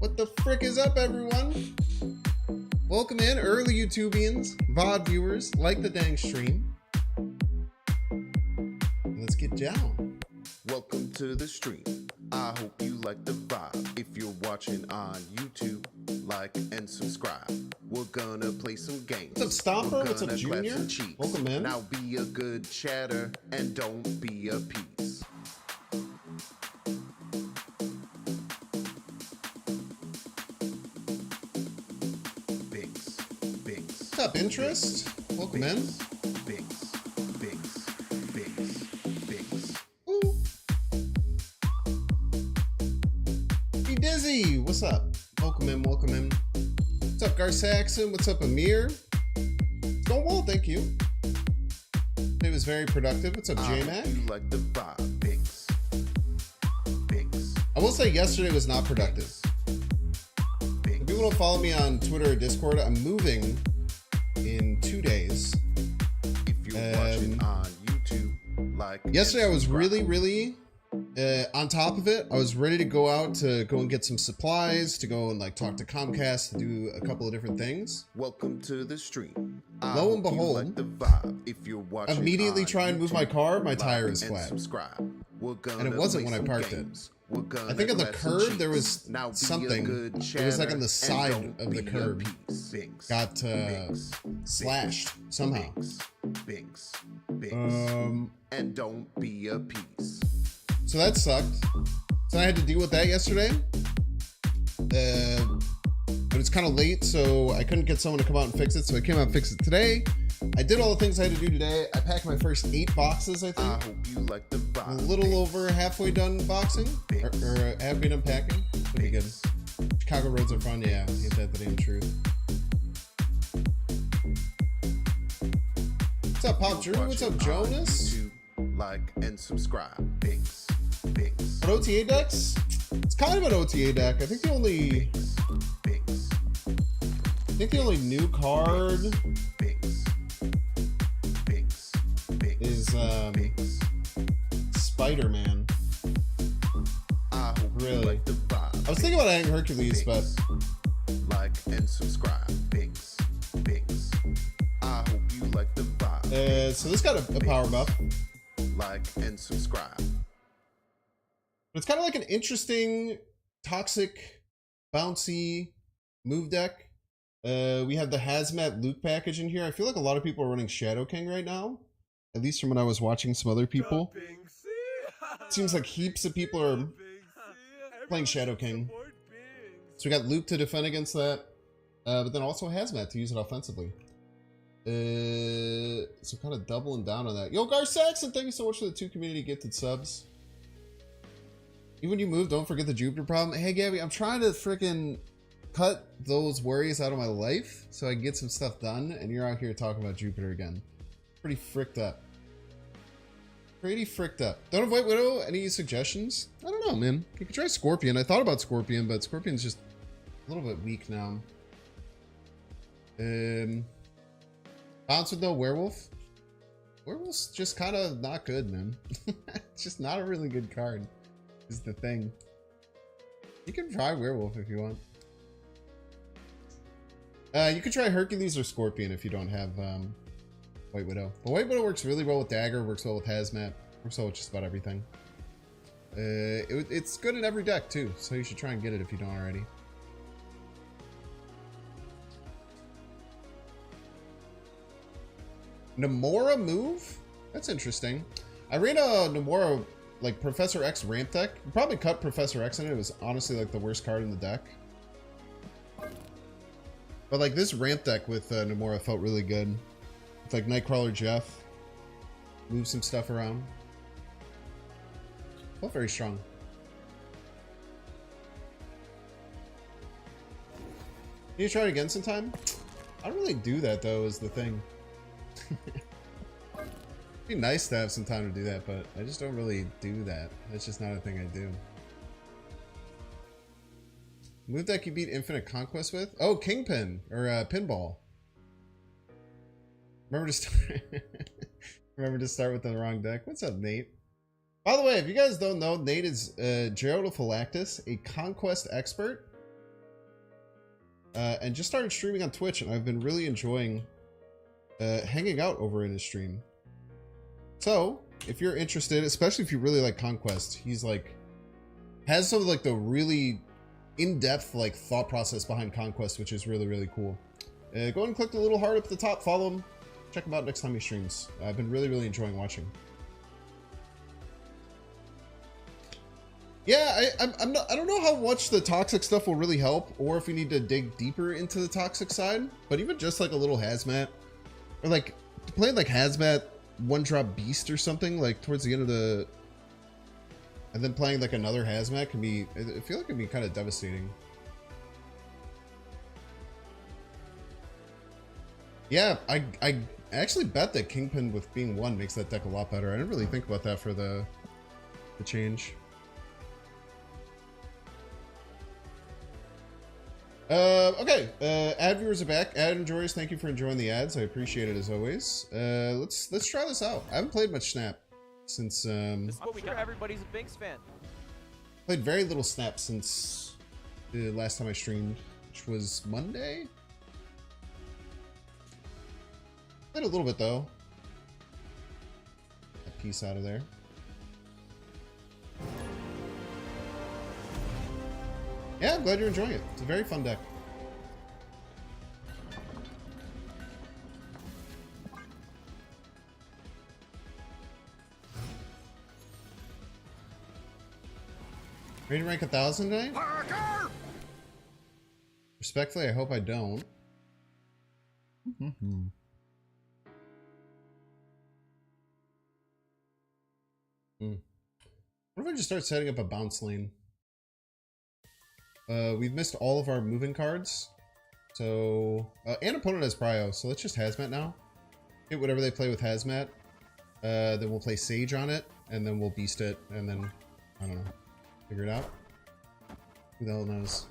What the frick is up, everyone? Welcome in, early YouTubians, VOD viewers, like the dang stream. Let's get down. Welcome to the stream. I hope you like the vibe. If you're watching on YouTube, like and subscribe. We're gonna play some games. What's up, Stomper? What's up, Junior? Welcome in. Now be a good chatter and don't be a piece. Binks. What's up, Interest? Welcome in. Binks. Ooh. Be Dizzy, what's up? Welcome in, welcome in. What's up, Gar Saxon? What's up, Amir? It's going well, thank you. It was very productive. What's up, J-Mac? You like the vibe, Binks. I will say yesterday was not productive. If people don't follow me on Twitter or Discord, I'm moving in 2 days. If you're watching on YouTube, like yesterday I was really on top of it. I was ready to go out to go and get some supplies, to go and like talk to Comcast, to do a couple of different things. Welcome to the stream. Lo and behold, like the vibe. If you're watching immediately try and move my car, my like tire is and flat. Subscribe. And it wasn't when I parked it. I think on the curb there was something. It was like on the side of the curb. Got slashed somehow. Binks. And don't be a piece. So that sucked. So I had to deal with that yesterday. But it's kind of late, so I couldn't get someone to come out and fix it. So I came out and fixed it today. I did all the things I had to do today. I packed my first 8 boxes, I think. I hope you like the vibe. A little over halfway done boxing. Or halfway done packing. Pretty good. Chicago roads are fun, yeah. Ain't that the damn truth. What's up, Pop Drew? What's up, Jonas? YouTube, like and subscribe. Binks. An OTA decks? It's kind of an OTA deck. I think the only new card is Spider-Man. Really? I was thinking about adding Hercules, but like and subscribe. Binks. I hope you like the vibe. So this got a power buff. Like and subscribe. But it's kind of like an interesting, toxic, bouncy move deck. We have the Hazmat loot package in here. I feel like a lot of people are running Shadow King right now. At least from when I was watching some other people. It seems like heaps of people are playing Shadow King. So we got loot to defend against that. But then also Hazmat to use it offensively. So kind of doubling down on that. Yo, Gar Saxon, thank you so much for the 2 community gifted subs. Even when you move, don't forget the Jupiter problem. Hey, Gabby, I'm trying to freaking cut those worries out of my life so I can get some stuff done, and you're out here talking about Jupiter again. Pretty fricked up. Don't avoid Widow. Any suggestions? I don't know, man. You could try Scorpion. I thought about Scorpion, but Scorpion's just a little bit weak now. Bounce with no Werewolf. Werewolf's just kind of not good, man. It's just not a really good card. Is the thing. You can try Werewolf if you want. You could try Hercules or Scorpion if you don't have White Widow. But White Widow works really well with Dagger, works well with Hazmat, works well with just about everything. It's good in every deck too, so you should try and get it if you don't already. Nomura move? That's interesting. I ran a Nomura like Professor X ramp deck. You probably cut Professor X in it. It was honestly like the worst card in the deck. But like this ramp deck with Nomura felt really good. It's like Nightcrawler Jeff. Move some stuff around. Felt very strong. Can you try it again sometime? I don't really do that though, is the thing. It'd be nice to have some time to do that, but I just don't really do that. That's just not a thing I do. Move deck you beat Infinite Conquest with? Oh, Kingpin or Pinball. Remember to start with the wrong deck. What's up, Nate? By the way, if you guys don't know, Nate is Gerald of Philactus, a conquest expert. and just started streaming on Twitch, and I've been really enjoying hanging out over in his stream. So if you're interested, especially if you really like Conquest, he's like has some of like the really in-depth like thought process behind Conquest, which is really, really cool. Go ahead and click the little heart up at the top, follow him, check him out next time he streams. I've been really, really enjoying watching. Yeah, I don't know how much the toxic stuff will really help, or if we need to dig deeper into the toxic side. But even just like a little hazmat, or like playing like hazmat one drop beast or something like towards the end of the, and then playing like another hazmat can be, I feel like it can be kind of devastating. Yeah, I actually bet that Kingpin with being 1 makes that deck a lot better. I didn't really think about that for the change. Okay, ad viewers are back. Ad enjoyers, thank you for enjoying the ads. I appreciate it as always. Let's try this out. I haven't played much Snap since This is what we sure everybody's a Binks fan. played very little Snap since the last time I streamed, which was Monday. Played a little bit though. That piece out of there. Yeah, I'm glad you're enjoying it. It's a very fun deck. Ready to rank 1,000 today? Parker! Respectfully, I hope I don't. What if I just start setting up a bounce lane? We've missed all of our moving cards. So, and opponent has Prio, so let's just Hazmat now. Hit whatever they play with Hazmat. Then we'll play Sage on it, and then we'll Beast it, and then, I don't know, figure it out. Who the hell knows?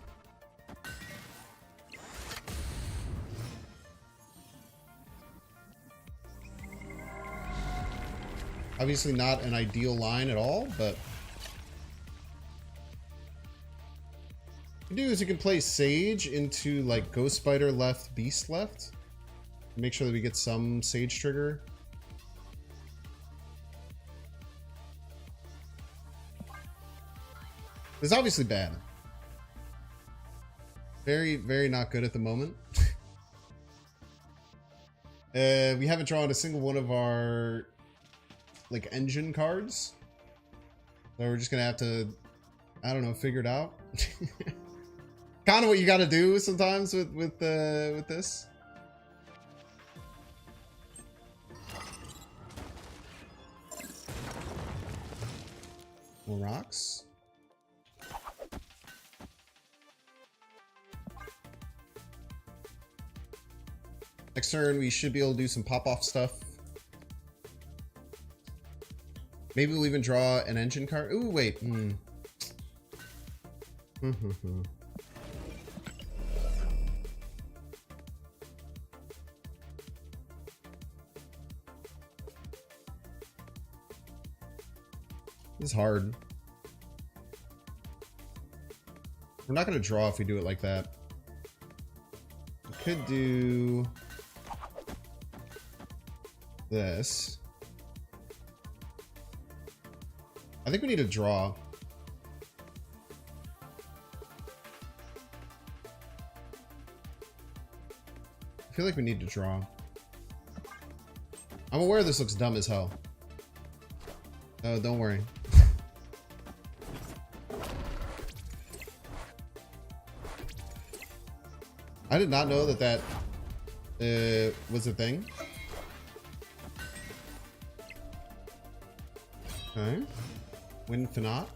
Obviously not an ideal line at all, but what you can do is you can play Sage into like Ghost Spider left, Beast left. Make sure that we get some Sage trigger. It's obviously bad. Very, very not good at the moment. We haven't drawn a single one of our like engine cards. So we're just gonna have to, I don't know, figure it out. Kind of what you gotta do sometimes with this. More rocks. Next turn, we should be able to do some pop-off stuff. Maybe we'll even draw an engine card. Ooh, wait. This is hard. We're not going to draw if we do it like that. We could do this. I think we need to draw. I feel like we need to draw. I'm aware this looks dumb as hell. Oh, don't worry. I did not know that that was a thing. Okay. Win Finot.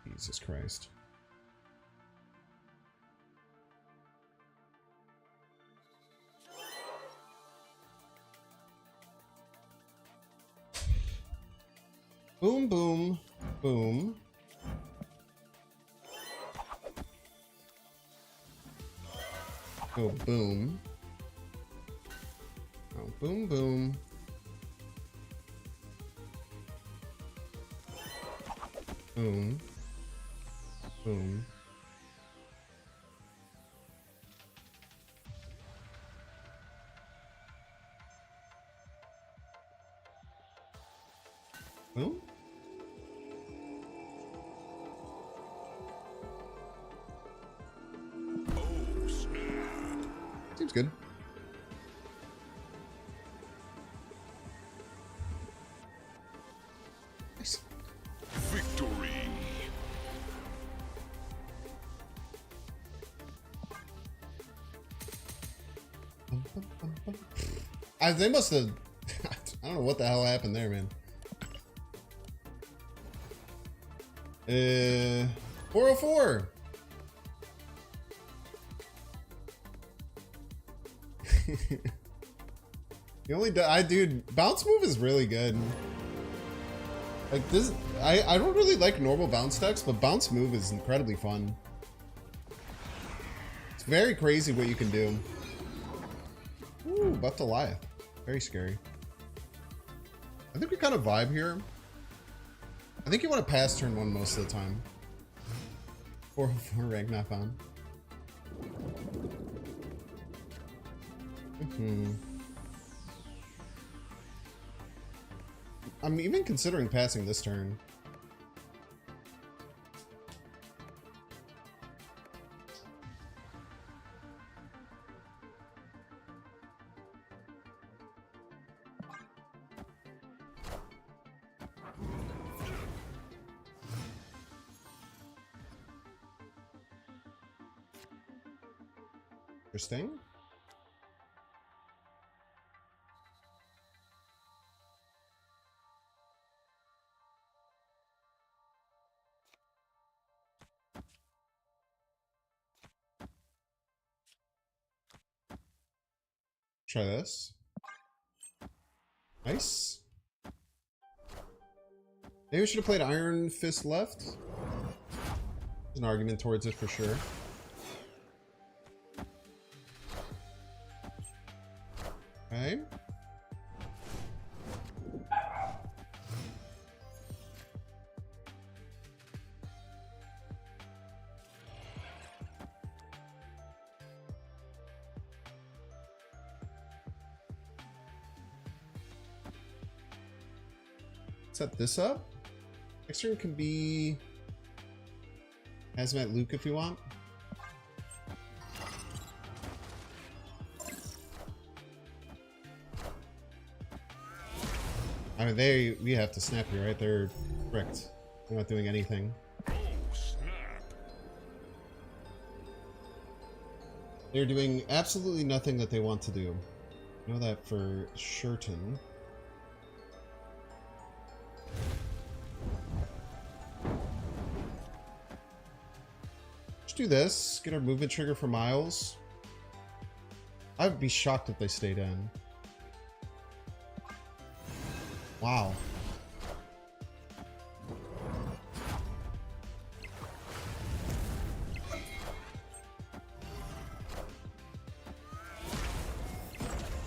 Jesus Christ. Boom, boom, boom. Oh, boom. Oh, boom, boom. Boom. Boom. Boom. Seems good. Nice. Victory. They must have. I don't know what the hell happened there, man. 404. The only dude, bounce move is really good. Like this, I don't really like normal bounce decks, but bounce move is incredibly fun. It's very crazy what you can do. Ooh, buff Goliath. Very scary. I think we kind of vibe here. I think you want to pass turn 1 most of the time. 404 rank not found. I'm even considering passing this turn. Interesting. Try this. Nice. Maybe we should have played Iron Fist left. There's an argument towards it for sure. Okay. Set this up. Next turn can be Hazmat Luke if you want. I mean, we have to snap you, right? They're bricked. They're not doing anything. They're doing absolutely nothing that they want to do. I know that for certain. Let's do this. Get our movement trigger for Miles. I would be shocked if they stayed in. Wow.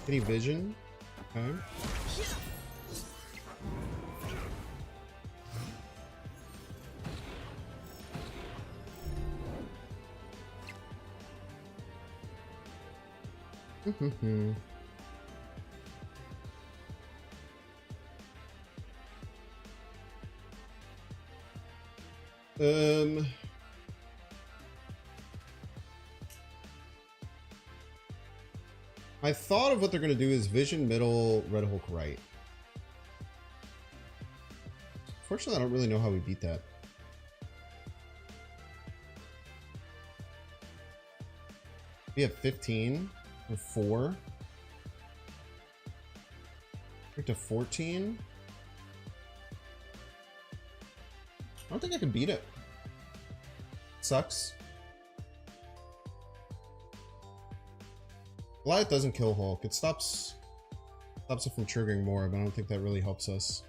Any vision? Okay. I thought of what they're going to do is Vision middle, Red Hulk right. Fortunately, I don't really know how we beat that. We have 15 or 4. We're to 14. I don't think I can beat it. Sucks. Goliath doesn't kill Hulk. It stops it from triggering more, but I don't think that really helps us.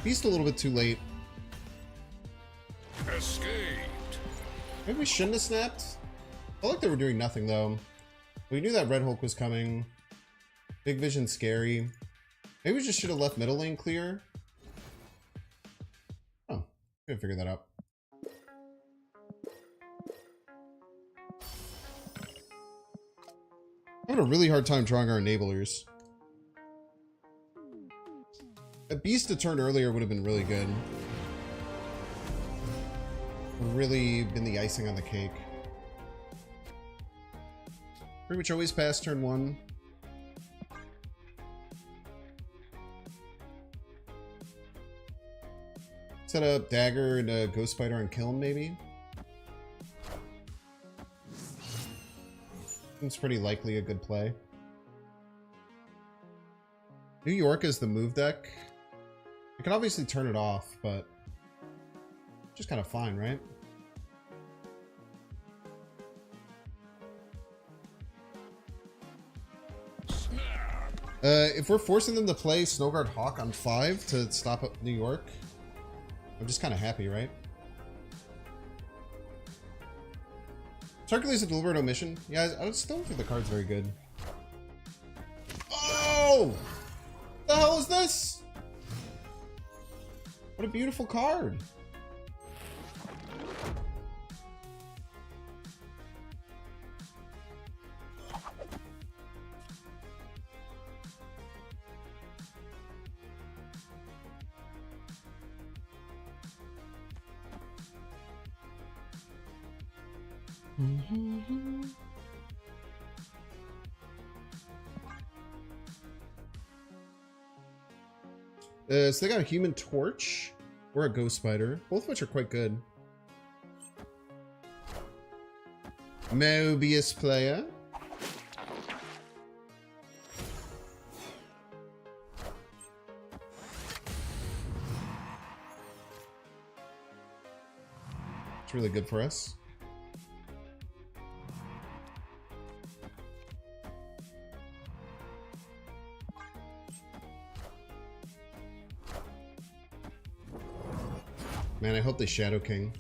Beast a little bit too late. Escaped. Maybe we shouldn't have snapped. I felt like they were doing nothing though. We knew that Red Hulk was coming. Big Vision scary. Maybe we just should have left middle lane clear. Oh, gotta figure that out. I'm having a really hard time drawing our enablers. A beast a turn earlier would have been really good. Would really been the icing on the cake. Pretty much always pass turn 1. Set up dagger and a ghost spider and kill him maybe. Seems pretty likely a good play. New York is the move deck. You can obviously turn it off, but just kind of fine, right? If we're forcing them to play Snowguard Hawk on 5 to stop up New York, I'm just kind of happy, right? Hercules a deliberate omission. Yeah, I still don't think the card's very good. Oh! What the hell is this? What a beautiful card. So they got a Human Torch or a Ghost Spider, both of which are quite good. Mobius player. It's really good for us. Man, I hope they Shadow King.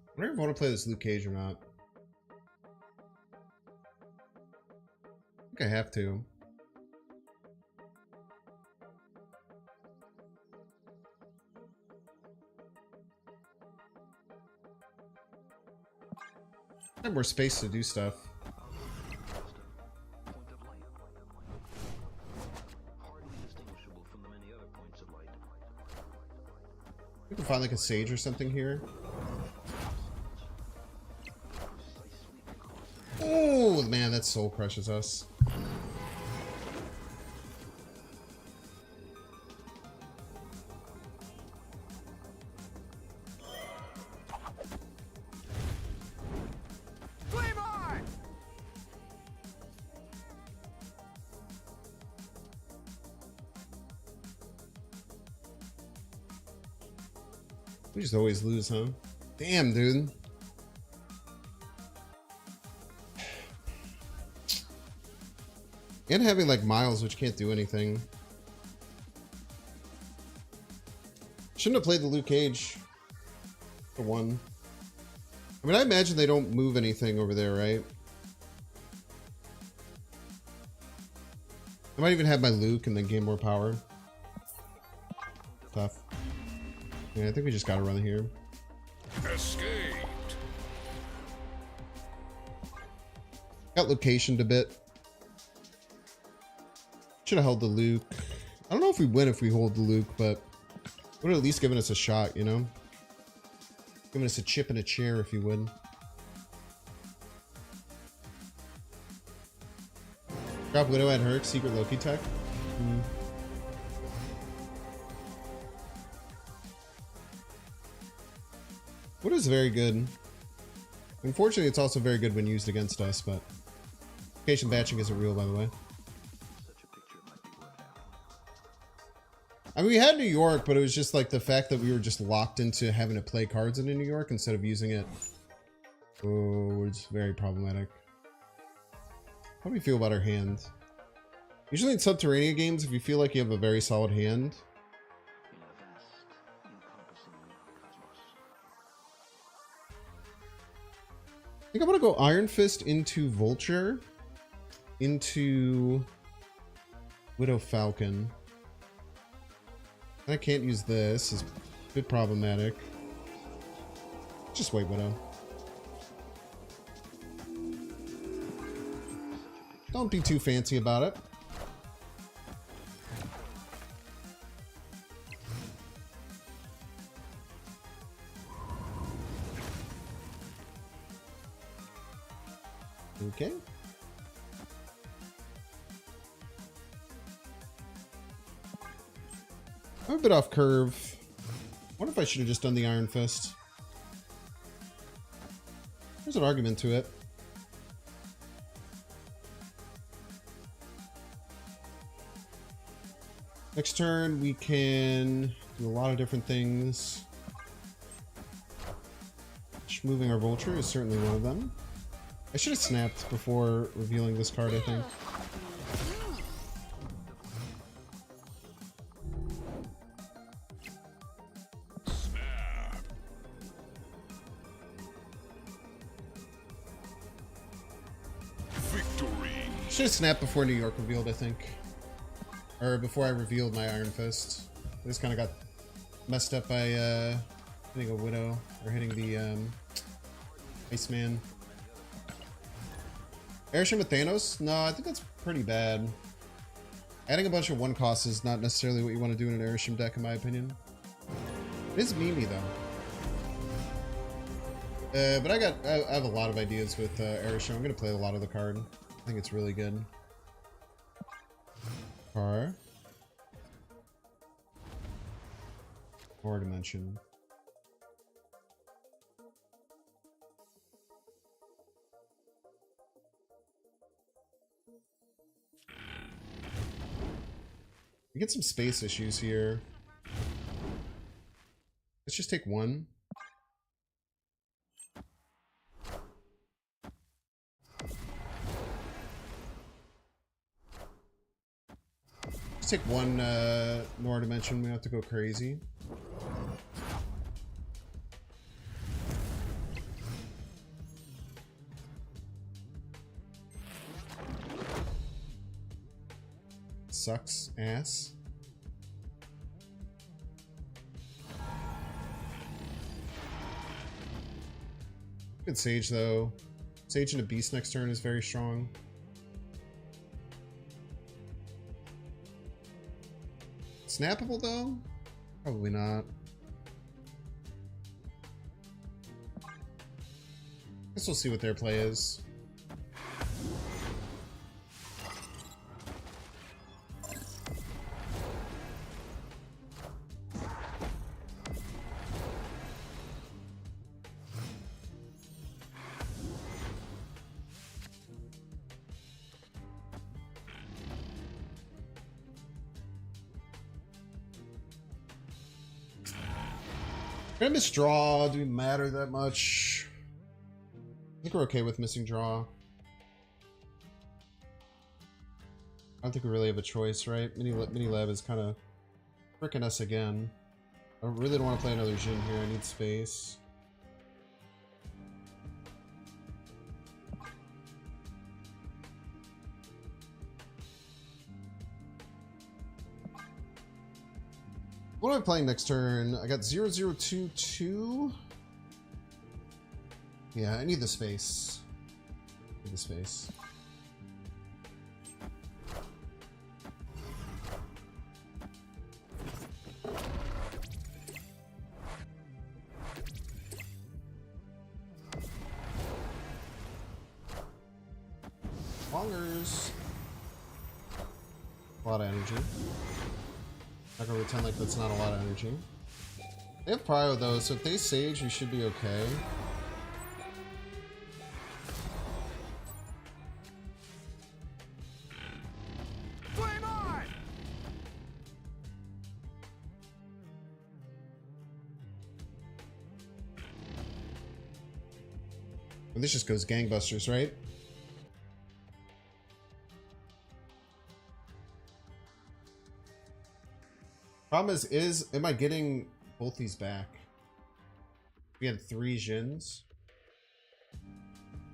I wonder if I want to play this Luke Cage or not. I think I have to. I have more space to do stuff. We can find like a sage or something here. Oh man, that soul crushes us. We just always lose, huh? Damn, dude. And having like Miles, which can't do anything. Shouldn't have played the Luke Cage for 1. I mean, I imagine they don't move anything over there, right? I might even have my Luke and then gain more power. Tough. Yeah, I think we just gotta run here. Escaped. Got locationed a bit. Should have held the Luke. I don't know if we win if we hold the Luke, but would have at least given us a shot, you know? Giving us a chip and a chair if you would. Drop Widow at Herc, Secret Loki tech. Widow's very good. Unfortunately, it's also very good when used against us, but Location batching isn't real, by the way. I mean, we had New York, but it was just like the fact that we were just locked into having to play cards in New York instead of using it. Oh, it's very problematic. How do we feel about our hand? Usually in Subterranean games, if you feel like you have a very solid hand, I think I'm gonna go Iron Fist into Vulture, into Widow Falcon. I can't use this, it's a bit problematic. Just White Widow. Don't be too fancy about it. Okay. I'm a bit off curve. I wonder if I should have just done the Iron Fist. There's an argument to it. Next turn, we can do a lot of different things. Moving our Vulture is certainly one of them. I should have snapped before revealing this card, I think. Should have snapped before New York revealed, I think. Or before I revealed my Iron Fist. I just kind of got messed up by hitting a Widow, or hitting the Iceman. Airship with Thanos? No, I think that's pretty bad. Adding a bunch of one costs is not necessarily what you want to do in an Airship deck, in my opinion. It is memey, though. But I have a lot of ideas with Airship. I'm going to play a lot of the card. I think it's really good. Car. 4-dimension. We get some space issues here. Let's just take one. Let's take one Nora dimension. We don't have to go crazy. Sucks ass. Good Sage though. Sage and a Beast next turn is very strong. Snappable though? Probably not. Guess we'll see what their play is. Gonna miss draw. Do we matter that much? I think we're okay with missing draw. I don't think we really have a choice, right? Mini Lab is kind of fricking us again. I really don't want to play another Jin here. I need space. What am I playing next turn? I got 0022. Yeah, I need the space. I need the space. Longers. A lot of energy. Not gonna pretend like that's not a lot of energy. They have Prio though, so if they Sage, we should be okay. And this just goes gangbusters, right? Problem is, am I getting both these back? We had 3 Jins.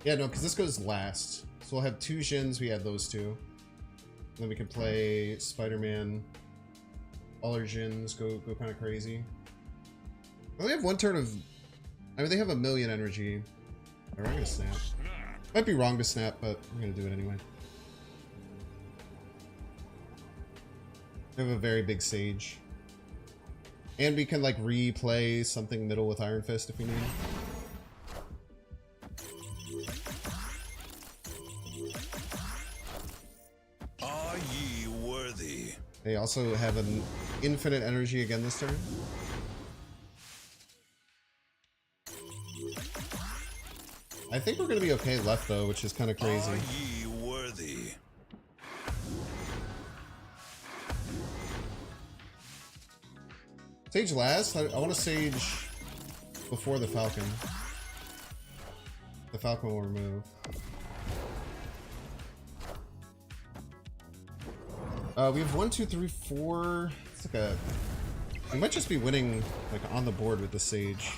Yeah, no, because this goes last. So we'll have 2 Jins, we have those 2. And then we can play Spider-Man. All our Jins go kind of crazy. I only have 1 turn of... I mean, they have 1,000,000 energy. Alright, I'm gonna snap. Might be wrong to snap, but I'm gonna do it anyway. We have a very big Sage. And we can, like, replay something middle with Iron Fist if we need. Are ye worthy? They also have an infinite energy again this turn. I think we're gonna be okay left though, which is kind of crazy. Are ye worthy? Sage last? I want to Sage before the Falcon. The Falcon will remove. We have 1, 2, 3, 4. It's like a... We might just be winning like on the board with the Sage.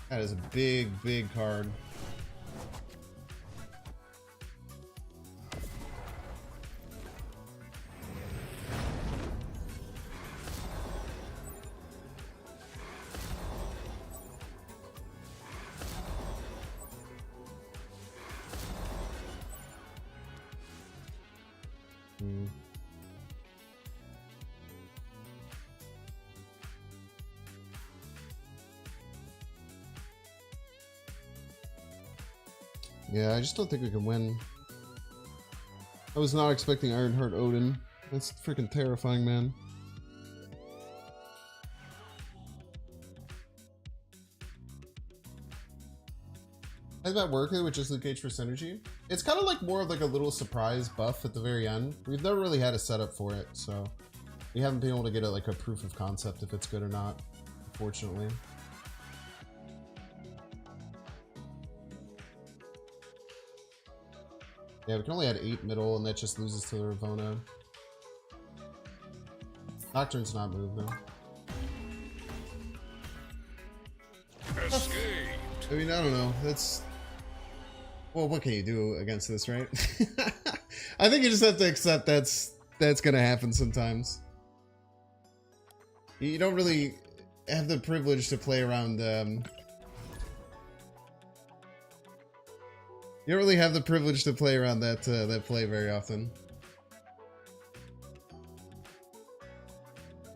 That is a big, big card. Yeah, I just don't think we can win. I was not expecting Ironheart Odin. That's freaking terrifying, man. How's that working with just Luke Cage for synergy? It's kind of like more of like a little surprise buff at the very end. We've never really had a setup for it, so we haven't been able to get it like a proof of concept if it's good or not, unfortunately. Yeah, we can only add 8 middle, and that just loses to the Ravona. Nocturne's not moved, though. Escaped. I mean, I don't know. That's... Well, what can you do against this, right? I think you just have to accept that's gonna happen sometimes. You don't really have the privilege to play around... You don't really have the privilege to play around that that play very often.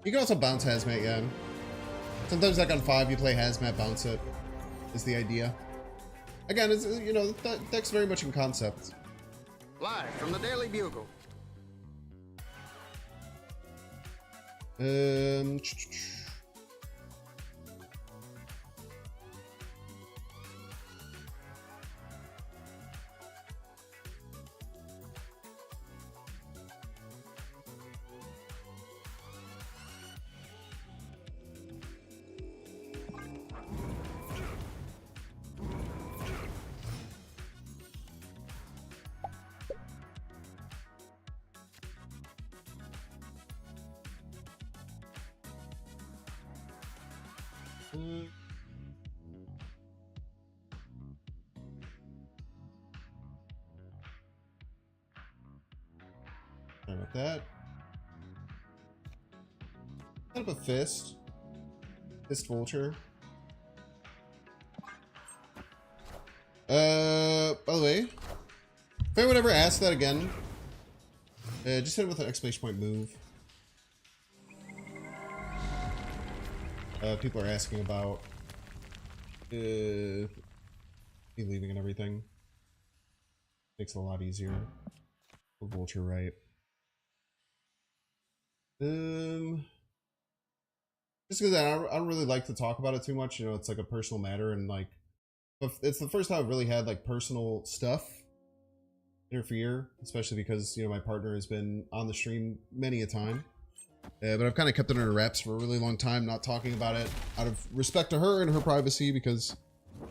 You can also bounce Hazmat, yeah. Sometimes like on 5 you play Hazmat, bounce it, is the idea. Again, it's, you know, that deck's very much in concept. Live from the Daily Bugle. Sorry about that. Set up a Fist. Fist Vulture. By the way, if anyone ever asks that again, just hit it with an exclamation point move. People are asking about me leaving and everything. Makes it a lot easier. Vulture right. Just because I don't really like to talk about it too much. You know, it's like a personal matter, and like, it's the first time I've really had like personal stuff interfere, especially because, you know, my partner has been on the stream many a time. But I've kind of kept it under wraps for a really long time, not talking about it out of respect to her and her privacy, because you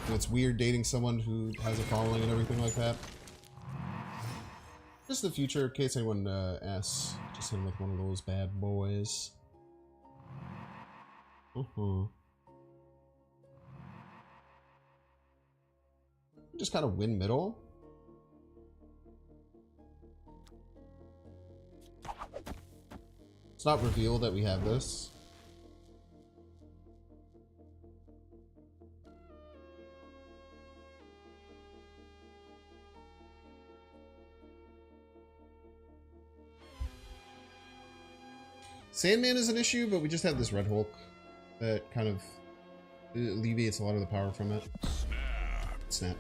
know, it's weird dating someone who has a following and everything like that. Just in the future, in case anyone asks, just hit him with one of those bad boys. Just kind of win middle. It's not revealed that we have this. Sandman is an issue, but we just have this Red Hulk that kind of alleviates a lot of the power from it. Snap.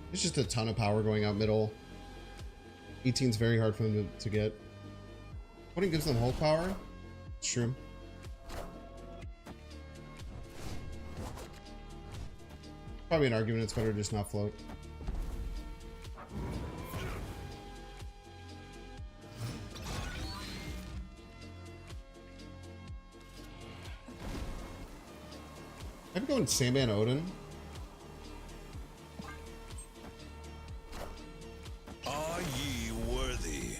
There's just a ton of power going out middle. 18's very hard for them to get. 20 gives them Hulk power. It's true. Probably an argument it's better to just not float. I'm going Sandman Odin. Are ye worthy?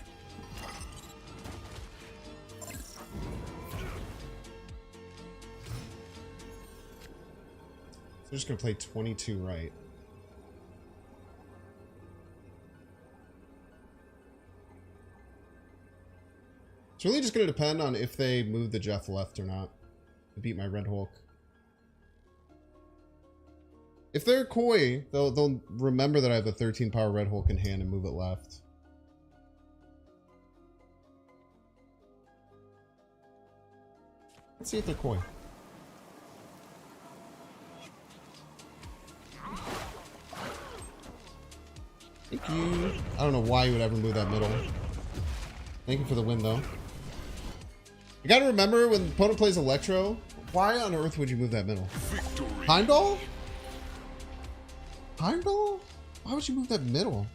So I'm just gonna play 22 right. It's really just gonna depend on if they move the Jeff left or not to beat my Red Hulk. If they're coy, they'll remember that I have the 13 power Red Hulk in hand and move it left. Let's see if they're coy. Thank you. I don't know why you would ever move that middle. Thank you for the win, though. You gotta remember, when the opponent plays Electro, why on earth would you move that middle? Heimdall? Heimdall? Why would you move that middle?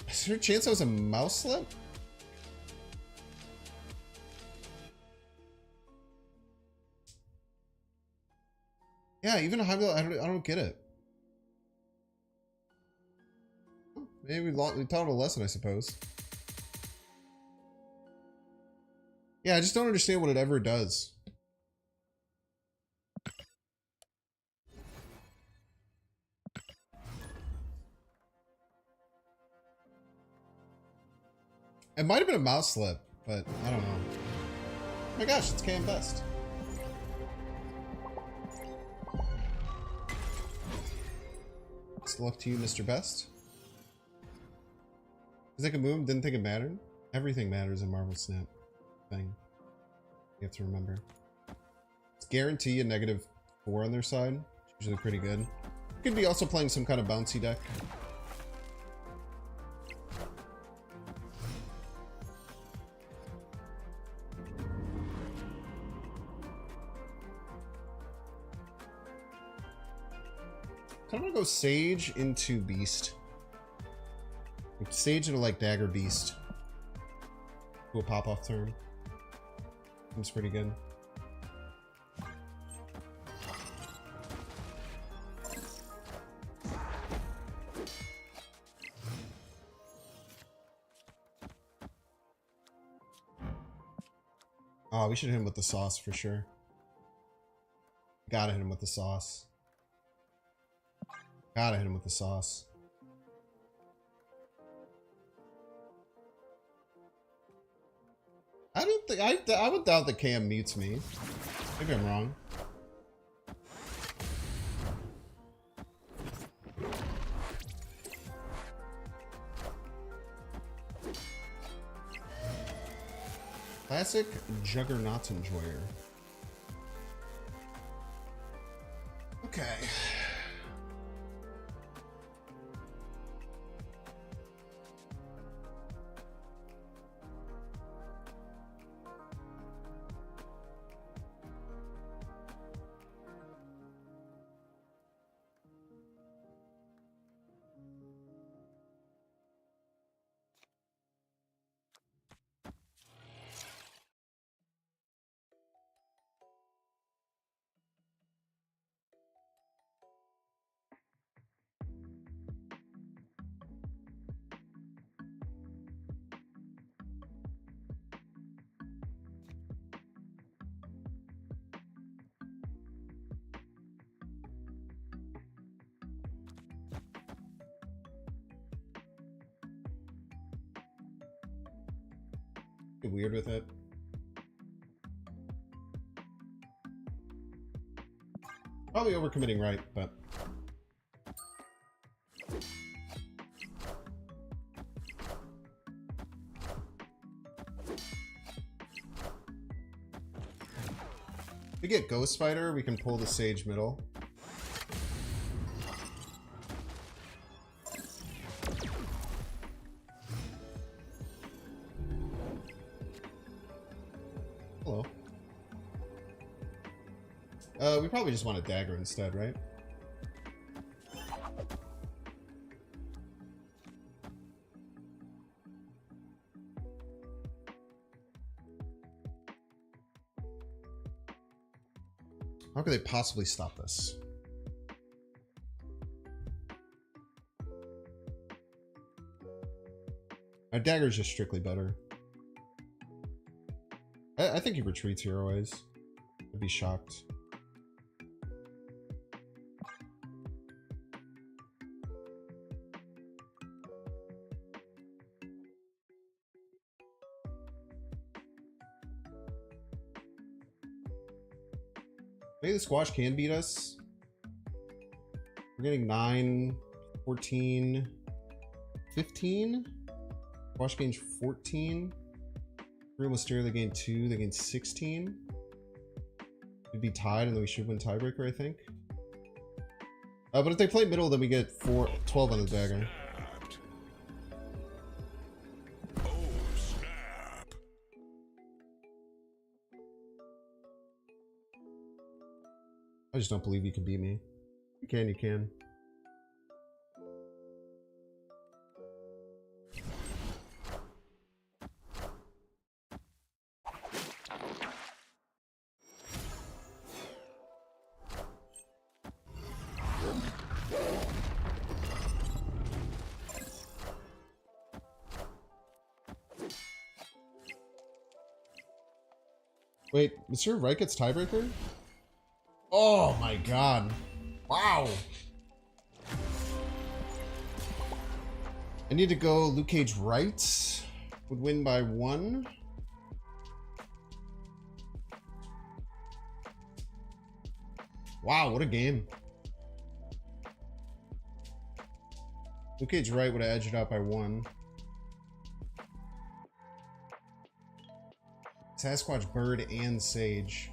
Is there a chance that was a mouse slip? Yeah, even a Heimdall, I don't get it. Maybe we taught a lesson, I suppose. Yeah, I just don't understand what it ever does. It might have been a mouse slip, but I don't know. Oh my gosh, it's KM Best. Best luck to you, Mr. Best. Because they could move, didn't think it mattered. Everything matters in Marvel Snap. Thing. You have to remember. It's guarantee a -4 on their side. It's usually pretty good. Could be also playing some kind of bouncy deck. I kind of want to go Sage into Beast. Like Sage into like Dagger Beast. Cool pop-off turn. Seems pretty good. Oh, we should hit him with the sauce for sure. Gotta hit him with the sauce. Gotta hit him with the sauce. I don't think I would doubt that KM mutes me. Maybe I'm wrong. Classic Juggernaut Enjoyer. Okay. Get weird with it. Probably overcommitting, right? But if we get Ghost Spider, we can pull the Sage middle. Hello. We probably just want a dagger instead, right? How could they possibly stop this? Our dagger is just strictly better. I think he retreats here always. I'd be shocked. Maybe the squash can beat us. We're getting 9, 14, 15. Squash gains 14. Real Mysterio, they gain 2, they gain 16. We'd be tied, and then we should win tiebreaker, I think. But if they play middle, then we get 12 on the dagger. Oh, snap. I just don't believe you can beat me. You can, you can. Wait, Mr. Right gets tiebreaker? Oh my god. Wow. I need to go Luke Cage right. Would win by 1. Wow, what a game. Luke Cage right would have edged it out by 1. Sasquatch, Bird, and Sage.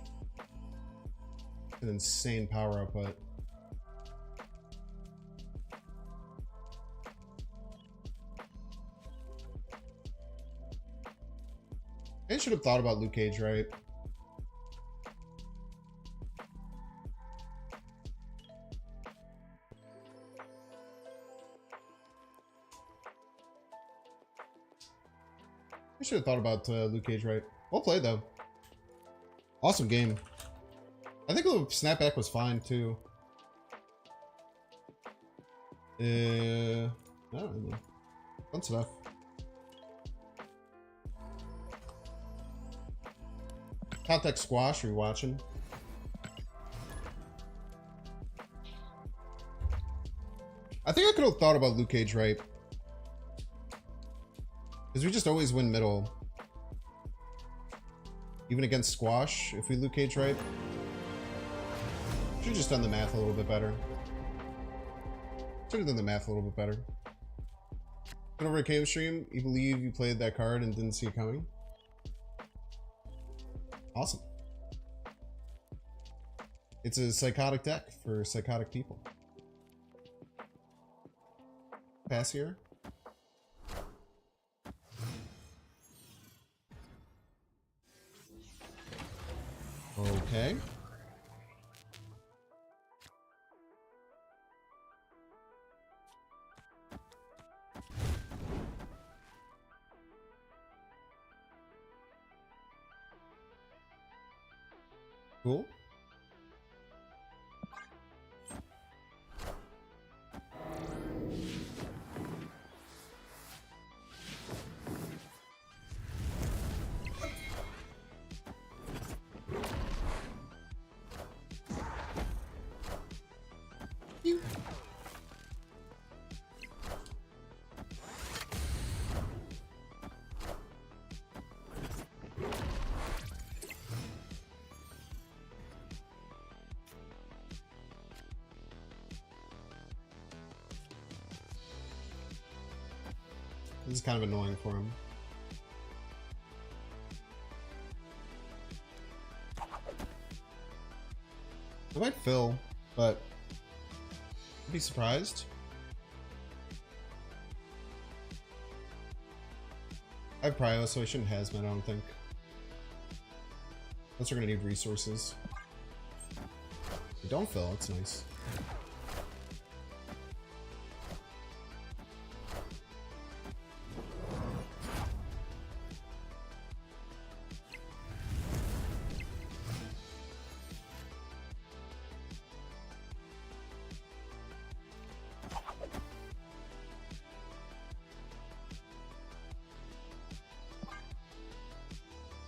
An insane power output. I should have thought about Luke Cage, right? I should have thought about Luke Cage, right? Well played, though. Awesome game. I think the snapback was fine, too. I don't know. Fun stuff. Contact Squash, are you watching? I think I could have thought about Luke Cage, right? Because we just always win middle. Even against Squash, if we Luke Cage right. Should have just done the math a little bit better. Should have done the math a little bit better. Went over a cave stream, you believe you played that card and didn't see it coming? Awesome. It's a psychotic deck for psychotic people. Pass here. Okay. Cool. This is kind of annoying for him. I might fill, but I'd be surprised. I have prio, so I shouldn't hazmat, I don't think. Unless we're gonna need resources. We don't fill, that's nice.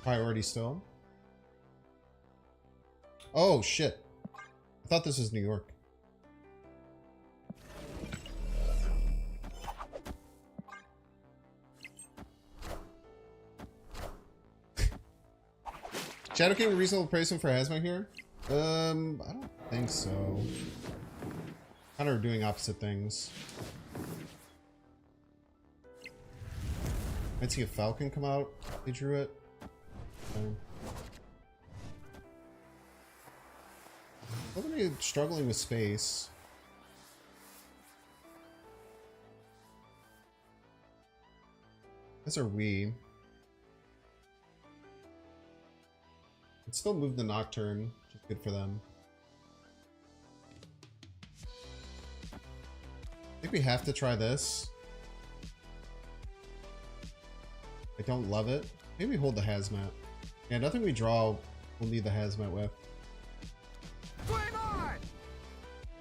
Priority still. Oh shit. I thought this was New York. Shadow King, reasonable price him for hazmat here? I don't think so. Kind of doing opposite things. Might see a Falcon come out. They drew it. Somebody struggling with space. As are we. It's still move the Nocturne, which is good for them. I think we have to try this. I don't love it. Maybe hold the hazmat. Yeah, nothing we draw we'll need the hazmat with. Flame on!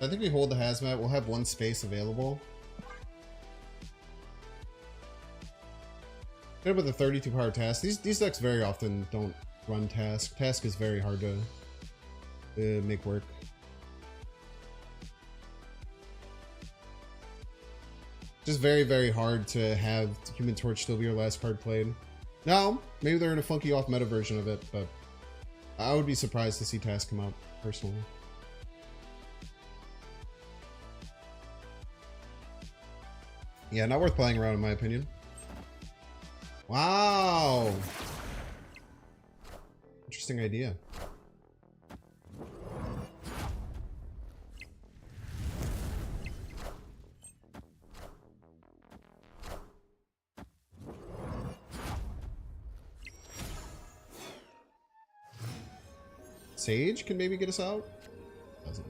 I think we hold the hazmat. We'll have one space available. Good with the 32 power task. These decks very often don't run task. Task is very hard to make work. Just very, very hard to have Human Torch still be your last card played. Now, maybe they're in a funky off-meta version of it, but I would be surprised to see Task come out, personally. Yeah, not worth playing around in my opinion. Wow! Interesting idea. Sage can maybe get us out? Doesn't.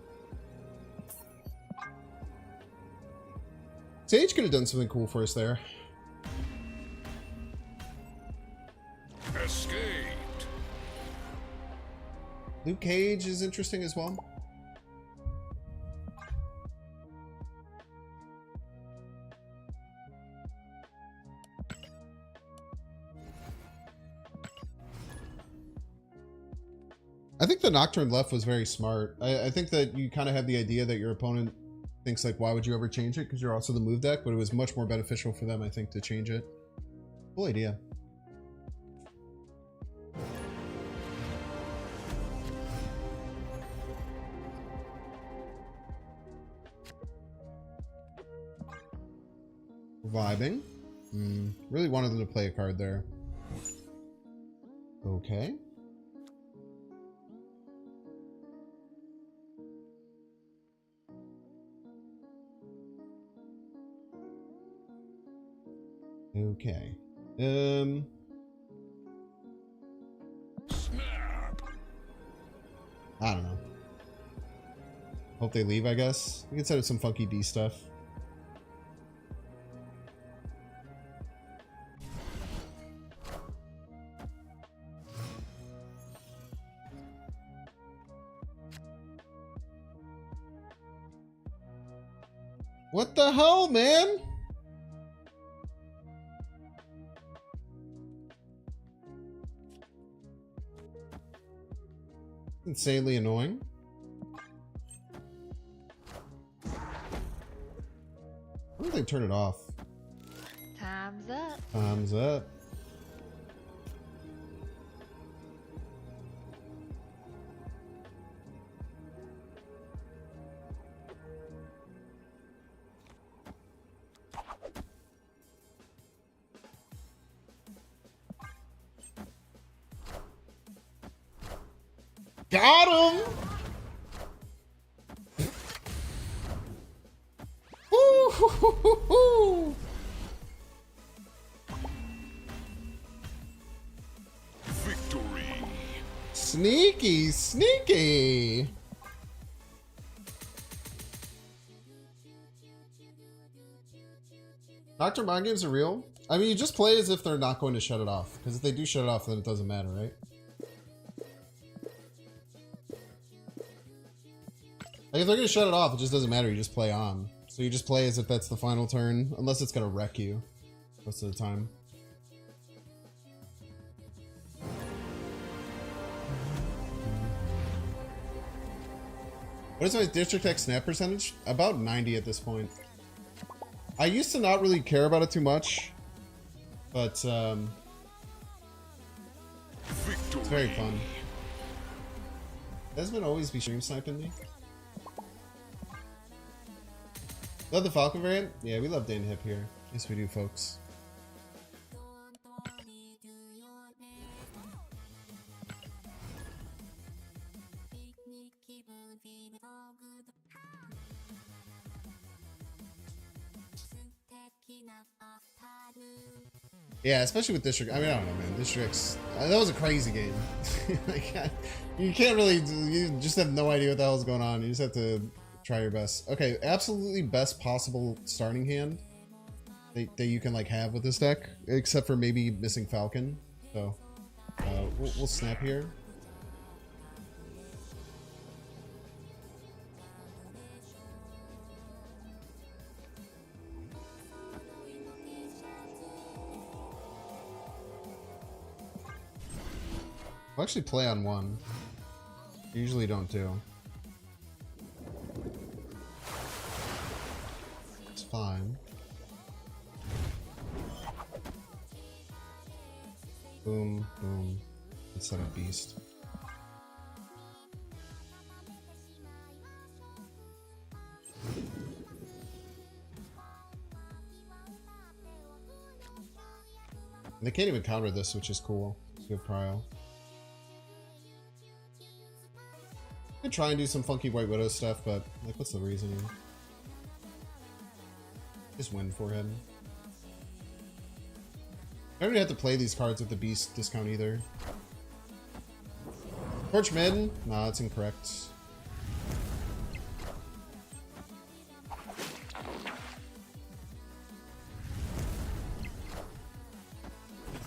Sage could have done something cool for us there. Escaped. Luke Cage is interesting as well. I think the Nocturne left was very smart. I think that you kind of have the idea that your opponent thinks like, why would you ever change it? Because you're also the move deck, but it was much more beneficial for them, I think, to change it. Cool idea. Vibing. Really wanted them to play a card there. Okay. Okay. Snap. I don't know. Hope they leave, I guess. We can set up some funky D stuff. What the hell, man? Insanely annoying. Why don't they turn it off? Time's up. Time's up. Got him! Woo-hoo-hoo-hoo-hoo. Victory. Sneaky, sneaky. Dr. Mind games are real? I mean, you just play as if they're not going to shut it off. Because if they do shut it off, then it doesn't matter, right? Like, if they're going to shut it off, it just doesn't matter. You just play on. So you just play as if that's the final turn. Unless it's going to wreck you most of the time. What is my District X snap percentage? About 90 at this point. I used to not really care about it too much, but it's very fun. Desmond always be stream sniping me. Love the Falcon variant? Yeah, we love Dane Hip here. Yes, we do, folks. Yeah, especially with District. I mean, I don't know, man. Districts. That was a crazy game. Like, you can't really. You just have no idea what the hell's going on. You just have to try your best. Okay, absolutely best possible starting hand that you can like have with this deck, except for maybe missing Falcon. So we'll snap here. I'll actually play on one. Usually don't do. It's fine. Boom, boom. Instead of beast. And they can't even counter this, which is cool. Good prio. I could try and do some funky White Widow stuff, but like, what's the reason? Just win for him. I don't even have to play these cards with the beast discount either. Torch mid? Nah, that's incorrect.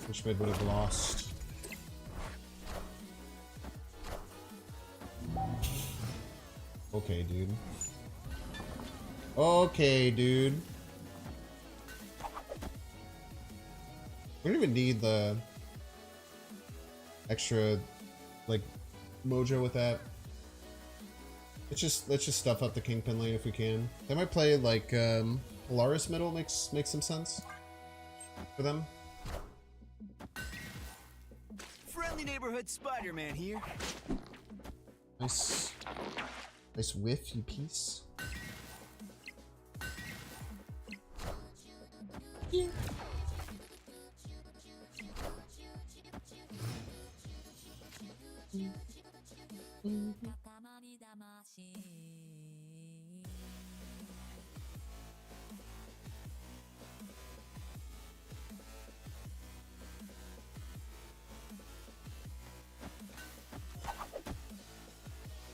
Torch mid would have lost. Okay, dude. Okay, dude. We don't even need the extra, like, mojo with that. Let's just stuff up the Kingpin lane if we can. They might play like Polaris middle makes some sense for them. Friendly neighborhood Spider-Man here. Nice. Nice whiff, you piece. Yeah.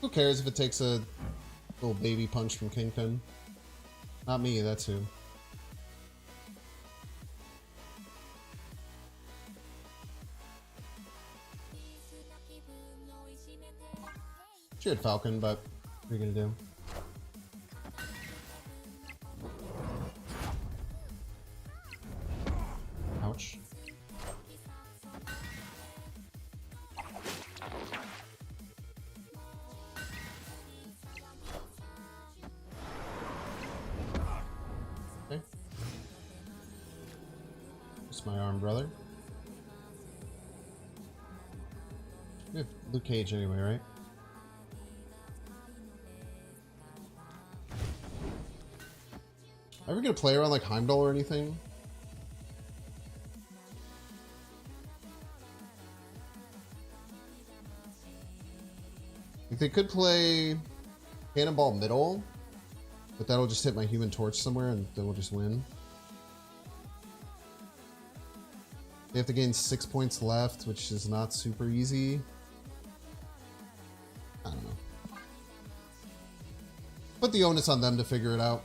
Who cares if it takes a little baby punch from Kingpin? Not me, that's who. She had Falcon, but what are you gonna do? Ouch. Okay. Just my arm, brother. We have Luke Cage anyway, right? Are we gonna play around like Heimdall or anything? they could play Cannonball middle, but that'll just hit my Human Torch somewhere and then we'll just win. They have to gain 6 points left, which is not super easy. I don't know. Put the onus on them to figure it out.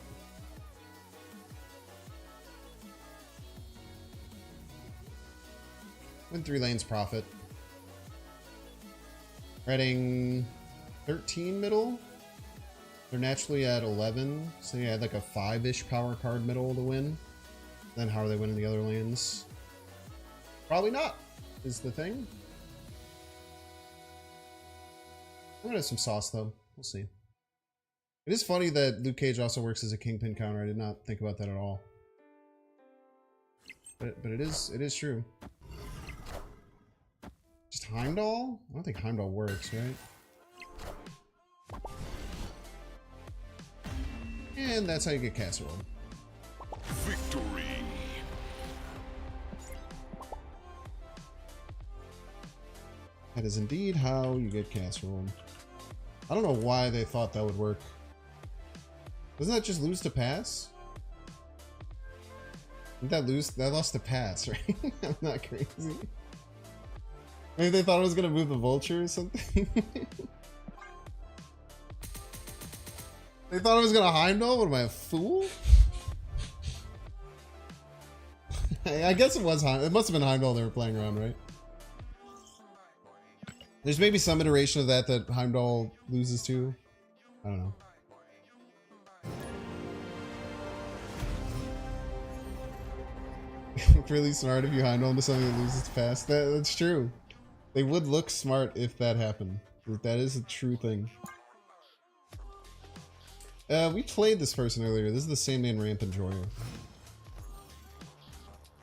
Win 3 lanes, profit. Reading 13 middle. They're naturally at 11, so yeah, like a 5-ish power card middle to win. Then how are they winning the other lanes? Probably not, is the thing. I'm gonna have some sauce though. We'll see. It is funny that Luke Cage also works as a kingpin counter. I did not think about that at all. But it is true. Just Heimdall? I don't think Heimdall works, right? And that's how you get casserole. Victory. That is indeed how you get casserole. I don't know why they thought that would work. Doesn't that just lose to pass? Didn't that lose? That lost to pass, right? I'm not crazy. Maybe they thought I was gonna move the vulture or something. They thought I was gonna Heimdall? What am I, a fool? I guess it was Heimdall. It must have been Heimdall they were playing around, right? There's maybe some iteration of that Heimdall loses to. I don't know. Really smart if you Heimdall into something that loses fast. That's true. They would look smart if that happened. That is a true thing. We played this person earlier. This is the same name Ramp Enjoyer.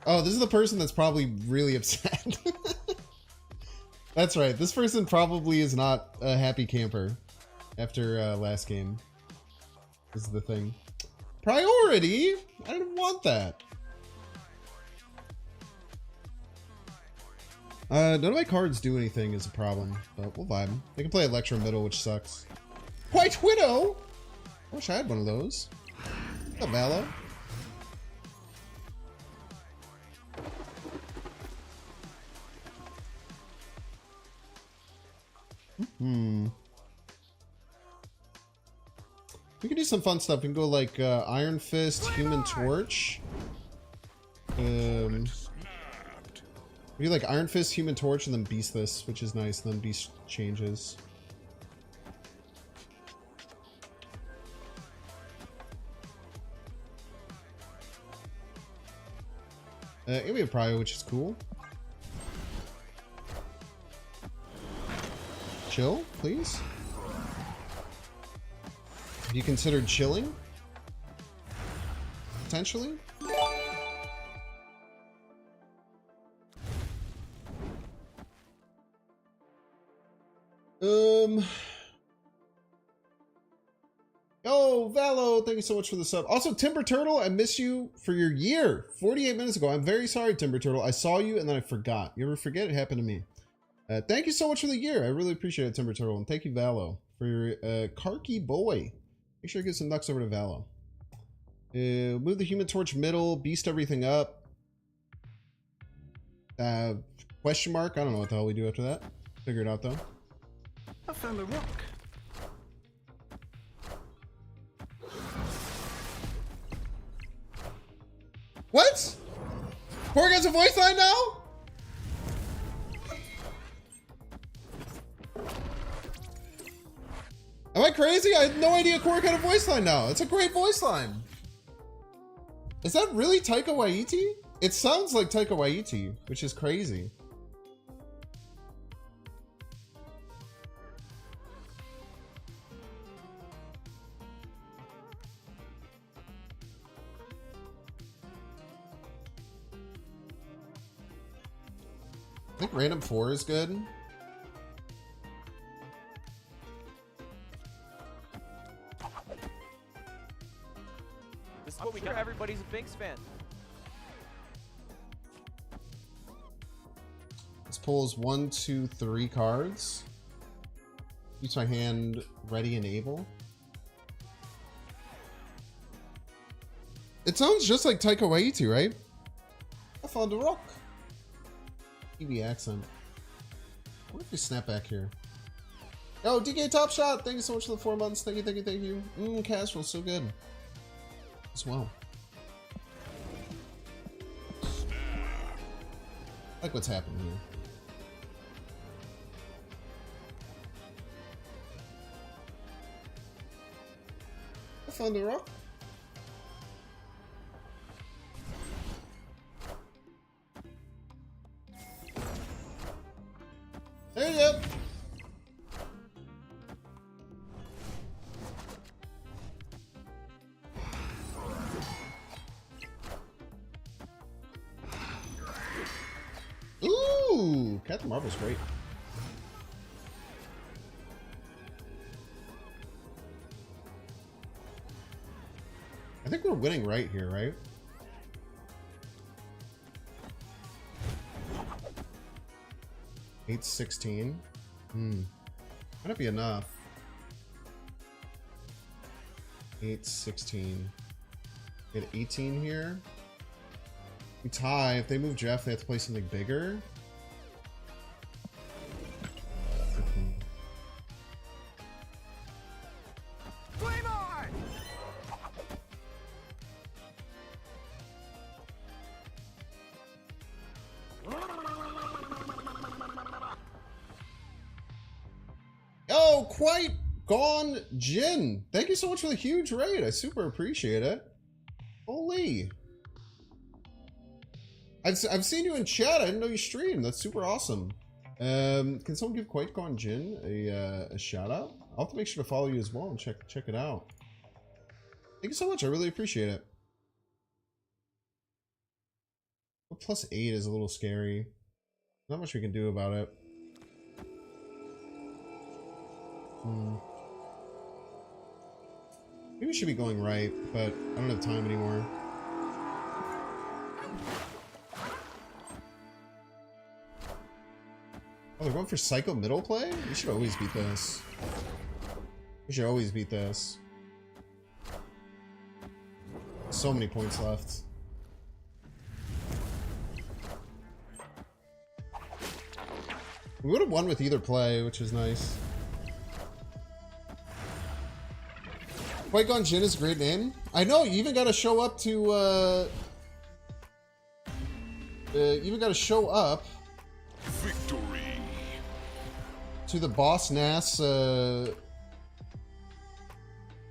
Oh, this is the person that's probably really upset. That's right. This person probably is not a happy camper after last game. This is the thing. Priority? I didn't want that. None of my cards do anything is a problem, but we'll vibe. They can play Electro middle, which sucks. White Widow? I wish I had one of those. What's up, Valo? We can do some fun stuff. We can go like Iron Fist, Human Torch. We do like Iron Fist, Human Torch, and then Beast this, which is nice. And then Beast changes. Give me a Prio, which is cool. Chill, please. Have you considered chilling? Potentially? Yo, Valo, thank you so much for the sub. Also, Timber Turtle, I missed you for your year 48 minutes ago. I'm very sorry, Timber Turtle. I saw you and then I forgot. You ever forget? It happened to me. Thank you so much for the year. I really appreciate it, Timber Turtle. And thank you, Valo, for your Karki boy. Make sure to give some nucks over to Valo. Move the Human Torch middle, beast everything up. Question mark? I don't know what the hell we do after that. Figure it out, though. I found a rock. What? Korg has a voice line now? Am I crazy? I had no idea Korg had a voice line now. It's a great voice line. Is that really Taika Waititi? It sounds like Taika Waititi, which is crazy. I think random 4 is good. This is what we got. Everybody's a Binks fan. This pulls 1, 2, 3 cards. Use my hand ready and able. It sounds just like Taika Waititi, right? I found a rock. Kiwi accent. What if we snap back here? Oh, DK Top Shot! Thank you so much for the 4 months. Thank you, thank you, thank you. Casual, so good. As well. I like what's happening here. I found a rock. There you go. Ooh, Captain Marvel's great. I think we're winning right here, right? Eight 16. Might not be enough. 8-16. Get 18 here. We tie. If they move Jeff, they have to play something bigger. Flame on! Oh, quite gone Jin. Thank you so much for the huge raid. I super appreciate it. Holy. I've seen you in chat. I didn't know you streamed. That's super awesome. Can someone give Quite Gone Jin a shout out? I'll have to make sure to follow you as well and check it out. Thank you so much. I really appreciate it. But +8 is a little scary. Not much we can do about it. Maybe we should be going right, but I don't have time anymore. Oh, they're going for Psycho middle play? We should always beat this. We should always beat this. So many points left. We would have won with either play, which is nice. Quite Gone Jin is a great name. I know, you even gotta show up to, Victory. to the Boss Nass, the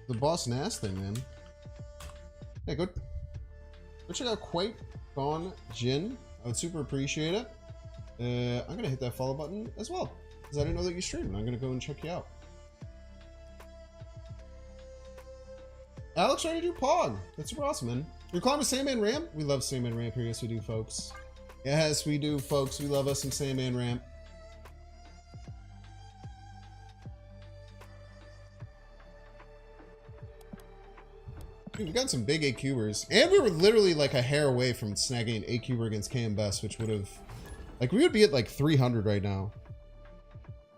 Boss Nass thing, man. Yeah, go check out Quite Gone Jin. I would super appreciate it. I'm gonna hit that follow button as well, because I didn't know that you streamed, and I'm gonna go and check you out. Alex, trying to do Pog. That's super awesome, man. You're calling me Sandman Ramp? We love Sandman Ramp here. Yes, we do, folks. Yes, we do, folks. We love us some Sandman Ramp. Dude, we got some big A-cubers. And we were literally like a hair away from snagging an A-cuber against KM Best, which would have... Like, we would be at like 300 right now.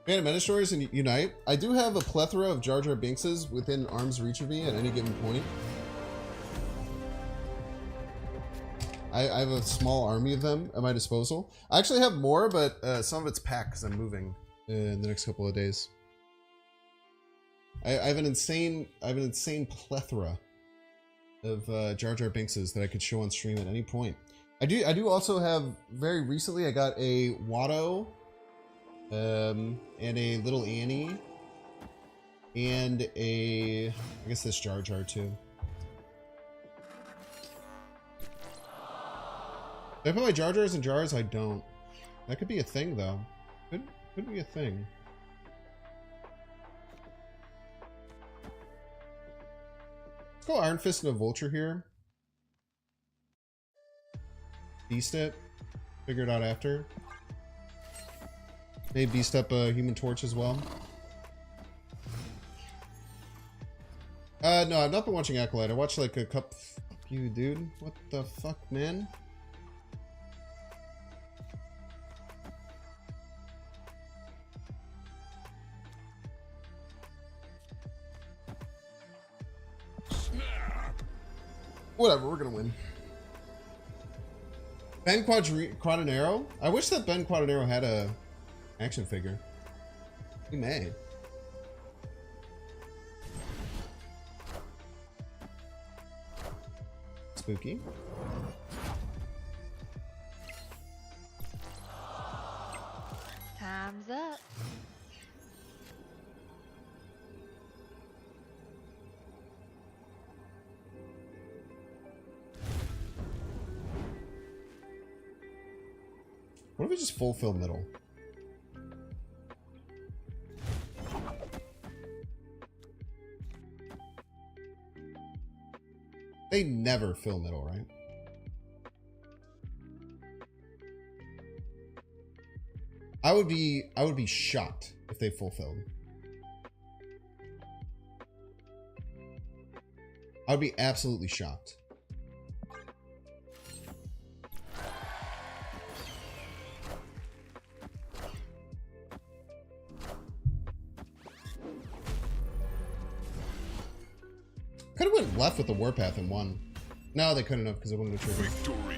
Phantom Menace Stories and Unite. I do have a plethora of Jar Jar Binkses within arm's reach of me at any given point. I have a small army of them at my disposal. I actually have more, but some of it's packed because I'm moving in the next couple of days. I have an insane plethora of Jar Jar Binkses that I could show on stream at any point. I do also have, very recently I got a Watto, and a Little Annie, and I guess this Jar Jar too. Do I put my Jar Jars in jars? I don't. That could be a thing though. Could be a thing. Let's go Iron Fist and a Vulture here. Beast it. Figure it out after. Maybe beast up a Human Torch as well. No, I've not been watching Acolyte. I watched like a couple... Fuck you, dude. What the fuck, man? Whatever, we're gonna win. Ben Quadanero? I wish that Ben Quadanero had a action figure. He may. Spooky. Time's up. What if we just fulfill middle? They never fill middle, right? I would be shocked if they fulfilled. I would be absolutely shocked. Could have went left with the warpath and won. No, they couldn't have because it wouldn't have triggered. Victory.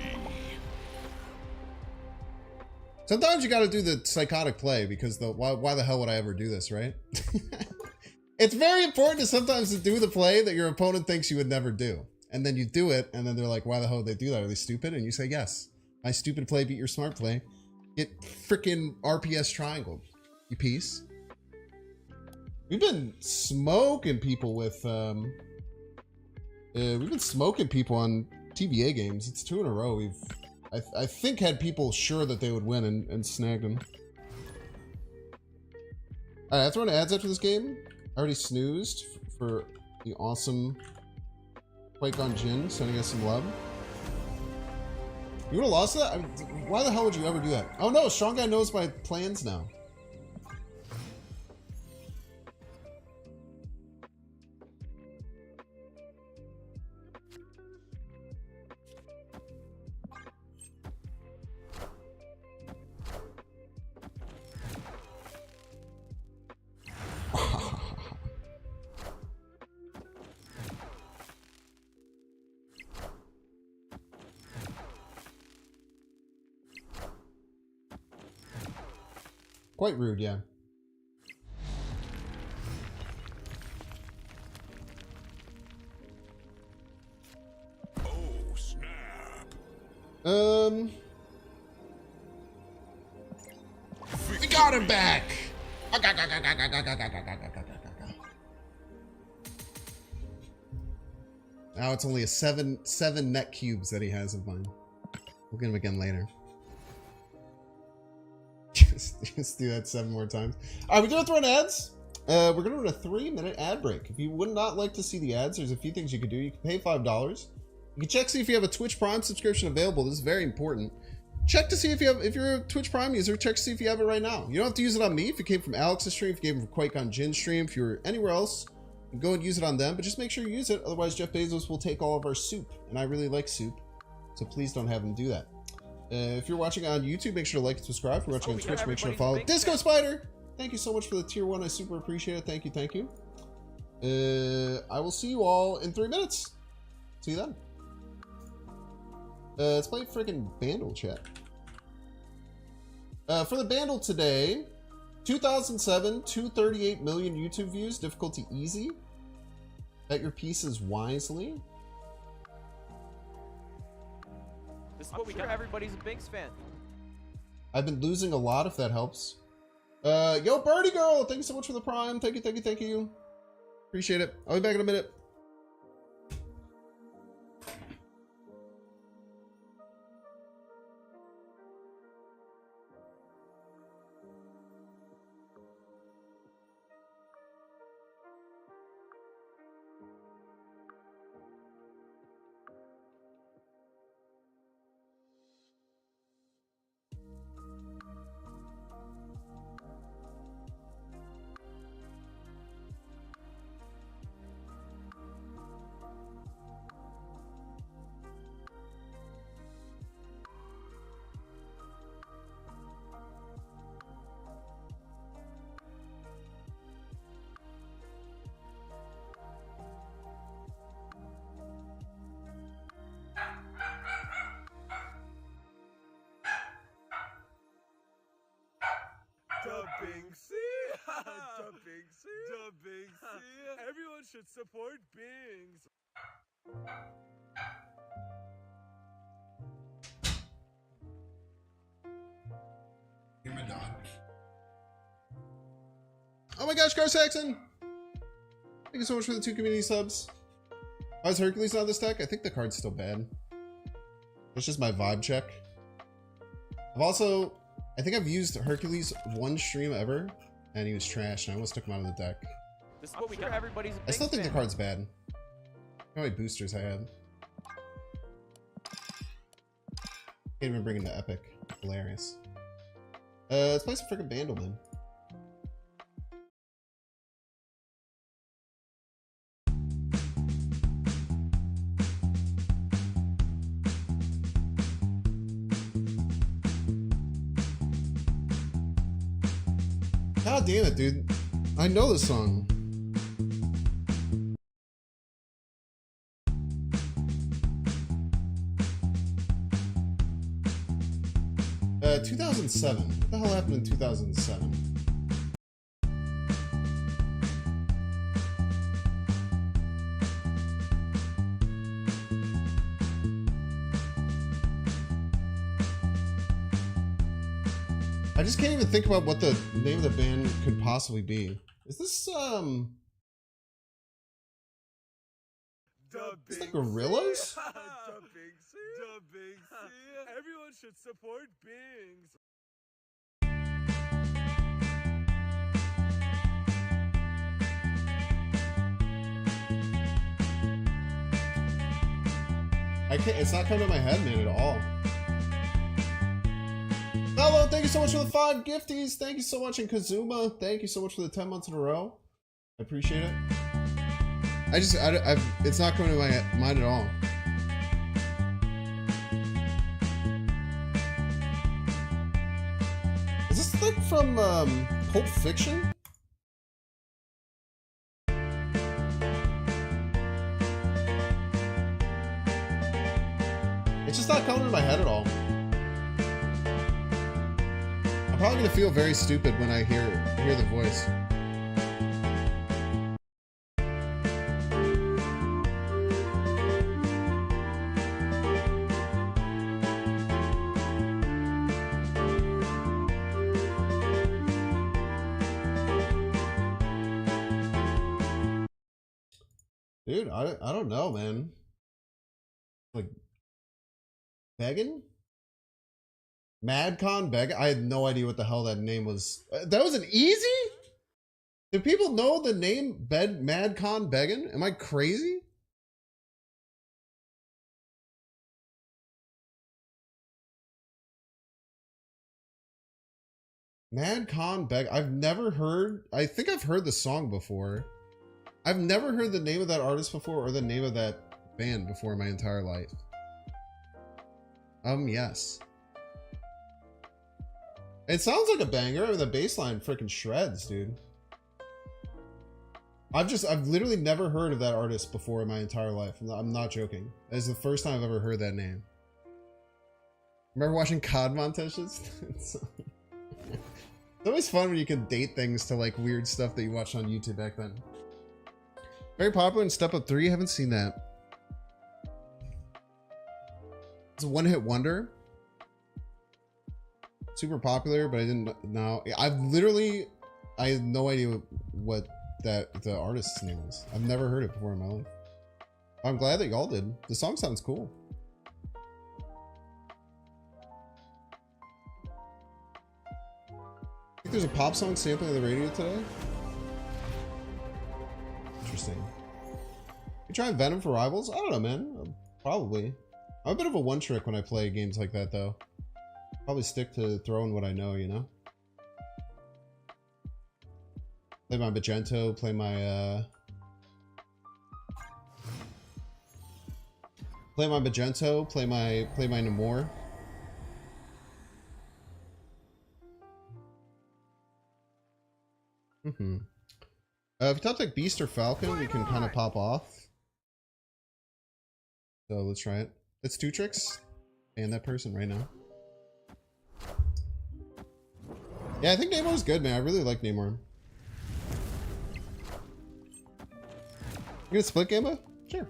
Sometimes you got to do the psychotic play because why the hell would I ever do this, right? It's very important to sometimes to do the play that your opponent thinks you would never do. And then you do it, and then they're like, why the hell would they do that? Are they stupid? And you say, yes. My stupid play beat your smart play. Get freaking RPS triangled, you piece. We've been smoking people with... we've been smoking people on TBA games. It's 2 in a row. We've, I think, had people sure that they would win and snagged them. Alright, I have to run ads after this game. I already snoozed for the awesome Quake on Jin sending us some love. You would have lost that? I mean, why the hell would you ever do that? Oh no, Strong Guy knows my plans now. Quite rude, yeah. Oh, snap. We got him back! Now it's only a seven net cubes that he has of mine. We'll get him again later. Just do that 7 more times. Alright, we're gonna throw in ads. We're gonna run a 3-minute ad break. If you would not like to see the ads, there's a few things you could do. You can pay $5. You can check see if you have a Twitch Prime subscription available. This is very important. Check to see if you're a Twitch Prime user, check to see if you have it right now. You don't have to use it on me. If you came from Alex's stream, if you came from Quake on Jin's stream, if you're anywhere else, you can go and use it on them, but just make sure you use it. Otherwise, Jeff Bezos will take all of our soup. And I really like soup. So please don't have him do that. If you're watching on YouTube, make sure to like and subscribe. If you're watching on Twitch, make sure to follow. Disco Spider! Thank you so much for the tier 1. I super appreciate it. Thank you, thank you. I will see you all in 3 minutes. See you then. Let's play freaking Bandle chat. For the Bandle today, 2007, 238 million YouTube views, difficulty easy. Bet your pieces wisely. This is what we got. Everybody's a Binks fan. I've been losing a lot, if that helps. Yo, Birdie Girl, thank you so much for the Prime. Thank you, thank you, thank you. Appreciate it. I'll be back in a minute. The big C. The big C. Everyone should support Bings. Oh my gosh, Gar Saxon! Thank you so much for the 2 community subs. Why is Hercules on this deck? I think the card's still bad. That's just my vibe check. I think I've used Hercules 1 stream ever, and he was trash, and I almost took him out of the deck. This is what we got. Everybody's a big I still think the fan. card's bad. How many boosters I have? Can't even bring him to Epic. Hilarious. Let's play some freaking Vandalman. God damn it, dude. I know this song. Uh, 2007. What the hell happened in 2007? I just can't even think about what the name of the band could possibly be. Is this, The is big that Gorillas? C. The big C. The big C. Everyone should support Bings. I can't, it's not coming to my head, man, at all. Hello, thank you so much for the 5 gifties. Thank you so much, and Kazuma, thank you so much for the 10 months in a row. I appreciate it. It's not coming to my mind at all. Is this like from Pulp Fiction? It's just not coming to my head at all. I'm probably gonna feel very stupid when I hear the voice. Dude, I don't know, man. Like Beggin? Madcon Beggin? I had no idea what the hell that name was. That was an easy? Do people know the name Madcon Beggin? Am I crazy? Madcon Beg. I've never heard. I think I've heard the song before. I've never heard the name of that artist before or the name of that band before in my entire life. Yes. It sounds like a banger. I mean, the bass line freaking shreds, dude. I've literally never heard of that artist before in my entire life. I'm not joking. It's the first time I've ever heard that name. Remember watching COD montages? It's always fun when you can date things to like weird stuff that you watched on YouTube back then. Very popular in Step Up 3. Haven't seen that. It's a one-hit wonder. Super popular, but I didn't know. I had no idea what the artist's name was. I've never heard it before in my life. I'm glad that y'all did. The song sounds cool. I think there's a pop song sampling on the radio today. Interesting. You trying Venom for Rivals? I don't know, man. Probably. I'm a bit of a one trick when I play games like that, though. Probably stick to throwing what I know, you know? Play my Magento, play my, play my Magento, play my Namor. If you top like Beast or Falcon, we can kind of pop off. So let's try it. It's 2 tricks. And that person right now. Yeah, I think Namor's good, man. I really like Namor. You gonna split Gamba? Sure.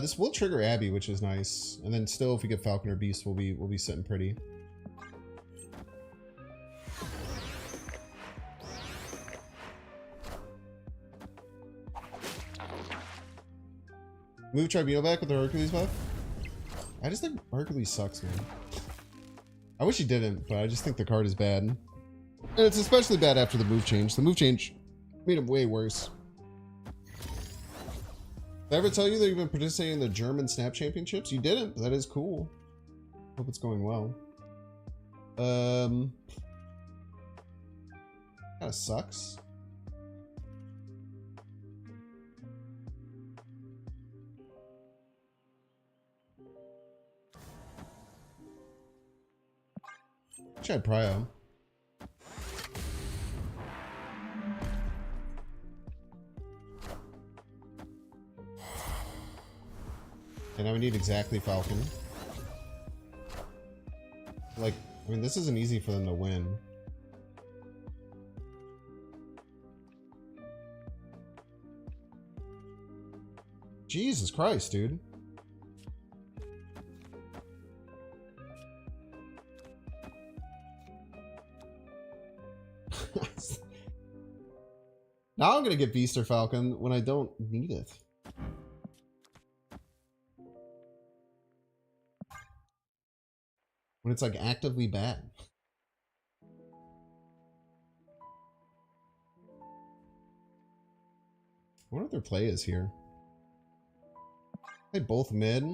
This will trigger Abby, which is nice. And then still, if we get Falcon or Beast, we'll be sitting pretty. Move Tribunal back with the Hercules buff? I just think Hercules sucks, man. I wish he didn't, but I just think the card is bad. And it's especially bad after the move change. The move change made him way worse. Did I ever tell you that you've been participating in the German Snap Championships? You didn't, but that is cool. Hope it's going well. Kinda sucks. Tried Prio. And now we need exactly Falcon. Like, I mean, this isn't easy for them to win. Jesus Christ, dude. Now I'm gonna get Beast or Falcon when I don't need it. When it's like actively bad. I wonder what their play is here. They both mid.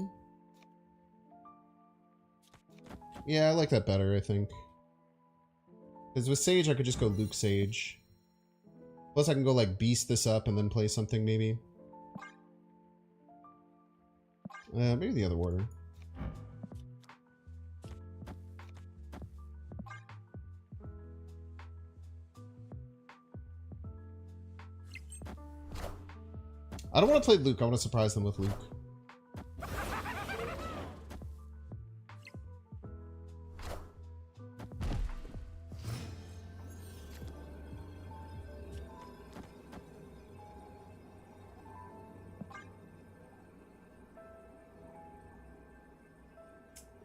Yeah, I like that better, I think. Because with Sage, I could just go Luke Sage. Plus, I can go like Beast this up and then play something, maybe. Maybe the other order. I don't want to play Luke. I want to surprise them with Luke.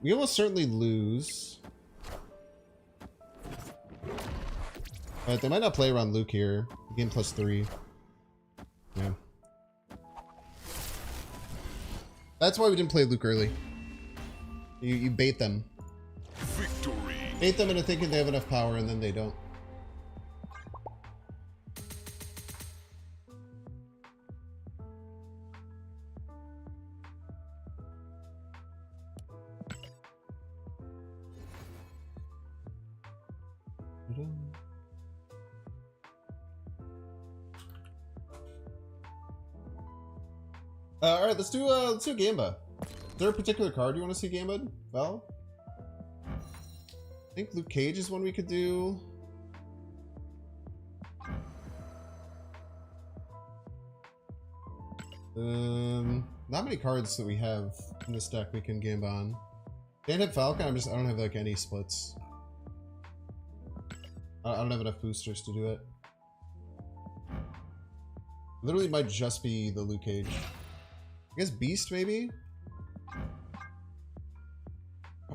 We almost certainly lose. But they might not play around Luke here. Game +3. Yeah. That's why we didn't play Luke early. You bait them. Victory. Bait them into thinking they have enough power and then they don't. Alright, let's do Gamba. Is there a particular card you want to see Gamba'd? Val? I think Luke Cage is one we could do. Not many cards that we have in this deck we can Gamba on. Can't hit Falcon, I don't have like any splits. I don't have enough boosters to do it. Literally might just be the Luke Cage. I guess Beast, maybe?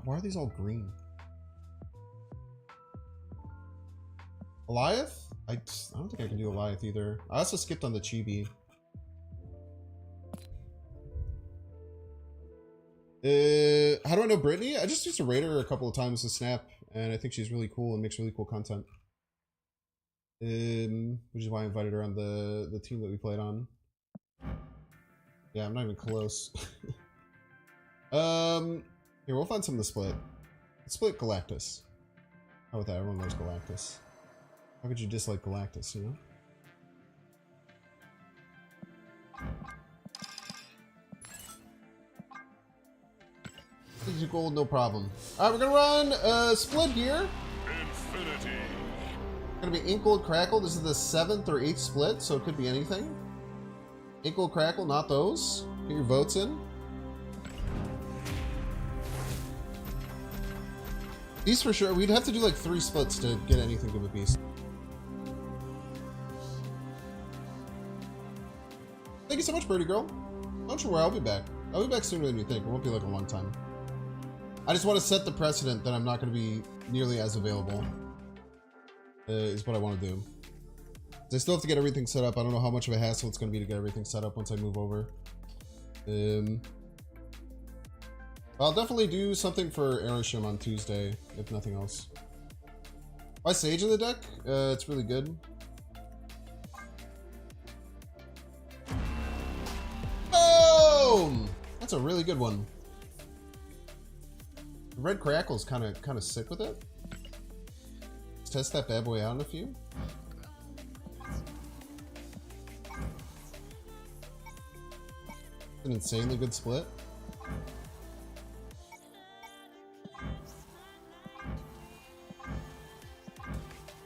Why are these all green? Goliath? I don't think I can do Goliath either. I also skipped on the Chibi. How do I know Brittany? I just used to raid her a couple of times to Snap, and I think she's really cool and makes really cool content. Which is why I invited her on the team that we played on. Yeah, I'm not even close. Here, we'll find something to split. Let's split Galactus. How about that? Everyone knows Galactus. How could you dislike Galactus, you know? Easy gold, no problem. Alright, we're gonna run split here. Infinity. Gonna be Ink Gold Crackle. This is the 7th or 8th split, so it could be anything. Inkle Crackle, not those. Get your votes in. Beast for sure. We'd have to do like 3 splits to get anything to a beast. Thank you so much, Birdie Girl. Not sure where I'll be back. I'll be back sooner than you think. It won't be like a long time. I just want to set the precedent that I'm not going to be nearly as available. Is what I want to do. I still have to get everything set up. I don't know how much of a hassle it's going to be to get everything set up once I move over. I'll definitely do something for Aeroshim on Tuesday, if nothing else. Why Sage in the deck? It's really good. Boom! That's a really good one. The Red Crackle's kind of sick with it. Let's test that bad boy out in a few. An insanely good split.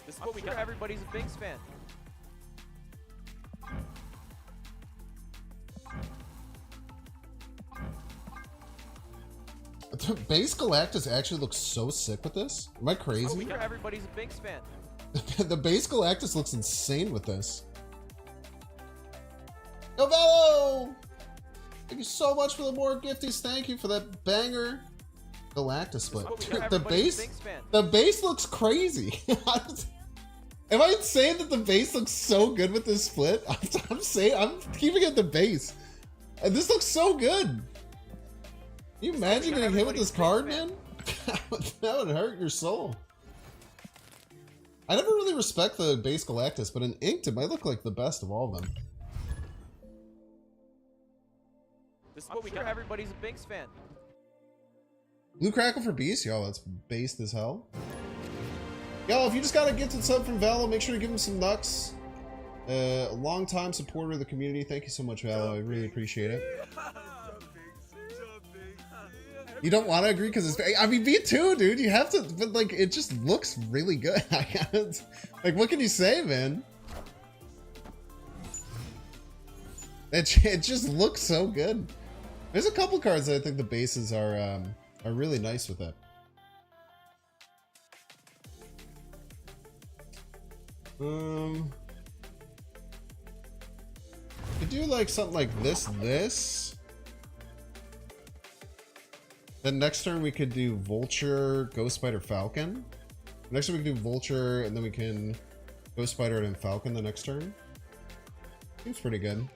This is what we got. Everybody's a Binks fan. The base Galactus actually looks so sick with this. Am I crazy? Everybody's a Binks fan. The base Galactus looks insane with this. Yo, Velo! Thank you so much for the more gifties. Thank you for that banger Galactus split. Dude, the base looks crazy. Am I saying that the base looks so good with this split? I'm saying I'm keeping it the base. This looks so good. Can you imagine getting hit with this card, man? That would hurt your soul. I never really respect the base Galactus, but in Inked it might look like the best of all of them. This is what we got. Everybody's a Binks fan. Blue Crackle for Beast? Yo, that's based as hell. Yo, if you just got a gifted sub from Valo, make sure to give him some nucks. A long-time supporter of the community. Thank you so much, Valo. I really appreciate it. You don't want to agree because it's... I mean, me too, dude. You have to... But, like, it just looks really good. Like, what can you say, man? It just looks so good. There's a couple cards that I think the bases are really nice with it. Could do like something like this. Then next turn we could do Vulture, Ghost Spider, Falcon. Next turn we can do Vulture, and then we can Ghost Spider and Falcon the next turn. Seems pretty good.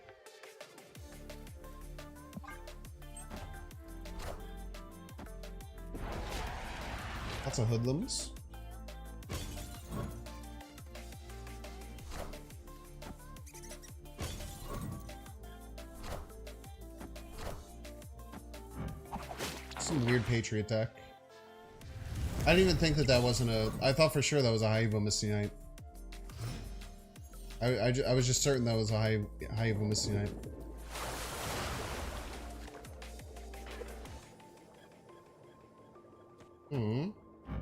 Lots of hoodlums. Some weird Patriot deck. I didn't even think that wasn't a... I thought for sure that was a High Evo Misty Knight. I was just certain that was a High Evo Misty Knight.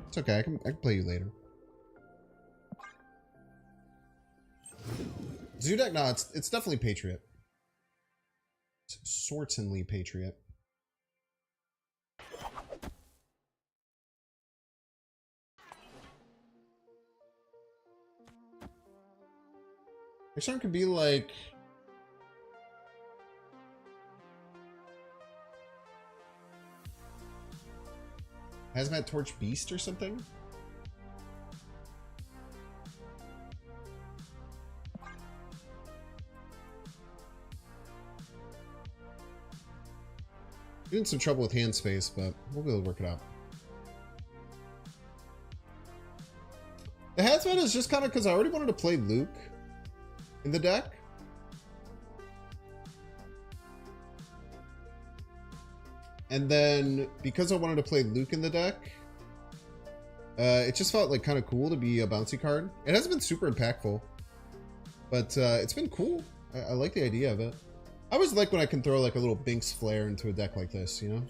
It's okay, I can play you later. Zoo deck? No, it's definitely Patriot. It's certainly Patriot. Next turn could be like... Hazmat Torch Beast or something? Getting some trouble with hand space, but we'll be able to work it out. The Hazmat is just kind of because I already wanted to play Luke in the deck. And then, because I wanted to play Luke in the deck, it just felt like kind of cool to be a bouncy card. It hasn't been super impactful, but it's been cool. I like the idea of it. I always like when I can throw like a little Binks flair into a deck like this, you know?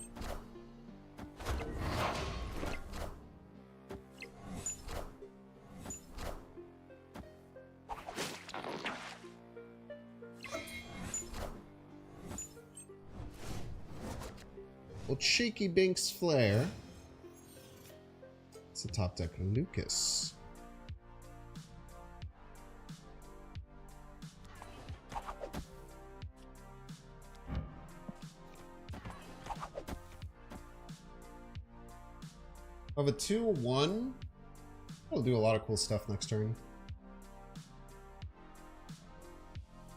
Old Shaky Binks Flare. It's the top deck Lucas. Of a 2-1, we'll do a lot of cool stuff next turn.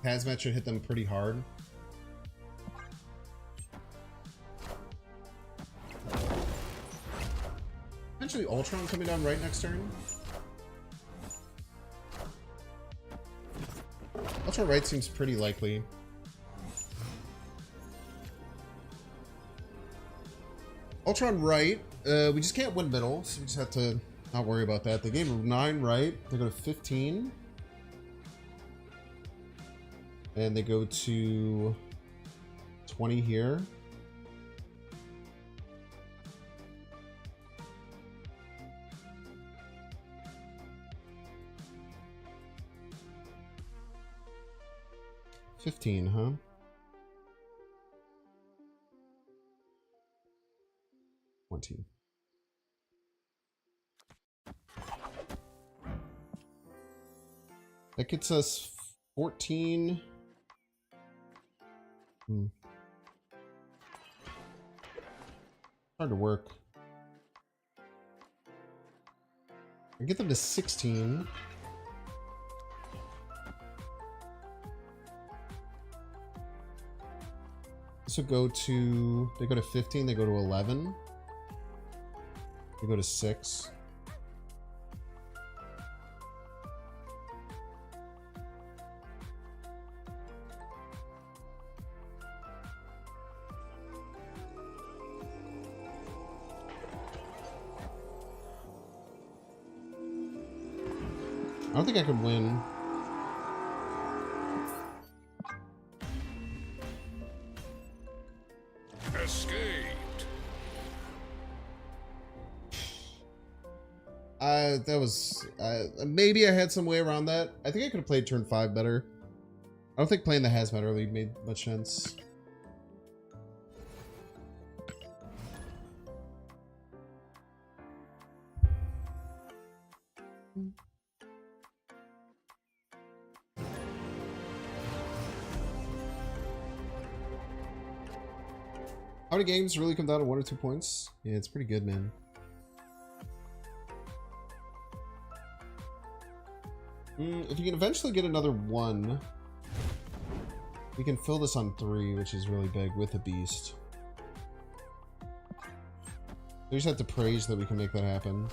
Hazmat should hit them pretty hard. Potentially Ultron coming down right next turn. Ultron right seems pretty likely. Ultron right. We just can't win middle, so we just have to not worry about that. They gave 9 right. They go to 15. And they go to 20 here. $15, huh? $20. That gets us 14. Hard to work. I get them to 16. This would go to, they go to 15, they go to 11. They go to 6. I don't think I could win. Escaped. That was maybe I had some way around that. I think I could have played turn 5 better. I don't think playing the hazmat early made much sense. How many games really come down to 1 or 2 points? Yeah, it's pretty good, man. If you can eventually get another 1, we can fill this on 3, which is really big with a beast. We just have to praise that we can make that happen.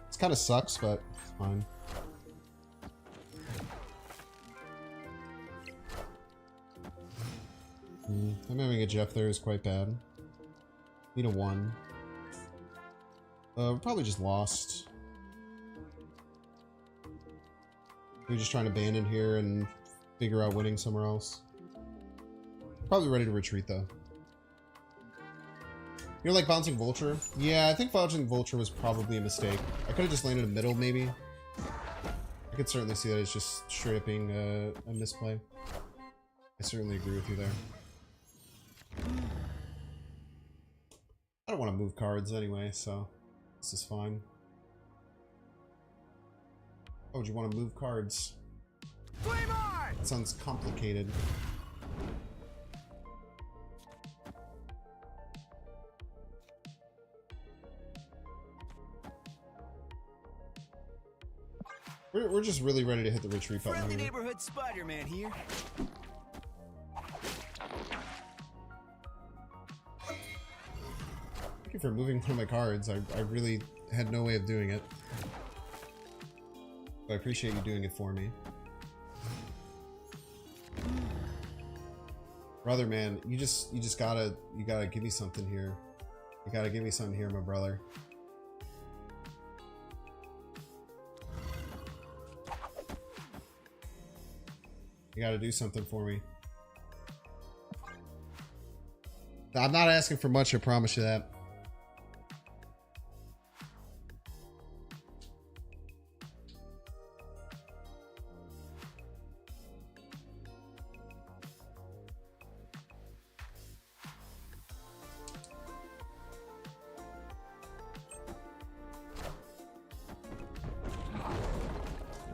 This kind of sucks, but it's fine. I'm having a Jeff there is quite bad. Need a 1. We're probably just lost. We're just trying to abandon here and figure out winning somewhere else. Probably ready to retreat though. You're like bouncing Vulture? Yeah, I think bouncing Vulture was probably a mistake. I could have just landed a middle maybe. I could certainly see that it's just straight up being a misplay. I certainly agree with you there. I don't want to move cards anyway, so this is fine. Oh, do you want to move cards? That sounds complicated. We're just really ready to hit the retreat button Friendly here. neighborhood Spider-Man here. Thank you for moving one of my cards. I really had no way of doing it. But I appreciate you doing it for me. Brother, man, you gotta give me something here. You gotta give me something here, my brother. You gotta do something for me. I'm not asking for much, I promise you that.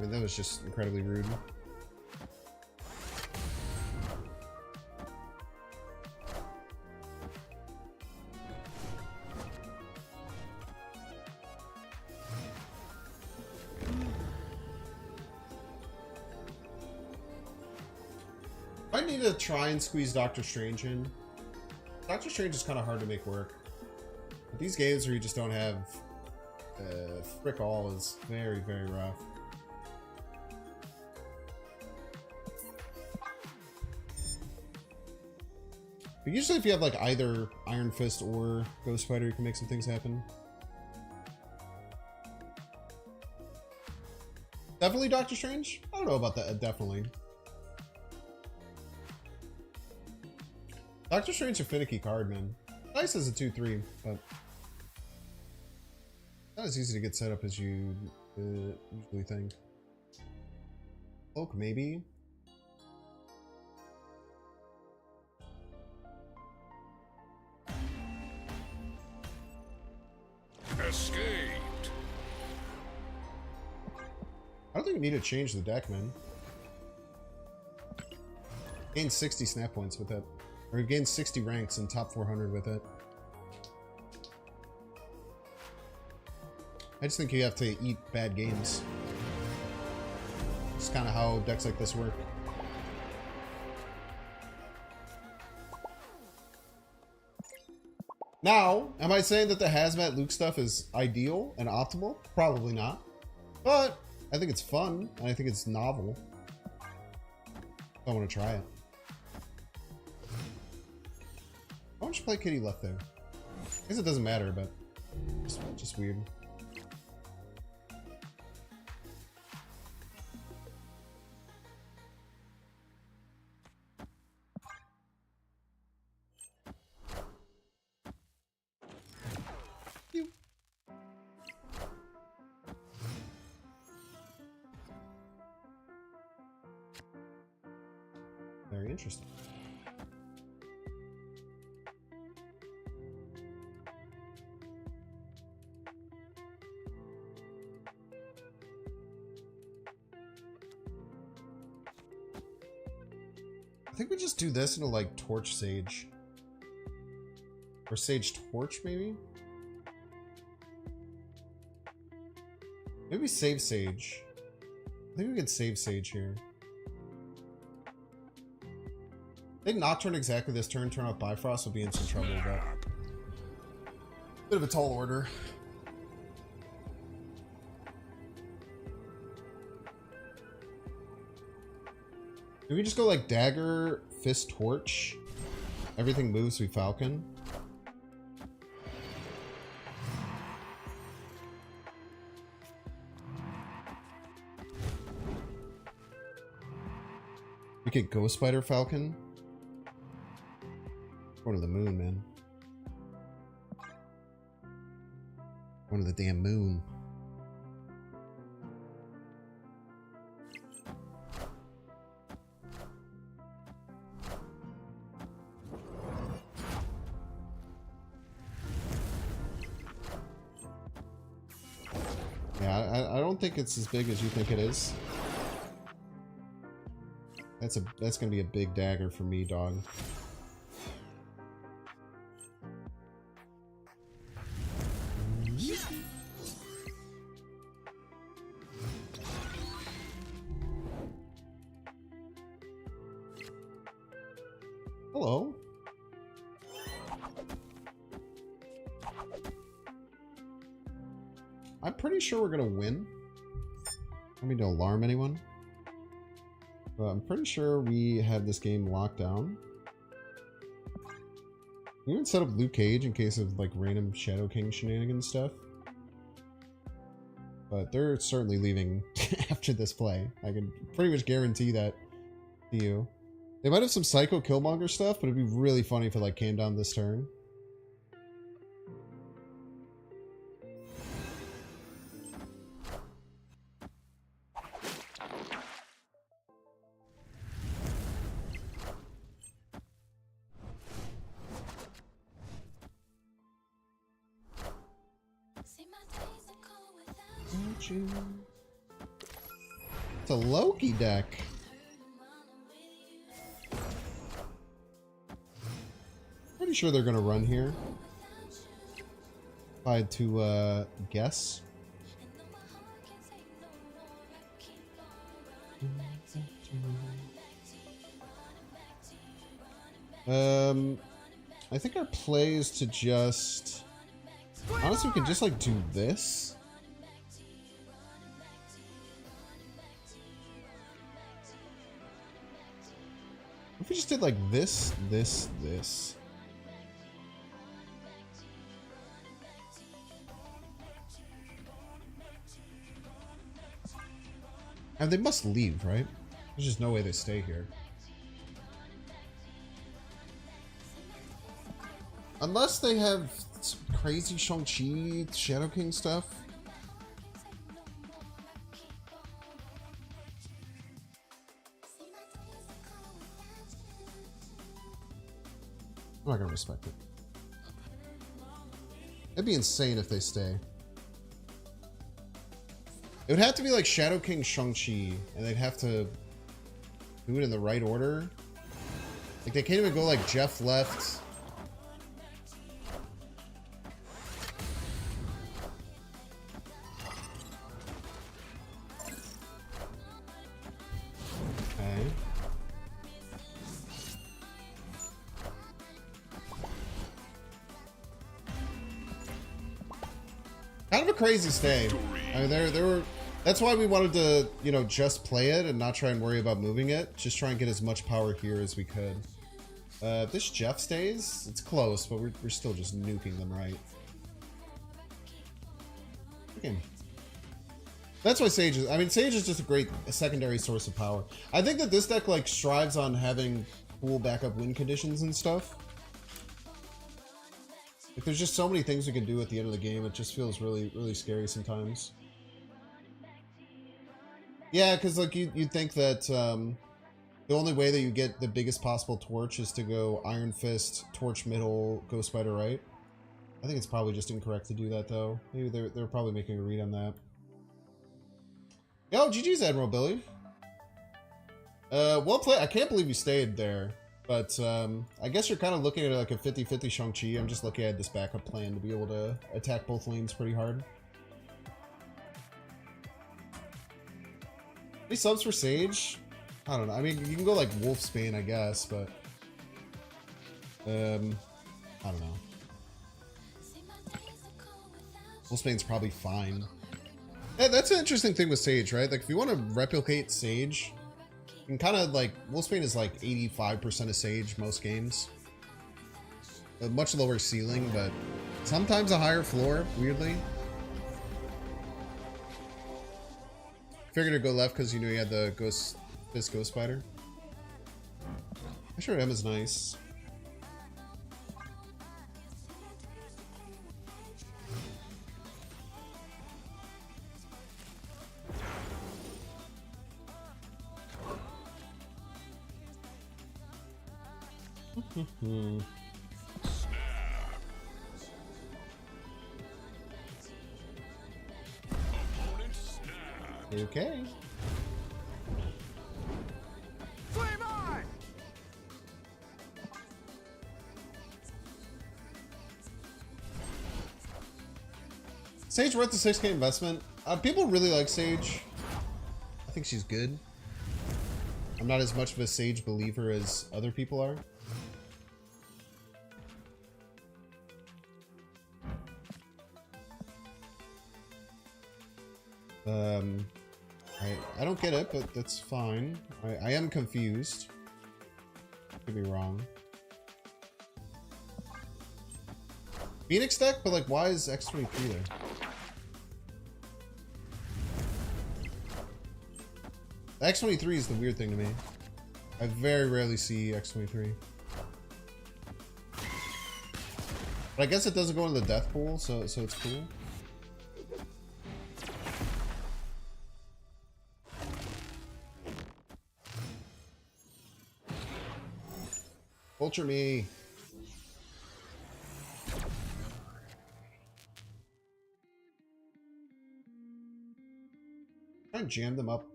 mean, that was just incredibly rude. I need to try and squeeze Doctor Strange in. Doctor Strange is kind of hard to make work. But these games where you just don't have frick all is very, very rough. But usually if you have like either Iron Fist or Ghost Spider, you can make some things happen. Definitely Doctor Strange? I don't know about that, definitely. Doctor Strange a finicky card, man. Nice as a 2-3, but not as easy to get set up as you usually think. Cloak, maybe? Escaped. I don't think we need to change the deck, man. Gained 60 snap points with that. Or we've gained 60 ranks in top 400 with it. I just think you have to eat bad games. It's kind of how decks like this work. Now, am I saying that the Hazmat Luke stuff is ideal and optimal? Probably not. But I think it's fun, and I think it's novel. I want to try it. Why don't you play Kitty left there? I guess it doesn't matter, but just weird. Pew. Very interesting. I think we just do this into like Torch Sage. Or Sage Torch, maybe? Maybe save Sage. I think we could save Sage here. I think Nocturne exactly this turn off Bifrost will be in some trouble, but bit of a tall order. Maybe we just go like Dagger, Fist, Torch. Everything moves, we Falcon. We could Ghost Spider Falcon. Going to the moon, man. Going to the damn moon. Yeah, I don't think it's as big as you think it is. That's gonna be a big dagger for me, dog. Hello. I'm pretty sure we're gonna win. I don't mean to alarm anyone, but I'm pretty sure we have this game locked down. We even set up Luke Cage in case of like random Shadow King shenanigans stuff. But they're certainly leaving after this play. I can pretty much guarantee that to you. They might have some Psycho Killmonger stuff, but it'd be really funny if it like came down this turn. It's a Loki deck. Pretty sure they're gonna run here. If I had to guess. I think our play is to just... Honestly, we could just like do this. If we just did like this, this, this. And they must leave, right? There's just no way they stay here. Unless they have some crazy Shang-Chi, Shadow King stuff. I'm not gonna respect it. It'd be insane if they stay. It would have to be like Shadow King, Shang-Chi, and they'd have to do it in the right order. Like they can't even go like Jeff left. Okay. Kind of a crazy stay. I mean, there were. That's why we wanted to, you know, just play it and not try and worry about moving it. Just try and get as much power here as we could. This Jeff stays. It's close, but we're still just nuking them, right? Okay. That's why Sage is. I mean, Sage is just a great secondary source of power. I think that this deck like strives on having cool backup win conditions and stuff. Like, there's just so many things we can do at the end of the game. It just feels really, really scary sometimes. Yeah, because like you'd think that the only way that you get the biggest possible torch is to go Iron Fist, Torch middle, Ghost Spider right. I think it's probably just incorrect to do that though. Maybe they're probably making a read on that. Yo, GG's Admiral Billy. Well played. I can't believe you stayed there. But I guess you're kind of looking at it like a 50-50 Shang-Chi. I'm just looking at this backup plan to be able to attack both lanes pretty hard. Any subs for Sage? I don't know. I mean, you can go like Wolfsbane, I guess, but I don't know. Wolfsbane's probably fine. Yeah, that's an interesting thing with Sage, right? Like, if you want to replicate Sage, you can kind of like Wolfsbane is like 85% of Sage most games. A much lower ceiling, but sometimes a higher floor. Weirdly. Figured to go left because you knew you had the Ghost Spider. I'm sure M is nice. Okay. Sage worth the 6K investment. People really like Sage. I think she's good. I'm not as much of a Sage believer as other people are. I don't get it, but that's fine. I am confused. Could be wrong. Phoenix deck, but like, why is X23 there? X23 is the weird thing to me. I very rarely see X23. But I guess it doesn't go into the death pool, so it's cool. Culture me. Try and jam them up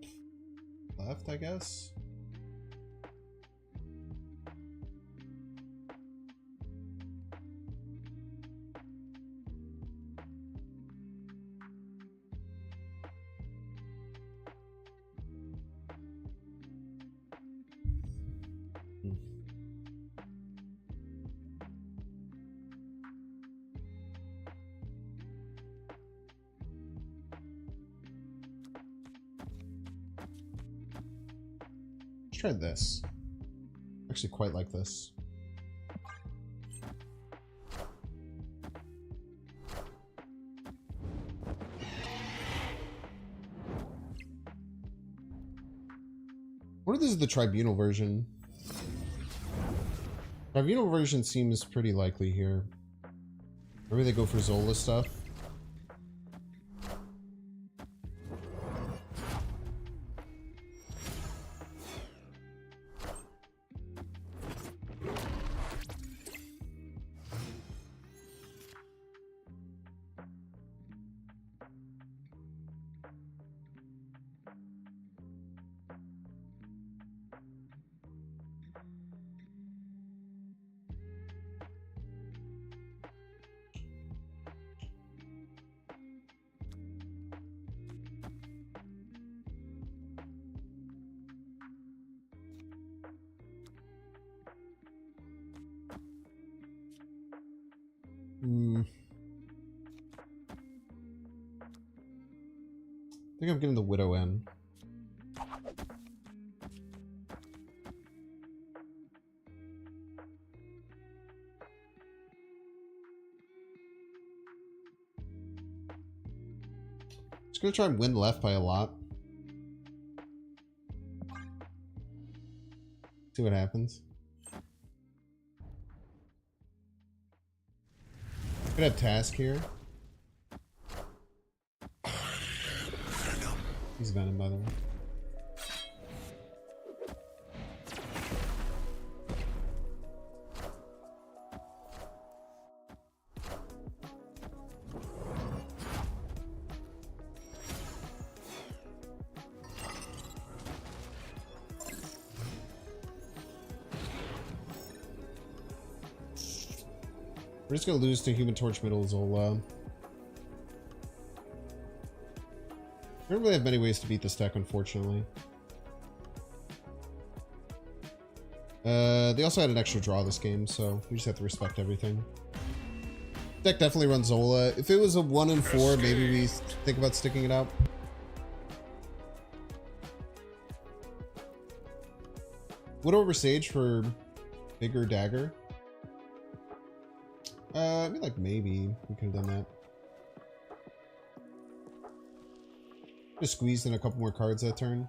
left, I guess. Try this. Actually quite like this. What if this is the tribunal version? Tribunal version seems pretty likely here. Maybe they go for Zola stuff. I think I'm getting the Widow in. Just gonna try and win left by a lot. See what happens. Could have task here. He's Venom, by the way. We're just gonna lose to Human Torch middle Zola. We don't really have many ways to beat this deck, unfortunately. They also had an extra draw this game, so we just have to respect everything. Deck definitely runs Zola. If it was a 1 and 4, maybe we think about sticking it out. Would over Sage for bigger dagger? I mean, like, maybe we could have done that. Just squeezed in a couple more cards that turn.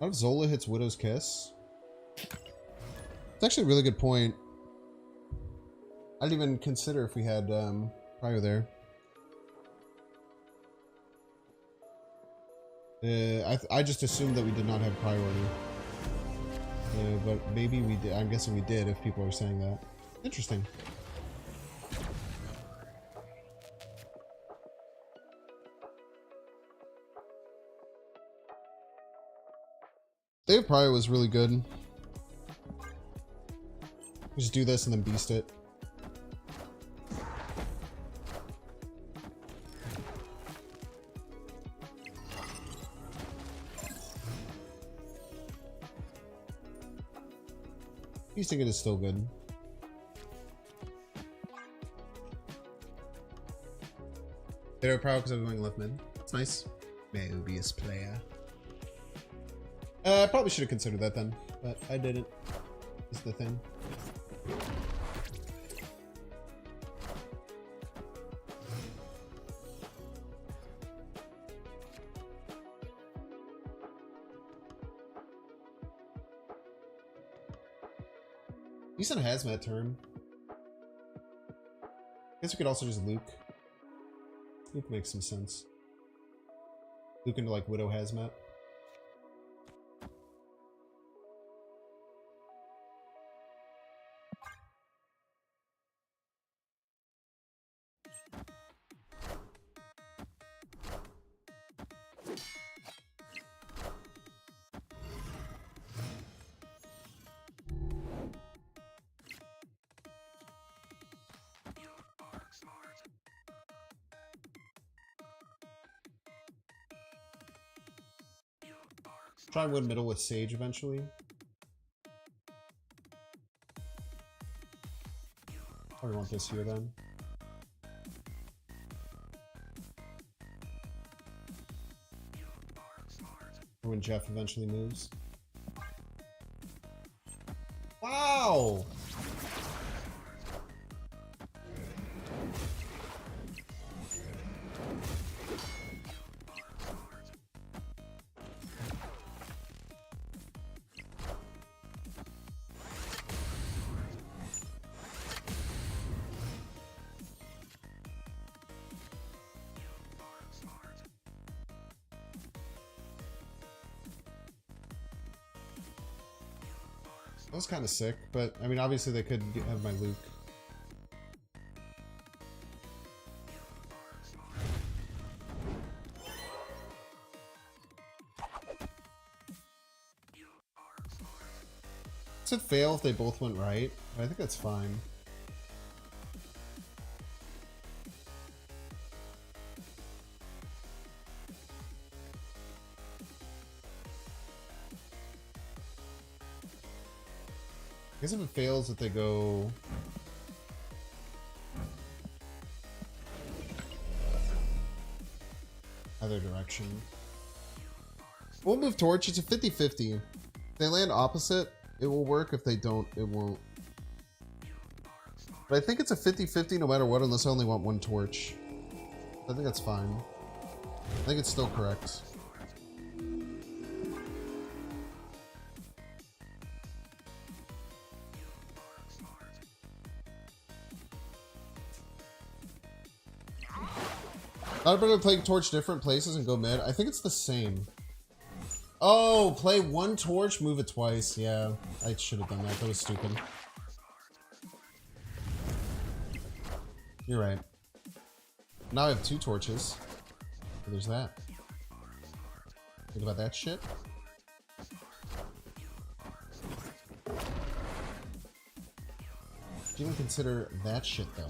How if Zola hits Widow's Kiss? It's actually a really good point. I didn't even consider if we had Cryo there. I just assumed that we did not have priority. But maybe we did. I'm guessing we did if people are saying that. Interesting. Dave Pryor was really good. Just do this and then beast it. Beasting it is still good. They're proud because I'm going left mid. It's nice. Mobius player. I probably should have considered that then, but I didn't. Is the thing. He's on a hazmat turn. Guess we could also just Luke. Luke makes some sense. Luke into like Widow hazmat. Try and win middle with Sage eventually. Probably want this here then. Or when Jeff eventually moves. Wow! That was kind of sick, but I mean, obviously they could have my Luke. Does it fail if they both went right? I think that's fine. I guess if it fails, if they go other direction. We'll move Torch. It's a 50-50. If they land opposite, it will work. If they don't, it won't. But I think it's a 50-50 no matter what, unless I only want one Torch. I think that's fine. I think it's still correct. Not better to play Torch different places and go mid. I think it's the same. Oh, play one Torch, move it twice. Yeah, I should have done that. That was stupid. You're right. Now I have 2 torches. So there's that. Think about that shit. Do you even consider that shit though?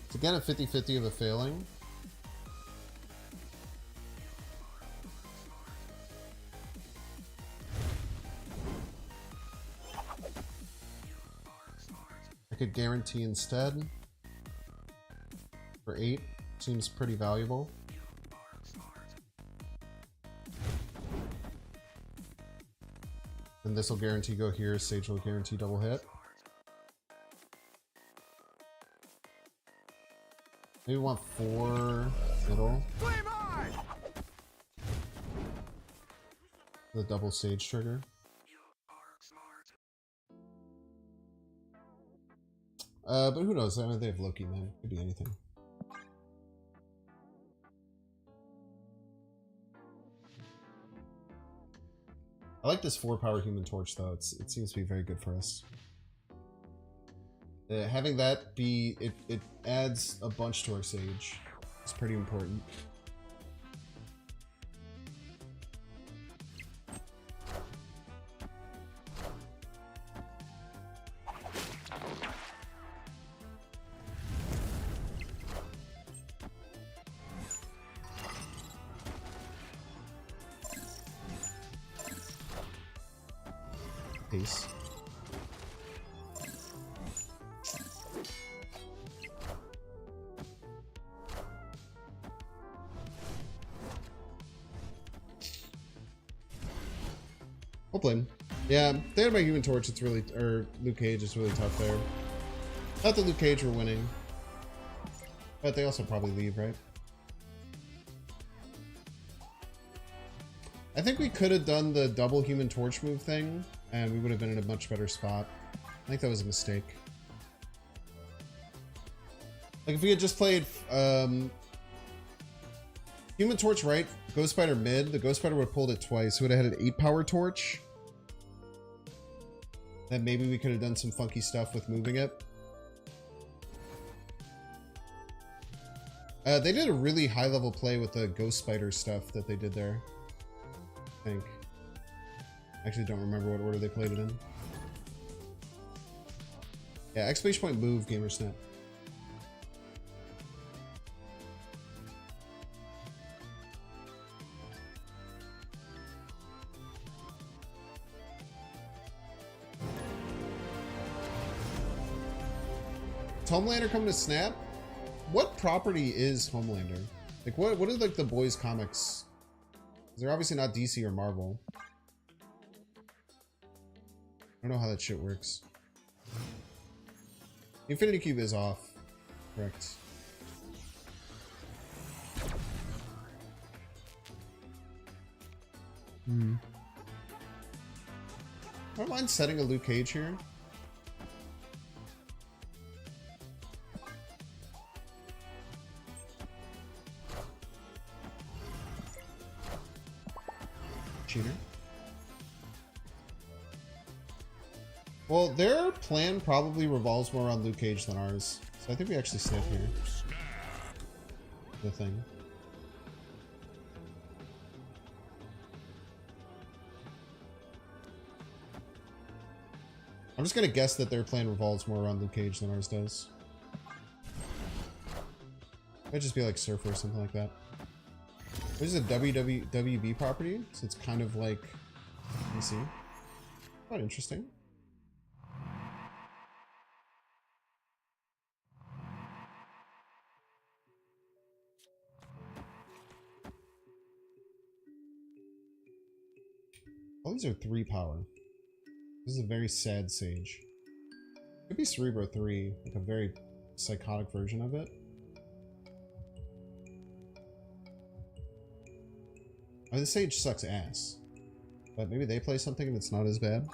It's again a 50-50 of a failing. I could guarantee instead for 8. Seems pretty valuable. And this will guarantee go here. Sage will guarantee double hit. Maybe we want 4 middle. The double Sage trigger. But who knows? I mean, they have Loki, man. Could be anything. I like this 4-power Human Torch, though. It seems to be very good for us. Having that be... It adds a bunch to our Sage. It's pretty important. Peace. We'll play him. Yeah, they had my Human Torch. It's really, or Luke Cage is really tough there. Not that Luke Cage were winning, but they also probably leave, right? I think we could have done the double Human Torch move thing, and we would have been in a much better spot. I think that was a mistake. Like if we had just played Human Torch right, Ghost Spider mid, the Ghost Spider would have pulled it twice. We would have had an 8-power torch. Then maybe we could have done some funky stuff with moving it. They did a really high level play with the Ghost Spider stuff that they did there. think. Actually, don't remember what order they played it in. Yeah, exclamation point move, Gamersnap. Is Homelander coming to Snap? What property is Homelander? Like, what are like the boys comics? They're obviously not DC or Marvel. I don't know how that shit works. Infinity Cube is off. Correct. I don't mind setting a Luke Cage here. Cheater. Well, their plan probably revolves more around Luke Cage than ours. So I think we actually snap here. The thing. I'm just gonna guess that their plan revolves more around Luke Cage than ours does. Might just be like Surfer or something like that. This is a WB property, so it's kind of like DC. Quite interesting. All these are 3 power. This is a very sad Sage. Could be Cerebro 3, like a very psychotic version of it. I mean, the Sage sucks ass. But maybe they play something that's not as bad.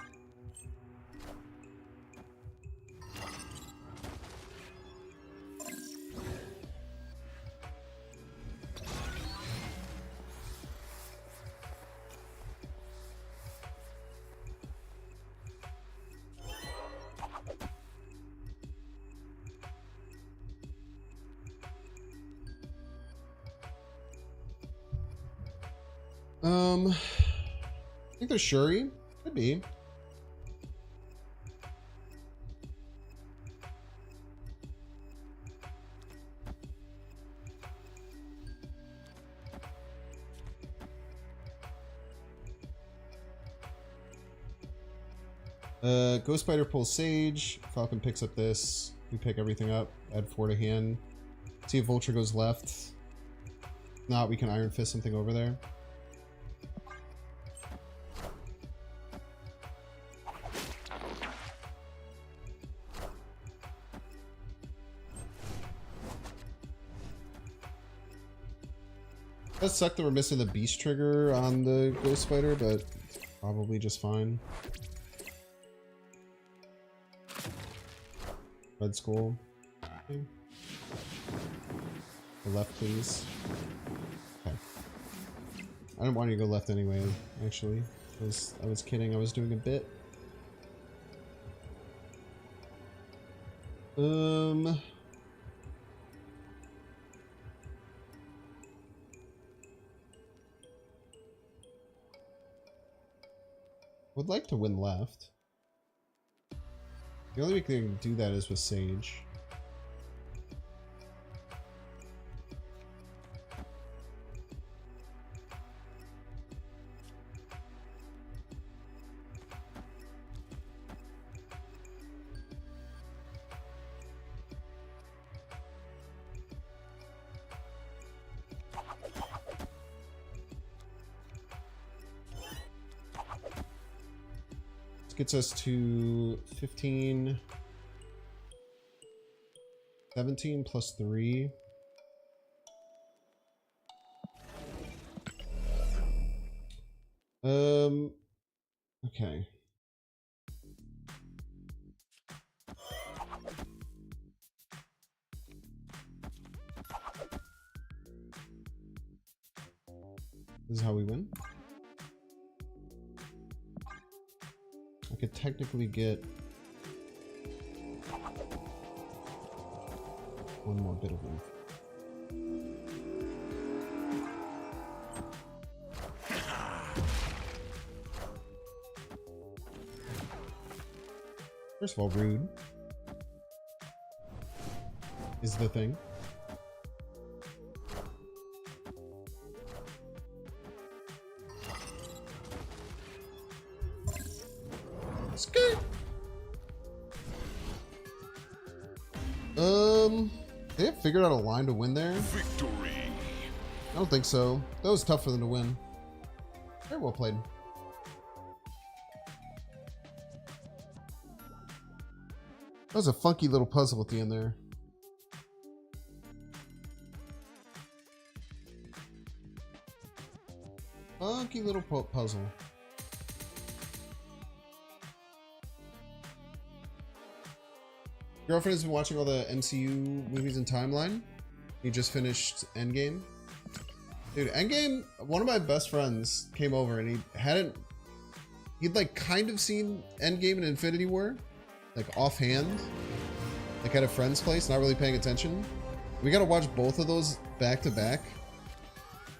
I think there's Shuri. Could be. Ghost Spider pulls Sage. Falcon picks up this. We pick everything up. Add 4 to hand. See if Vulture goes left. If not, we can Iron Fist something over there. It does suck that we're missing the beast trigger on the Ghost Spider, but it's probably just fine. Red Skull. Okay. The left, please. Okay. I didn't want you to go left anyway, actually. I was kidding, I was doing a bit. Would like to win left. The only way we can do that is with Sage. Gets us to 15, 17 plus 3. Okay. This is how we win. I could technically get one more bit of life. First of all, rude is the thing. Skirt. They have figured out a line to win there. Victory. I don't think so. That was tough for them to win. Very well played. That was a funky little puzzle at the end there. Funky little puzzle. Girlfriend has been watching all the MCU movies in timeline. He just finished Endgame. Dude, Endgame, one of my best friends came over and he'd like kind of seen Endgame and Infinity War, like offhand, like at a friend's place, not really paying attention. We gotta watch both of those back to back.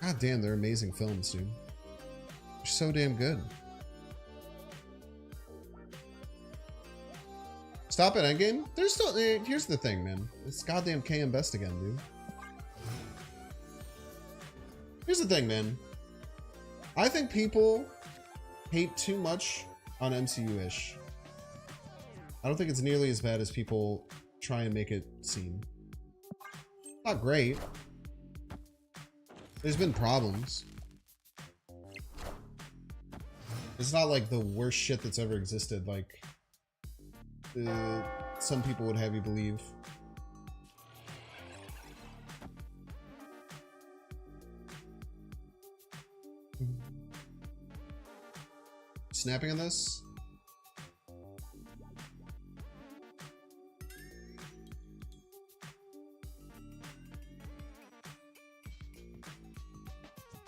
God damn, they're amazing films, dude. They're so damn good. Stop at Endgame? There's still, here's the thing, man. It's goddamn KM Best again, dude. Here's the thing, man. I think people hate too much on MCU-ish. I don't think it's nearly as bad as people try and make it seem. Not great. There's been problems. It's not like the worst shit that's ever existed, like some people would have you believe. Snapping on this?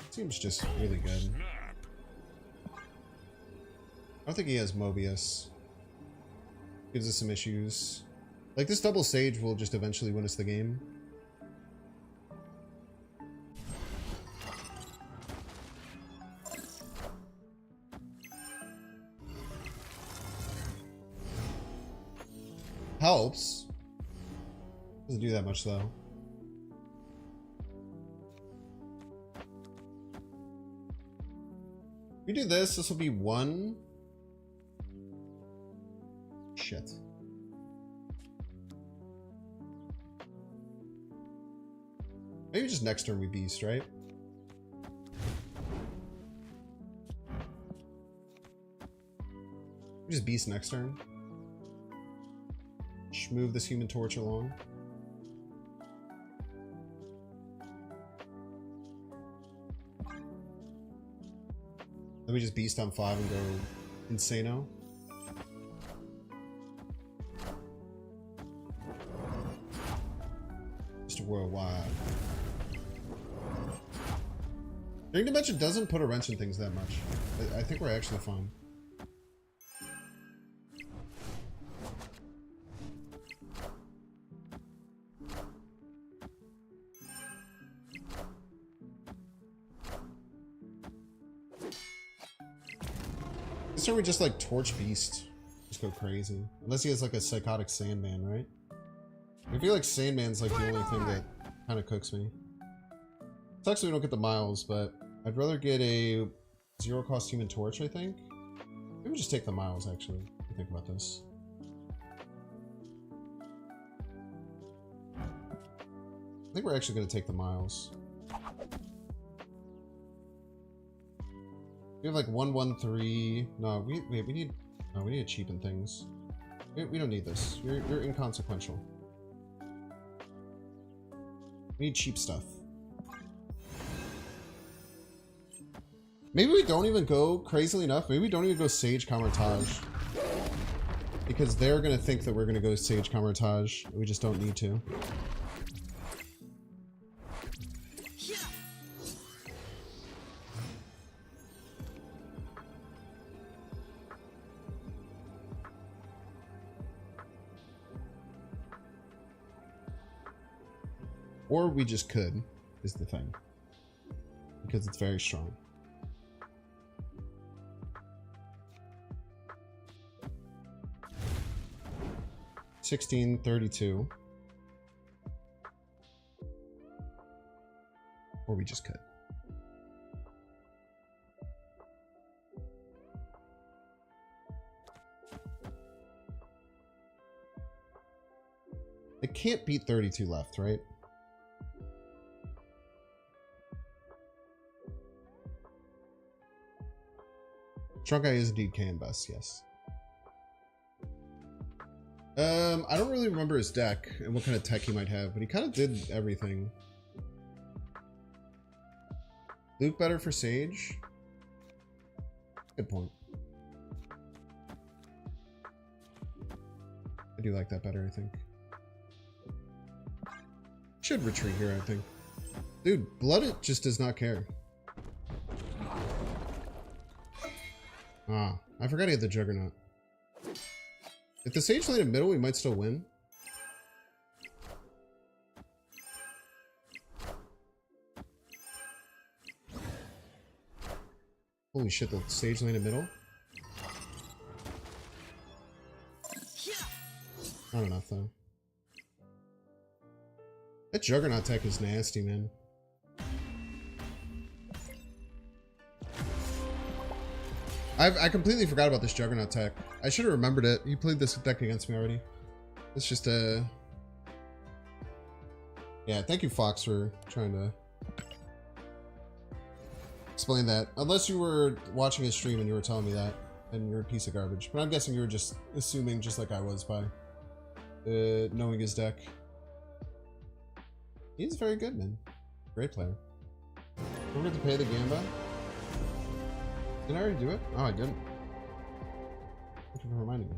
Seems just really good. I don't think he has Mobius. Gives us some issues. Like, this double sage will just eventually win us the game. Helps. Doesn't do that much, though. If we do this, this will be one. Shit. Maybe just next turn we beast, right? We just beast next turn. Just move this Human Torch along. Then we just beast on 5 and go insano. Just worldwide. Ring Dimension doesn't put a wrench in things that much. I think we're actually fine. This turn we just like torch beast. Just go crazy. Unless he has like a psychotic Sandman, right? I feel like Sandman's like the only thing that kind of cooks me. Sucks we don't get the miles, but I'd rather get a 0 cost Human Torch, I think. Maybe just take the miles, actually. Think about this. I think we're actually going to take the miles. We have like 113. No, we need. No, we need to cheapen things. We don't need this. You're inconsequential. We need cheap stuff. Maybe we don't even go, crazily enough, maybe we don't even go Sage Camertage. Because they're gonna think that we're gonna go Sage Camertage. We just don't need to. Or we just could, is the thing. Because it's very strong. 16, 32. Or we just cut. It can't beat 32 left, right? Strong guy is indeed can best, yes. I don't really remember his deck and what kind of tech he might have, but he kind of did everything. Luke better for Sage? Good point. I do like that better, I think. Should retreat here, I think. Dude, Blood just does not care. Ah, I forgot he had the Juggernaut. If the Sage lane in middle, we might still win. Holy shit, the Sage lane in middle? Not enough, though. That Juggernaut tech is nasty, man. I completely forgot about this Juggernaut tech. I should have remembered it. You played this deck against me already. It's just a... Yeah, thank you, Fox, for trying to explain that. Unless you were watching his stream and you were telling me that, and you're a piece of garbage. But I'm guessing you were just assuming, just like I was, by knowing his deck. He's very good, man. Great player. Don't forget to pay the Gamba. Did I already do it? Oh, I didn't. Thank you for reminding me.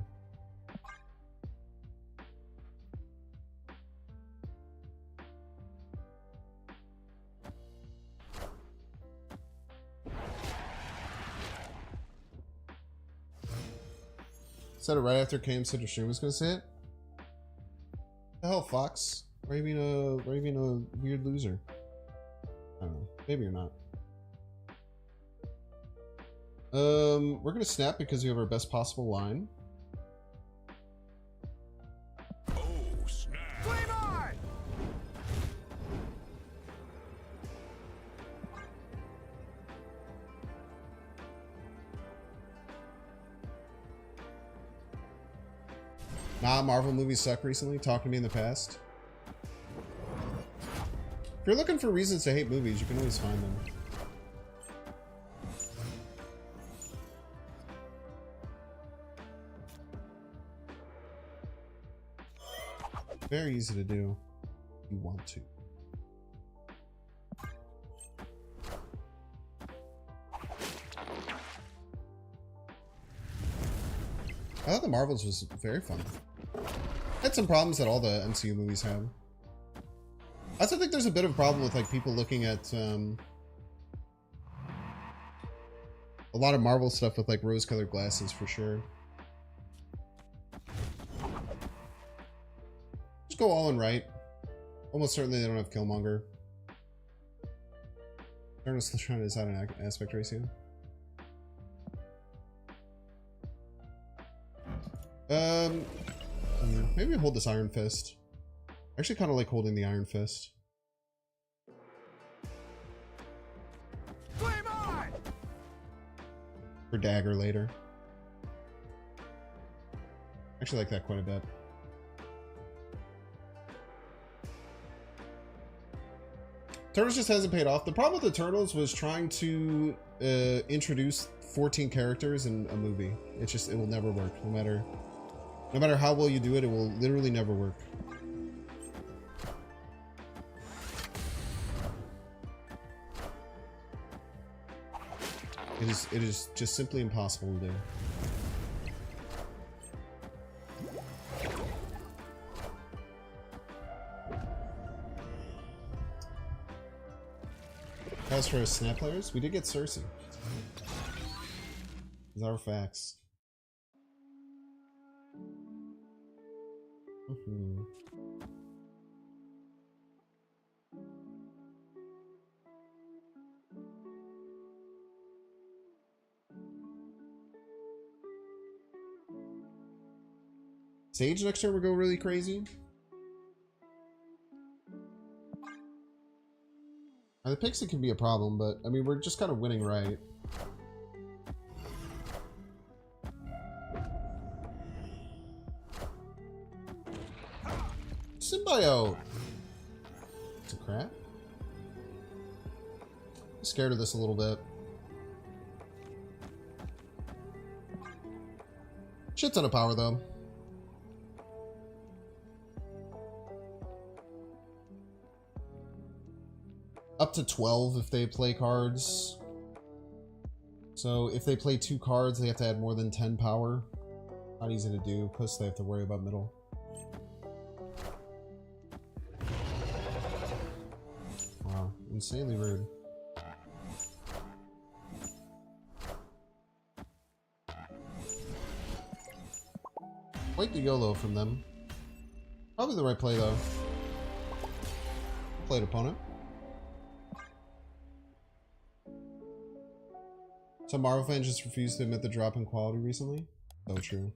Said it right after Cam said your stream was gonna say it. The hell, Fox? Why are you being a weird loser? I don't know. Maybe you're not. We're gonna snap because we have our best possible line. Oh, snap. Nah, Marvel movies suck recently. Talk to me in the past. If you're looking for reasons to hate movies, you can always find them. Very easy to do if you want to. I thought the Marvels was very fun. Had some problems that all the MCU movies have. I also think there's a bit of a problem with like people looking at a lot of Marvel stuff with like rose-colored glasses for sure. Just go all in right. Almost certainly they don't have Killmonger. Ernest trying to decide an aspect ratio. Maybe hold this Iron Fist. I actually kind of like holding the Iron Fist. For dagger later. Actually like that quite a bit. Turtles just hasn't paid off. The problem with the Turtles was trying to introduce 14 characters in a movie. It will never work. No matter how well you do it, it will literally never work. It is just simply impossible to do. As for snap players, we did get Cersei. These are facts. Sage next turn would go really crazy. The Pixie can be a problem, but I mean, we're just kind of winning right. Symbiote! It's a crap. I'm scared of this a little bit. Shit ton of power, though. Up to 12 if they play cards. So if they play 2 cards, they have to add more than 10 power. Not easy to do, plus they have to worry about middle. Wow, insanely rude. Quite the YOLO from them. Probably the right play though. Played opponent. Some Marvel fans just refused to admit the drop in quality recently. So true.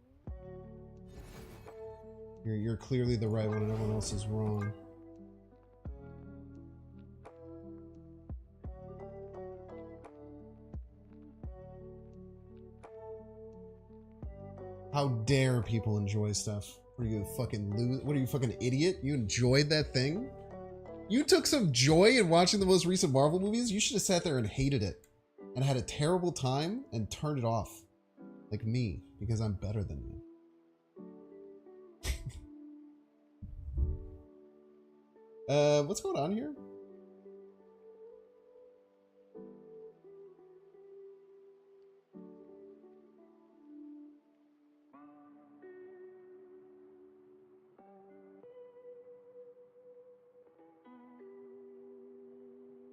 You're clearly the right one and everyone else is wrong. How dare people enjoy stuff? What are you fucking what are you fucking idiot? You enjoyed that thing? You took some joy in watching the most recent Marvel movies? You should have sat there and hated it. And had a terrible time and turned it off. Like me, because I'm better than you. What's going on here?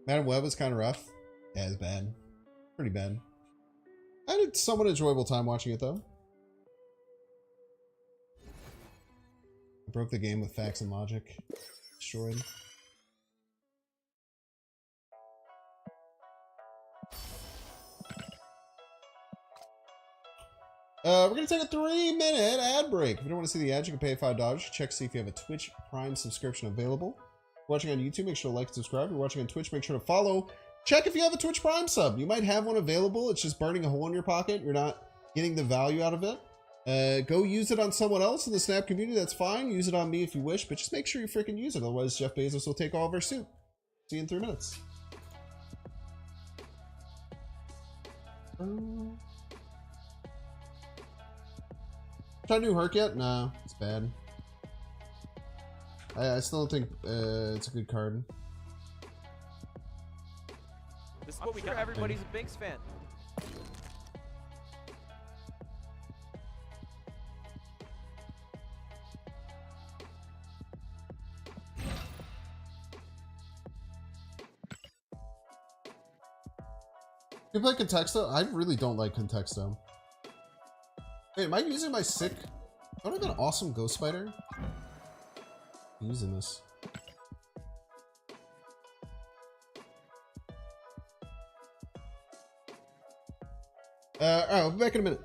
Madam Web was kind of rough. Yeah, it's bad. Pretty bad. I had a somewhat enjoyable time watching it though. I broke the game with facts and logic. Destroyed. We're gonna take a 3-minute ad break. If you don't want to see the ads, you can pay $5. Check to see if you have a Twitch Prime subscription available. If you're watching on YouTube, make sure to like and subscribe. If you're watching on Twitch, make sure to follow. Check if you have a Twitch Prime sub. You might have one available. It's just burning a hole in your pocket. You're not getting the value out of it. Go use it on someone else in the Snap community. That's fine. Use it on me if you wish, but just make sure you freaking use it. Otherwise, Jeff Bezos will take all of our soup. See you in 3 minutes. Try new Herc yet? No, it's bad. I still don't think it's a good card. This is what we got. Everybody's a Binks fan. You play Contexto? I really don't like Contexto. Wait, am I using my sick? Don't I have an awesome Ghost Spider? I'm using this. Alright, we'll be back in a minute.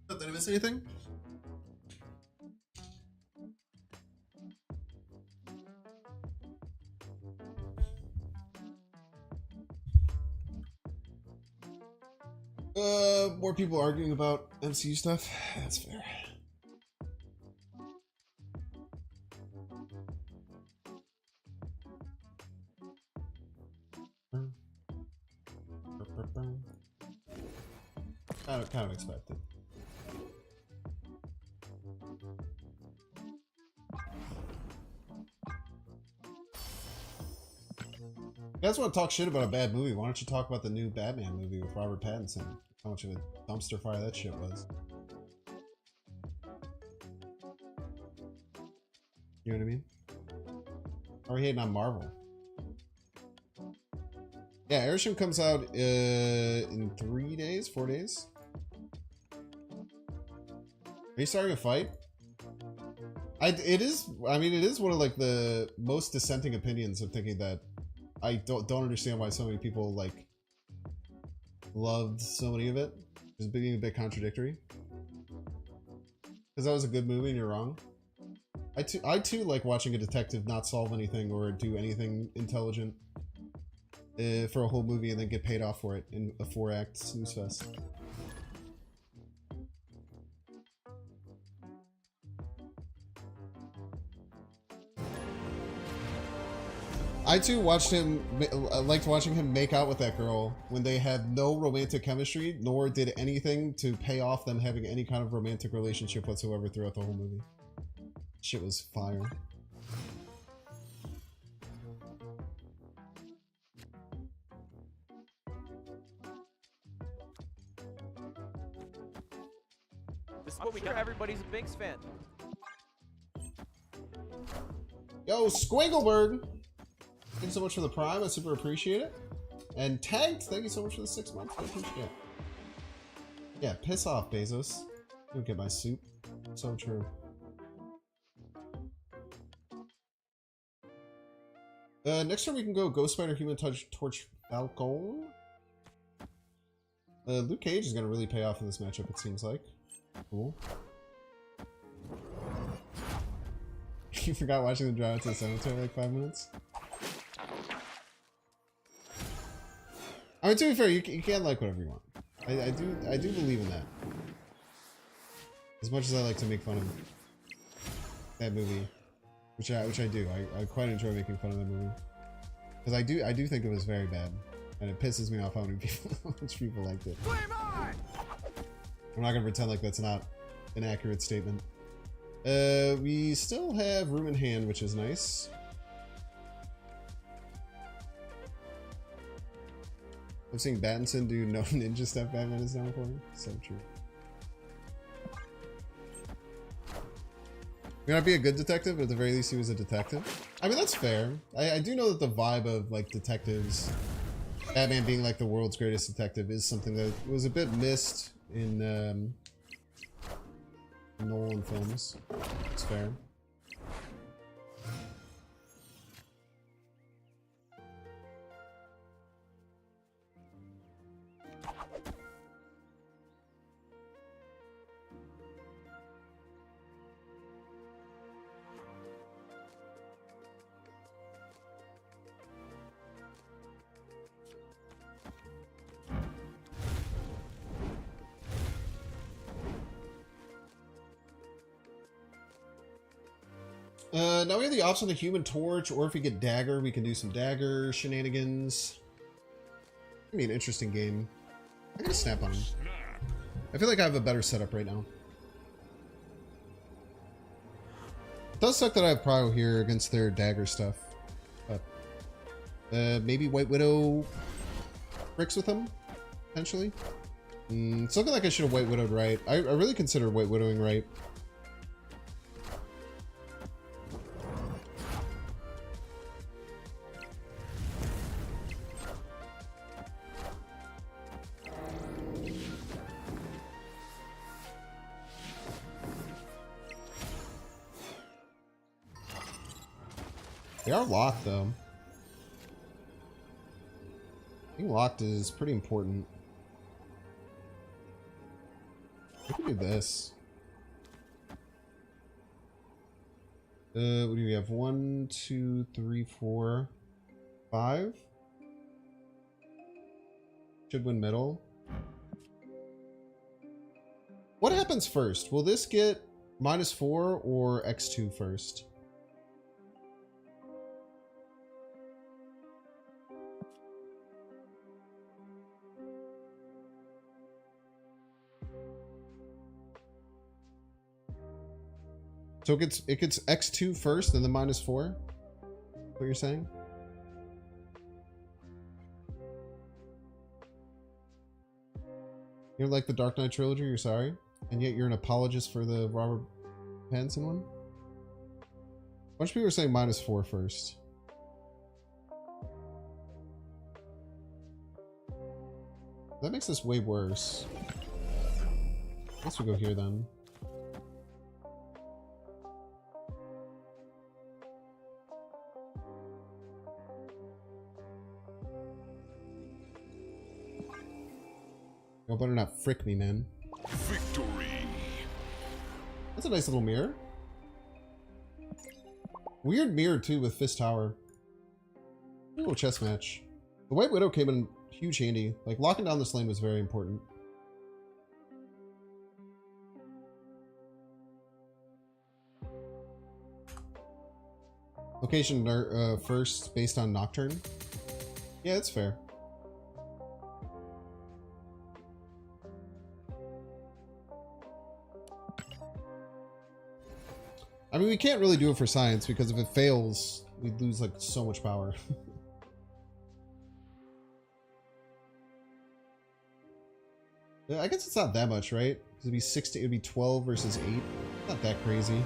Did I miss anything? More people arguing about MCU stuff. That's fair. Kind of expected. You guys want to talk shit about a bad movie? Why don't you talk about the new Batman movie with Robert Pattinson? How much of a dumpster fire that shit was. You know what I mean? Or hating on Marvel. Yeah, Airship comes out in 3 days, 4 days. Are you starting a fight? It is one of like the most dissenting opinions of thinking that I don't understand why so many people like loved so many of it. Just being a bit contradictory. Because that was a good movie and you're wrong. I too like watching a detective not solve anything or do anything intelligent for a whole movie and then get paid off for it in a 4-act snooze fest. I too liked watching him make out with that girl when they had no romantic chemistry, nor did anything to pay off them having any kind of romantic relationship whatsoever throughout the whole movie. Shit was fire. This is what we got. Everybody's a Binks fan. Yo, Squiggleberg! Thank you so much for the Prime. I super appreciate it. And Tagged, thank you so much for the 6 months. I appreciate it. Yeah, piss off, Bezos. Don't get my soup. So true. Next time we can go Ghost Spider, Human Torch, Falcon. Luke Cage is going to really pay off in this matchup, it seems like. Cool. You forgot watching the drive to the cemetery like 5 minutes? I mean, to be fair, you can like whatever you want. I do believe in that. As much as I like to make fun of that movie, which I do. I quite enjoy making fun of that movie. Because I do think it was very bad. And it pisses me off how much people liked it. I'm not gonna pretend like that's not an accurate statement. We still have room in hand, which is nice. I'm seeing Battinson do no ninja stuff Batman is down for. So true. May not be a good detective, but at the very least he was a detective. I mean, that's fair. I do know that the vibe of like detectives, Batman being like the world's greatest detective, is something that was a bit missed in Nolan films. It's fair. Now we have the option of the Human Torch, or if we get Dagger, we can do some Dagger shenanigans. Gonna be an interesting game. I'm gonna snap on him. I feel like I have a better setup right now. It does suck that I have Prio here against their Dagger stuff. But maybe White Widow bricks with them, potentially. It's looking like I should have White Widowed right. I really consider White Widowing right. They are locked, though. Being locked is pretty important. We can do this. What do we have? 1, 2, 3, 4, 5. Should win middle. What happens first? Will this get -4 or X2 first? So it gets X2 first and then -4? What you're saying? You're like the Dark Knight trilogy, you're sorry? And yet you're an apologist for the Robert Pattinson one? A bunch of people are saying -4 first. That makes this way worse. I guess we'll go here then. Y'all better not frick me, man. Victory. That's a nice little mirror. Weird mirror, too, with Fist Tower. A little chess match. The White Widow came in huge handy. Like, locking down this lane was very important. Location first, based on Nocturne. Yeah, that's fair. I mean, we can't really do it for science because if it fails, we'd lose like so much power. Yeah, I guess it's not that much, right? Because it'd be 60, it'd be 12 versus 8. Not that crazy.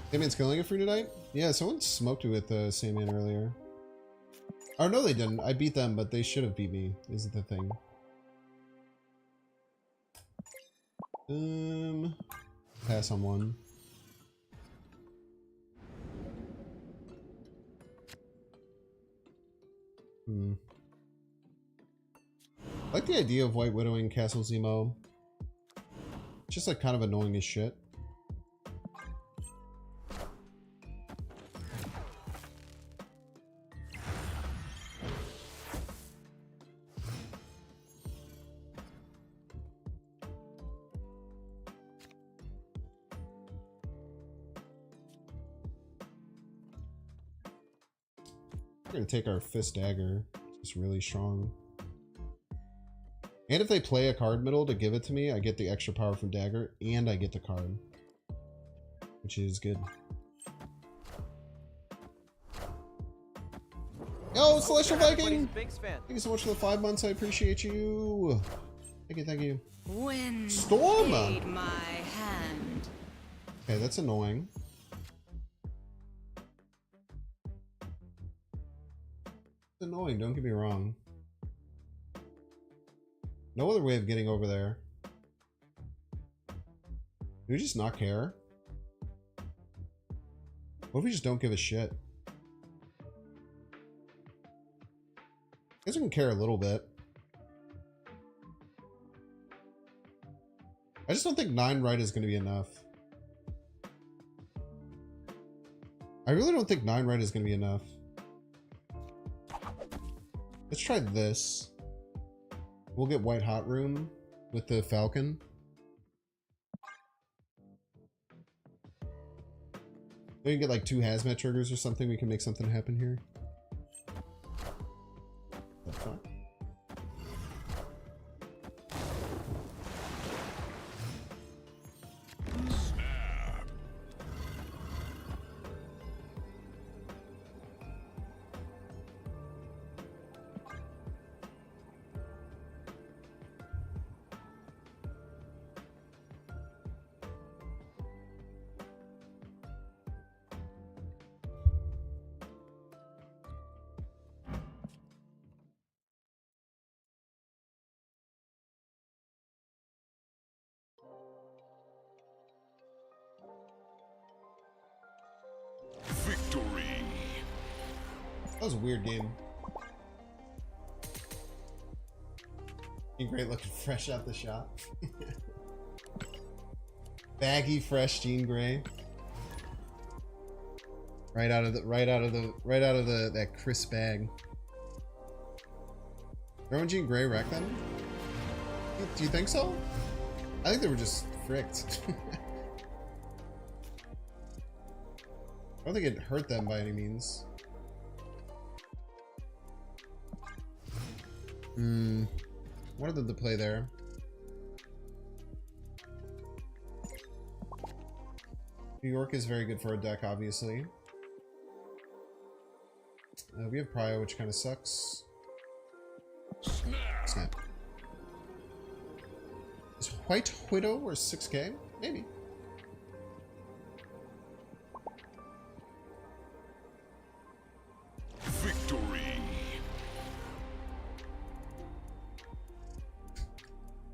Sandman's killing it for tonight? Yeah, someone smoked it with Sandman earlier. Oh no, they didn't. I beat them, but they should have beat me. Is the thing. Pass on one. I like the idea of White Widowing Castle Zemo. It's just like kind of annoying as shit. We're gonna take our Fist Dagger. It's really strong. And if they play a card middle to give it to me, I get the extra power from Dagger, and I get the card. Which is good. Yo, Celestial Viking! Binks fan. Thank you so much for the 5 months, I appreciate you. Thank you, thank you. When Storm! stayed my hand. Okay, that's annoying. It's annoying, don't get me wrong. No other way of getting over there. Do we just not care? What if we just don't give a shit? I guess we can care a little bit. I just don't think 9 right is going to be enough. I really don't think 9 right is going to be enough. Let's try this. We'll get White Hot Room with the Falcon. We can get like 2 hazmat triggers or something. We can make something happen here. The fuck? Victory. That was a weird game. Great looking fresh out the shop. Baggy fresh Jean Grey. Right out of the that crisp bag. Throwing Jean Grey wreck then? Do you think so? I think they were just fricked. I don't think it hurt them by any means. Wanted them to play there. New York is very good for a deck, obviously. We have Prio, which kind of sucks. Snap. Is White Widow or 6k? Maybe. Victory.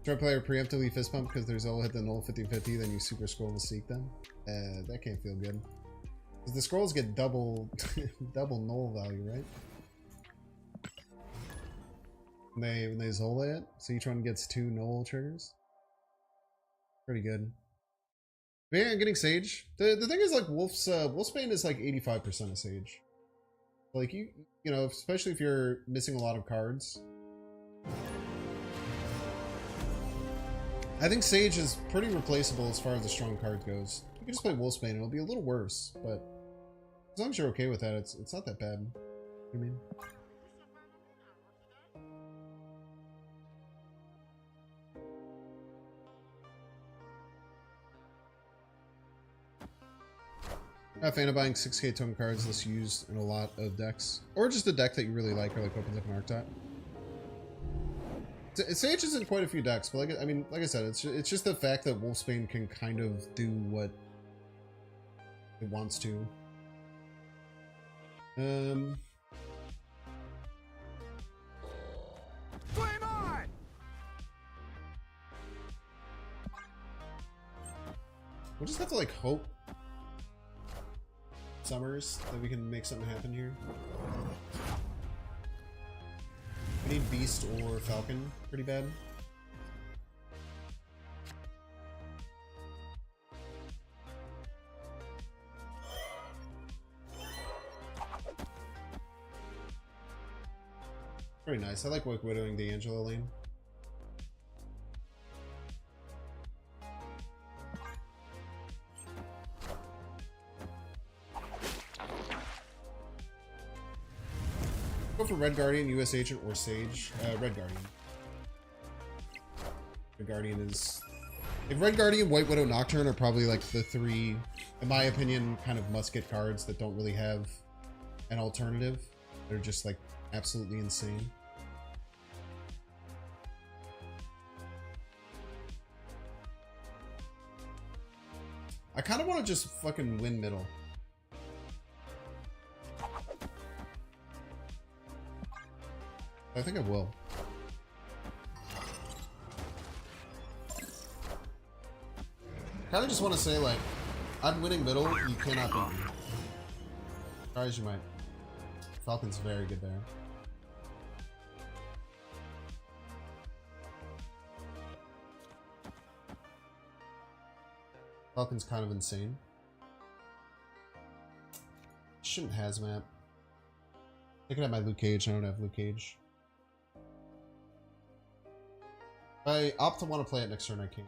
Try player preemptively fist pump because there's all hit the null 50-50, then you super scroll to seek them. That can't feel good. Because the scrolls get double double null value, right? When they Zola it, so each one gets 2 null triggers. Pretty good. But yeah, I'm getting Sage. The thing is, like, Wolfsbane is like 85% of Sage. Like, you know, especially if you're missing a lot of cards. I think Sage is pretty replaceable as far as the strong card goes. You can just play Wolfsbane, it'll be a little worse, but as long as you're okay with that, it's not that bad. I mean, not a fan of buying 6k token cards unless used in a lot of decks, or just a deck that you really like or like opens up an archetype. Sage is in quite a few decks, but like, I mean, like I said, it's just the fact that Wolfsbane can kind of do what it wants to. Flame on! We'll just have to like hope Summers that we can make something happen here. We need Beast or Falcon pretty bad. Very nice. I like White Widowing the Angela lane. Go for Red Guardian, US Agent, or Sage. Red Guardian. Red Guardian is... Like, Red Guardian, White Widow, Nocturne are probably like the 3, in my opinion, kind of must-get cards that don't really have an alternative. They're just like absolutely insane. I kind of want to just fucking win middle. I think I will. Kind of just want to say, like, I'm winning middle, you cannot beat me. Try as you might. Falcon's very good there. Falcon's kind of insane. Shouldn't hazmat. I could have my Luke Cage, I don't have Luke Cage. I opt to want to play it next turn, I can't.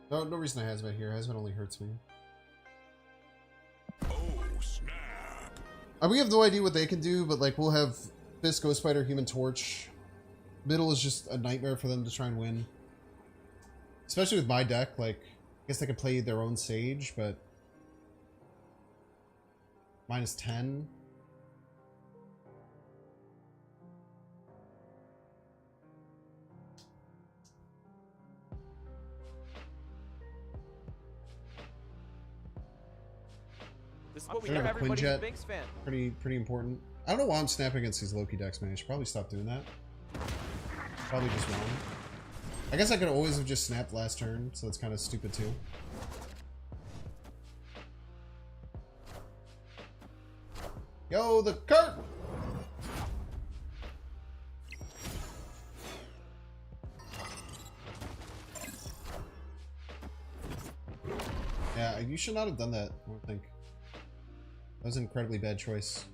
No reason I hazmat here. Hazmat only hurts me. Oh, snap. We have no idea what they can do, but like we'll have Fist, Ghost Spider, Human Torch. Middle is just a nightmare for them to try and win. Especially with my deck, like, I guess they could play their own Sage, but... -10. This is what we I know have a everybody's a Quinjet. Binks fan. Pretty important. I don't know why I'm snapping against these Loki decks, man. I should probably stop doing that. Probably just wrong. I guess I could always have just snapped last turn, so that's kind of stupid too. Yo, the cart! Yeah, you should not have done that, I don't think. That was an incredibly bad choice.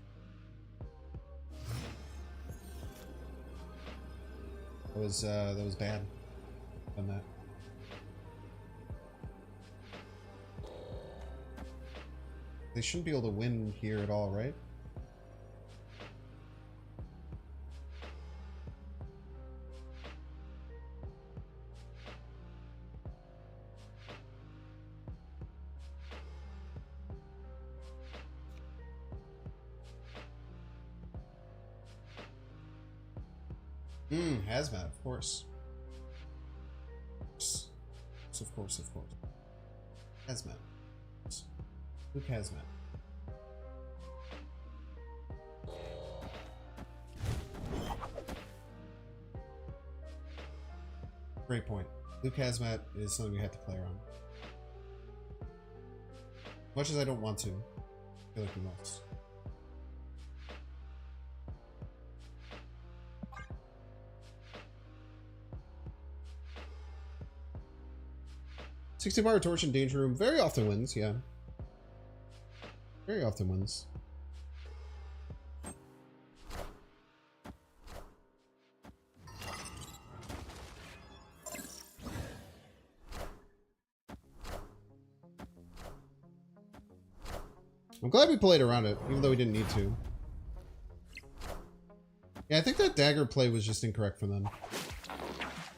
That was bad. On that. They shouldn't be able to win here at all, right? Hazmat, of course. Of course. Hazmat. Luke Hazmat. Great point. Luke Hazmat is something we have to play around. Much as I don't want to, I feel like we must. $60 torch in danger room very often wins, yeah. Very often wins. I'm glad we played around it, even though we didn't need to. Yeah, I think that dagger play was just incorrect for them.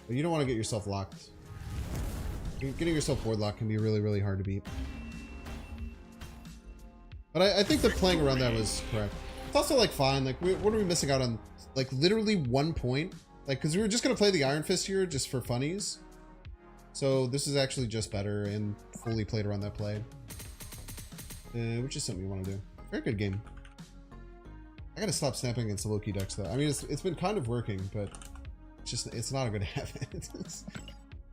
But you don't want to get yourself locked. Getting yourself board locked can be really, really hard to beat. But I think that playing around that was correct. It's also like fine, like what are we missing out on? Like literally 1 point? Like, because we were just going to play the Iron Fist here just for funnies. So this is actually just better and fully played around that play. Which is something you want to do. Very good game. I gotta stop snapping against the low-key decks though. I mean, it's been kind of working, but it's not a good habit. It's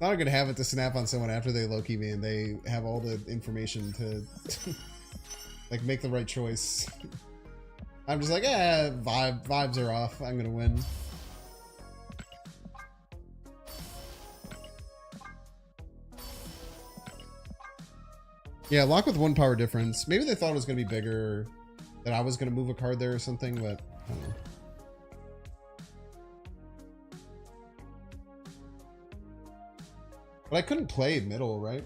not a good habit to snap on someone after they low-key me and they have all the information to like make the right choice. I'm just like, vibes are off. I'm gonna win. Yeah, lock with 1 power difference. Maybe they thought it was gonna be bigger, that I was gonna move a card there or something, but I don't know. But I couldn't play middle, right?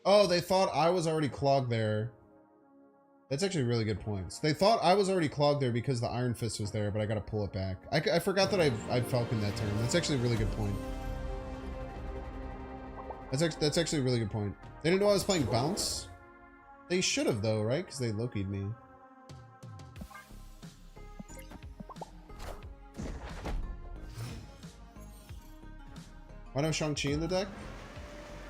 Oh, they thought I was already clogged there. That's actually really good points. They thought I was already clogged there because the Iron Fist was there, but I gotta pull it back. I forgot that I'd Falcon that turn. That's actually a really good point. That's actually a really good point. They didn't know I was playing bounce? They should have though, right? Because they Loki'd me. Why no Shang-Chi in the deck?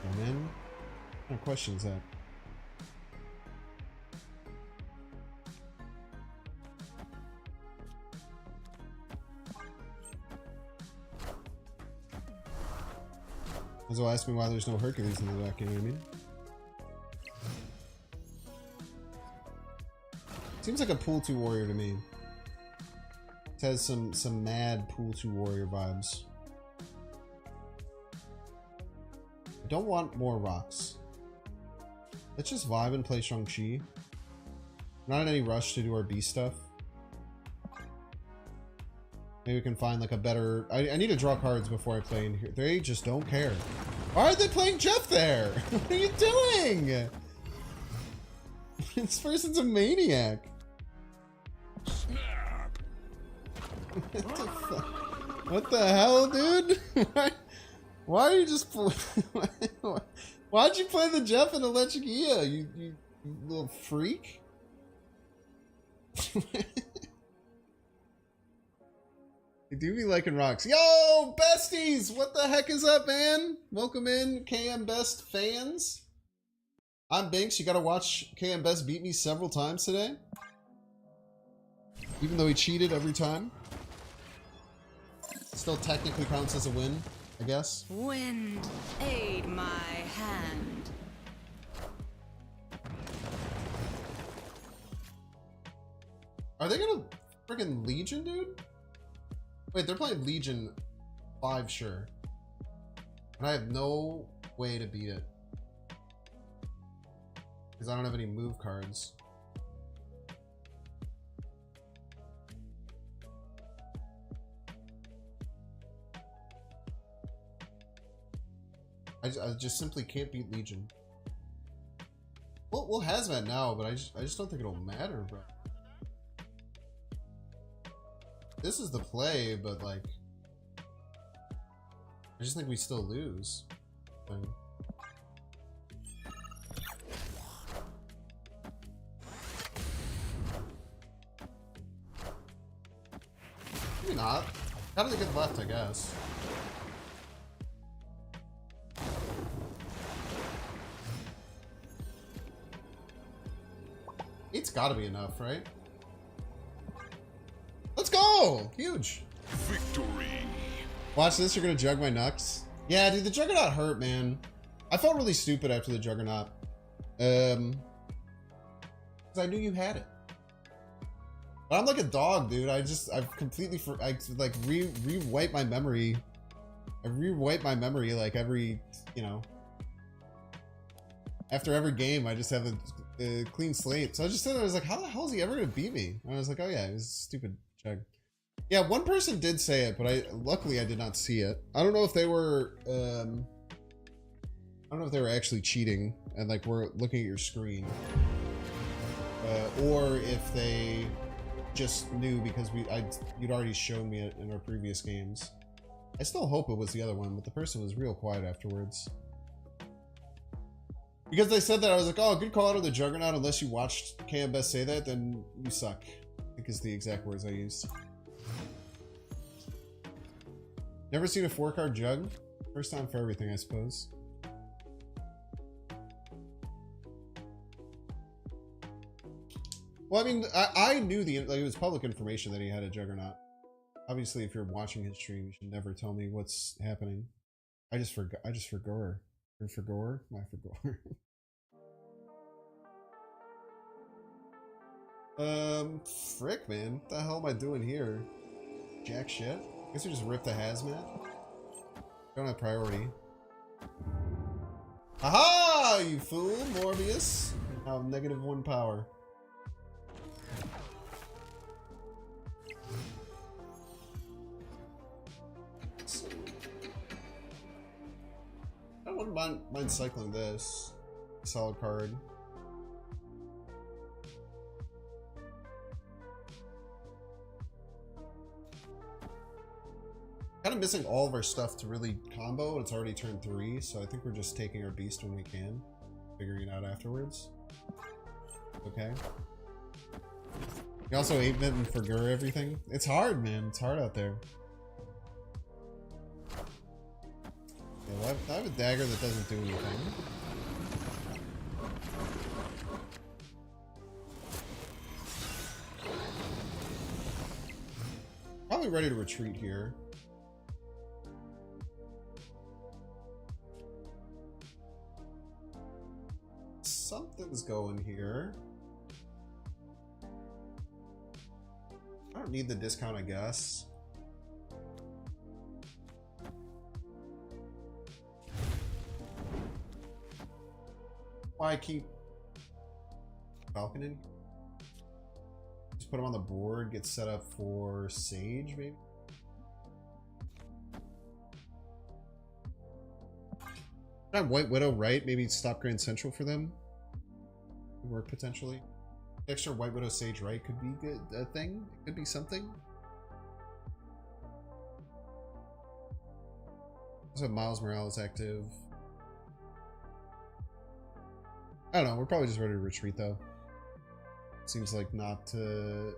Oh man. What kind of question is that? As well, ask me why there's no Hercules in the deck, you know what I mean? Seems like a pool 2 warrior to me. It has some mad pool 2 warrior vibes. I don't want more rocks. Let's just vibe and play Shang-Chi. Not in any rush to do our B stuff. Maybe we can find like a better... I need to draw cards before I play in here. They just don't care. Why are they playing Jeff there? What are you doing? This person's a maniac. Snap. What the fuck? What the hell, dude? Why are you just... Why'd you play the Jeff in Electric Ea, you little freak? You do be liking rocks. Yo, besties! What the heck is up, man? Welcome in, KM Best fans. I'm Binks. You gotta watch KM Best beat me several times today. Even though he cheated every time. Still technically counts as a win, I guess. Wind, aid my hand. Are they gonna freaking Legion, dude? Wait, they're playing Legion 5, sure. And I have no way to beat it. Because I don't have any move cards. I just simply can't beat Legion. We'll hazmat now, but I just don't think it'll matter, bro. This is the play, but like, I just think we still lose. Maybe not. How did they get left, I guess. Eight's gotta be enough, right? Let's go! Huge! Victory. Watch this, you're gonna jug my Nux. Yeah, dude, the Juggernaut hurt, man. I felt really stupid after the Juggernaut. Because I knew you had it. But I'm like a dog, dude. I've completely, re-wipe my memory. I re-wipe my memory like every, you know. After every game, I just have a clean slate. So I just said, I was like, how the hell is he ever gonna beat me? And I was like, oh yeah, it was a stupid jug. Yeah, one person did say it, but luckily I did not see it. I don't know if they were, I don't know if they were actually cheating and like we're looking at your screen, or if they just knew because you'd already shown me it in our previous games. I still hope it was the other one, but the person was real quiet afterwards. Because they said that, I was like, oh, good call out of the Juggernaut. Unless you watched KMBest say that, then you suck. I think is the exact words I used. Never seen a 4-card jug? First time for everything, I suppose. Well, I mean, I knew it was public information that he had a Juggernaut. Obviously, if you're watching his stream, you should never tell me what's happening. I just forgot. You're for gore? My for gore. Frick, man. What the hell am I doing here? Jack shit? I guess we just ripped the hazmat. Don't have priority. Aha! You fool, Morbius. Now -1 power. I wouldn't mind cycling this. Solid card. Kind of missing all of our stuff to really combo. It's already turn 3, so I think we're just taking our beast when we can, figuring it out afterwards. Okay. You also 8-bit and forgur everything. It's hard, man. It's hard out there. Yeah, well, I have a dagger that doesn't do anything. Probably ready to retreat here. Something's going here. I don't need the discount, I guess. Why keep Falcon in? Just put him on the board, get set up for Sage, maybe? Not White Widow, right? Maybe stop Grand Central for them? Could work potentially. Extra White Widow Sage, right? Could be good, a thing? It could be something. Also, Miles Morales active. I don't know. We're probably just ready to retreat, though. Seems like not a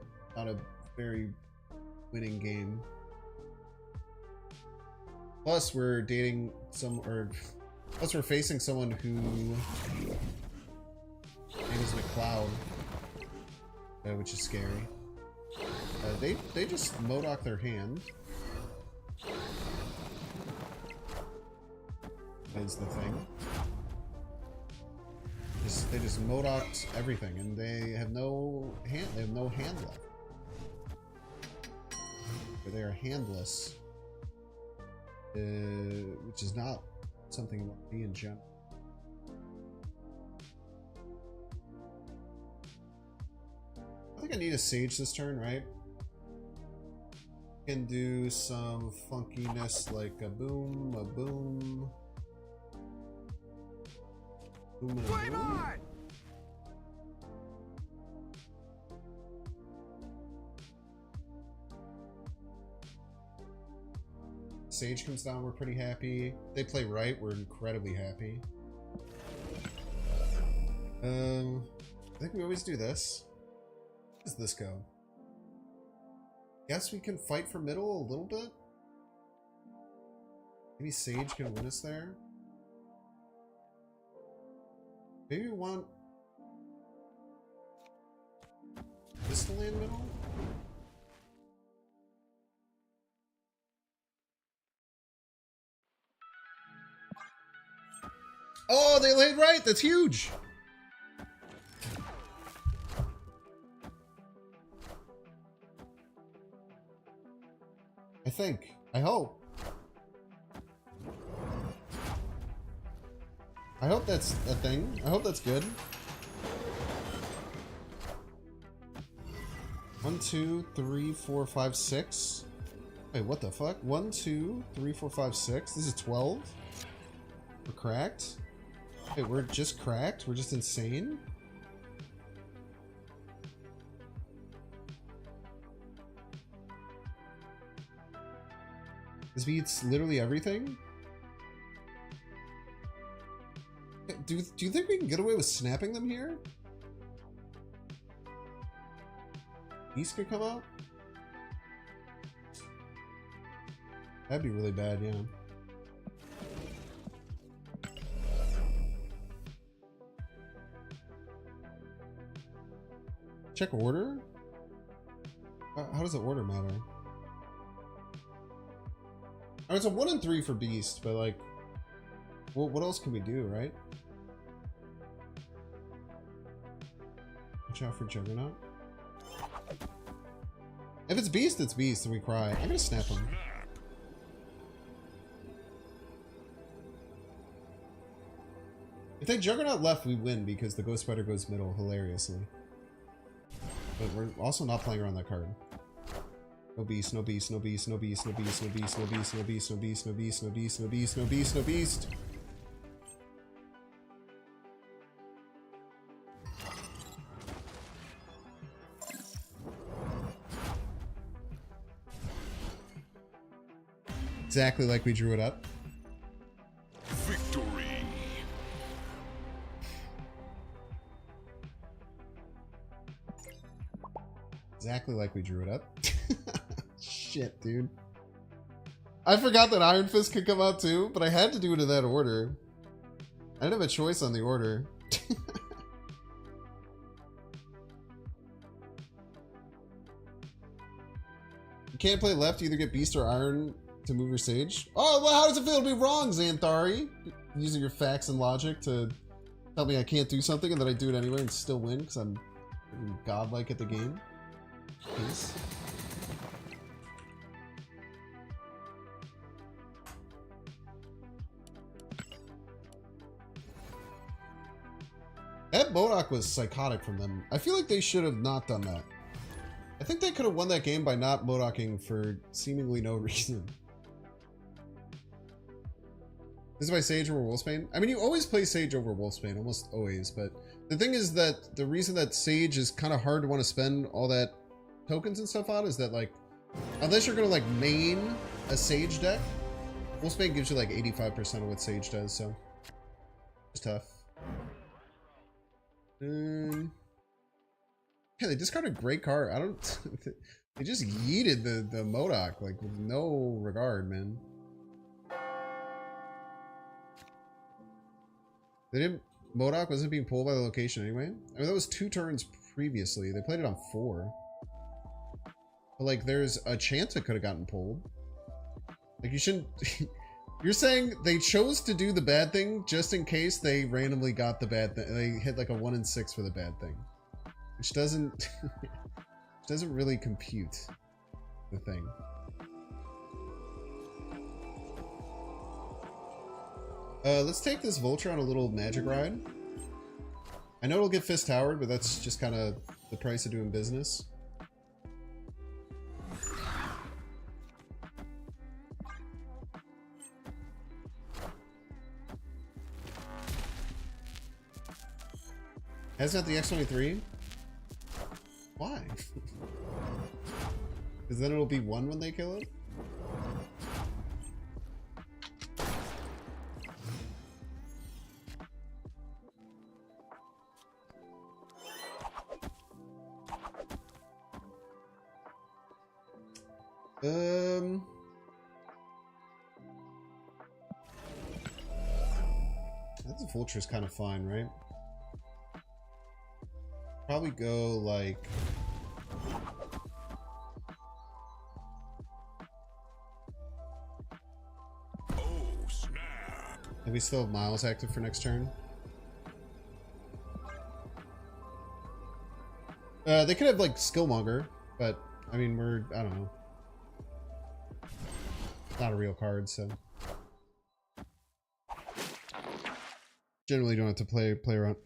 very winning game. Plus, we're dating plus we're facing someone who name is McCloud, which is scary. They just Modoc their hand. Is the thing. They just Modoc'd everything, and they have no hand. They have no hand left. Or they are handless, which is not something you want to be in general. I think I need a Sage this turn, right? Can do some funkiness like a boom, Flame on! Sage comes down, we're pretty happy. They play right, we're incredibly happy. I think we always do this. How does this go? Guess we can fight for middle a little bit? Maybe Sage can win us there? Maybe we want this to land middle? Oh, they laid right! That's huge! I think. I hope. I hope that's a thing. I hope that's good. 1, 2, 3, 4, 5, 6. Wait, what the fuck? 1, 2, 3, 4, 5, 6. This is 12. We're cracked. Wait, we're just cracked? We're just insane? This beats literally everything? Do you think we can get away with snapping them here? Beast could come out? That'd be really bad, yeah. Check order? How does the order matter? I mean, it's a 1 and 3 for Beast, but like, what else can we do, right? Watch out for Juggernaut. If it's Beast, it's Beast, and we cry. I'm gonna snap him. If they Juggernaut left, we win because the Ghost Spider goes middle hilariously. But we're also not playing around that card. No beast, no beast, no beast, no beast, no beast, no beast, no beast, no beast, no beast, no beast, no beast, no beast, no beast, no beast. Exactly like we drew it up. Victory. Exactly like we drew it up. Shit, dude. I forgot that Iron Fist could come out too, but I had to do it in that order. I didn't have a choice on the order. You can't play left, you either get Beast or Iron to move your Sage. Oh, well, how does it feel to be wrong, Xanthari? Using your facts and logic to tell me I can't do something and that I do it anyway and still win because I'm godlike at the game. Peace. That Modok was psychotic from them. I feel like they should have not done that. I think they could have won that game by not Modoking for seemingly no reason. This is why Sage over Wolfsbane? I mean, you always play Sage over Wolfsbane, almost always, but the thing is that the reason that Sage is kind of hard to want to spend all that tokens and stuff on is that, like, unless you're going to, like, main a Sage deck, Wolfsbane gives you, like, 85% of what Sage does, so it's tough. Yeah, they discarded a great card. I don't... They just yeeted the Modok, like, with no regard, man. They didn't... Modok wasn't being pulled by the location anyway? I mean, that was 2 turns previously. They played it on 4. But, like, there's a chance it could have gotten pulled. Like, you shouldn't... You're saying they chose to do the bad thing just in case they randomly got the bad thing. They hit, like, a 1 in 6 for the bad thing. Which doesn't... doesn't really compute the thing. Let's take this Vulture on a little magic ride. I know it'll get Fist Towered, but that's just kind of the price of doing business. Hasn't the X-23? Why? Because then it'll be 1 when they kill it? That's a Vulture's kind of fine, right? Probably go like Oh, snap. and we still have Miles active for next turn. They could have like Skillmonger, but I mean I don't know. It's not a real card, so generally don't have to play around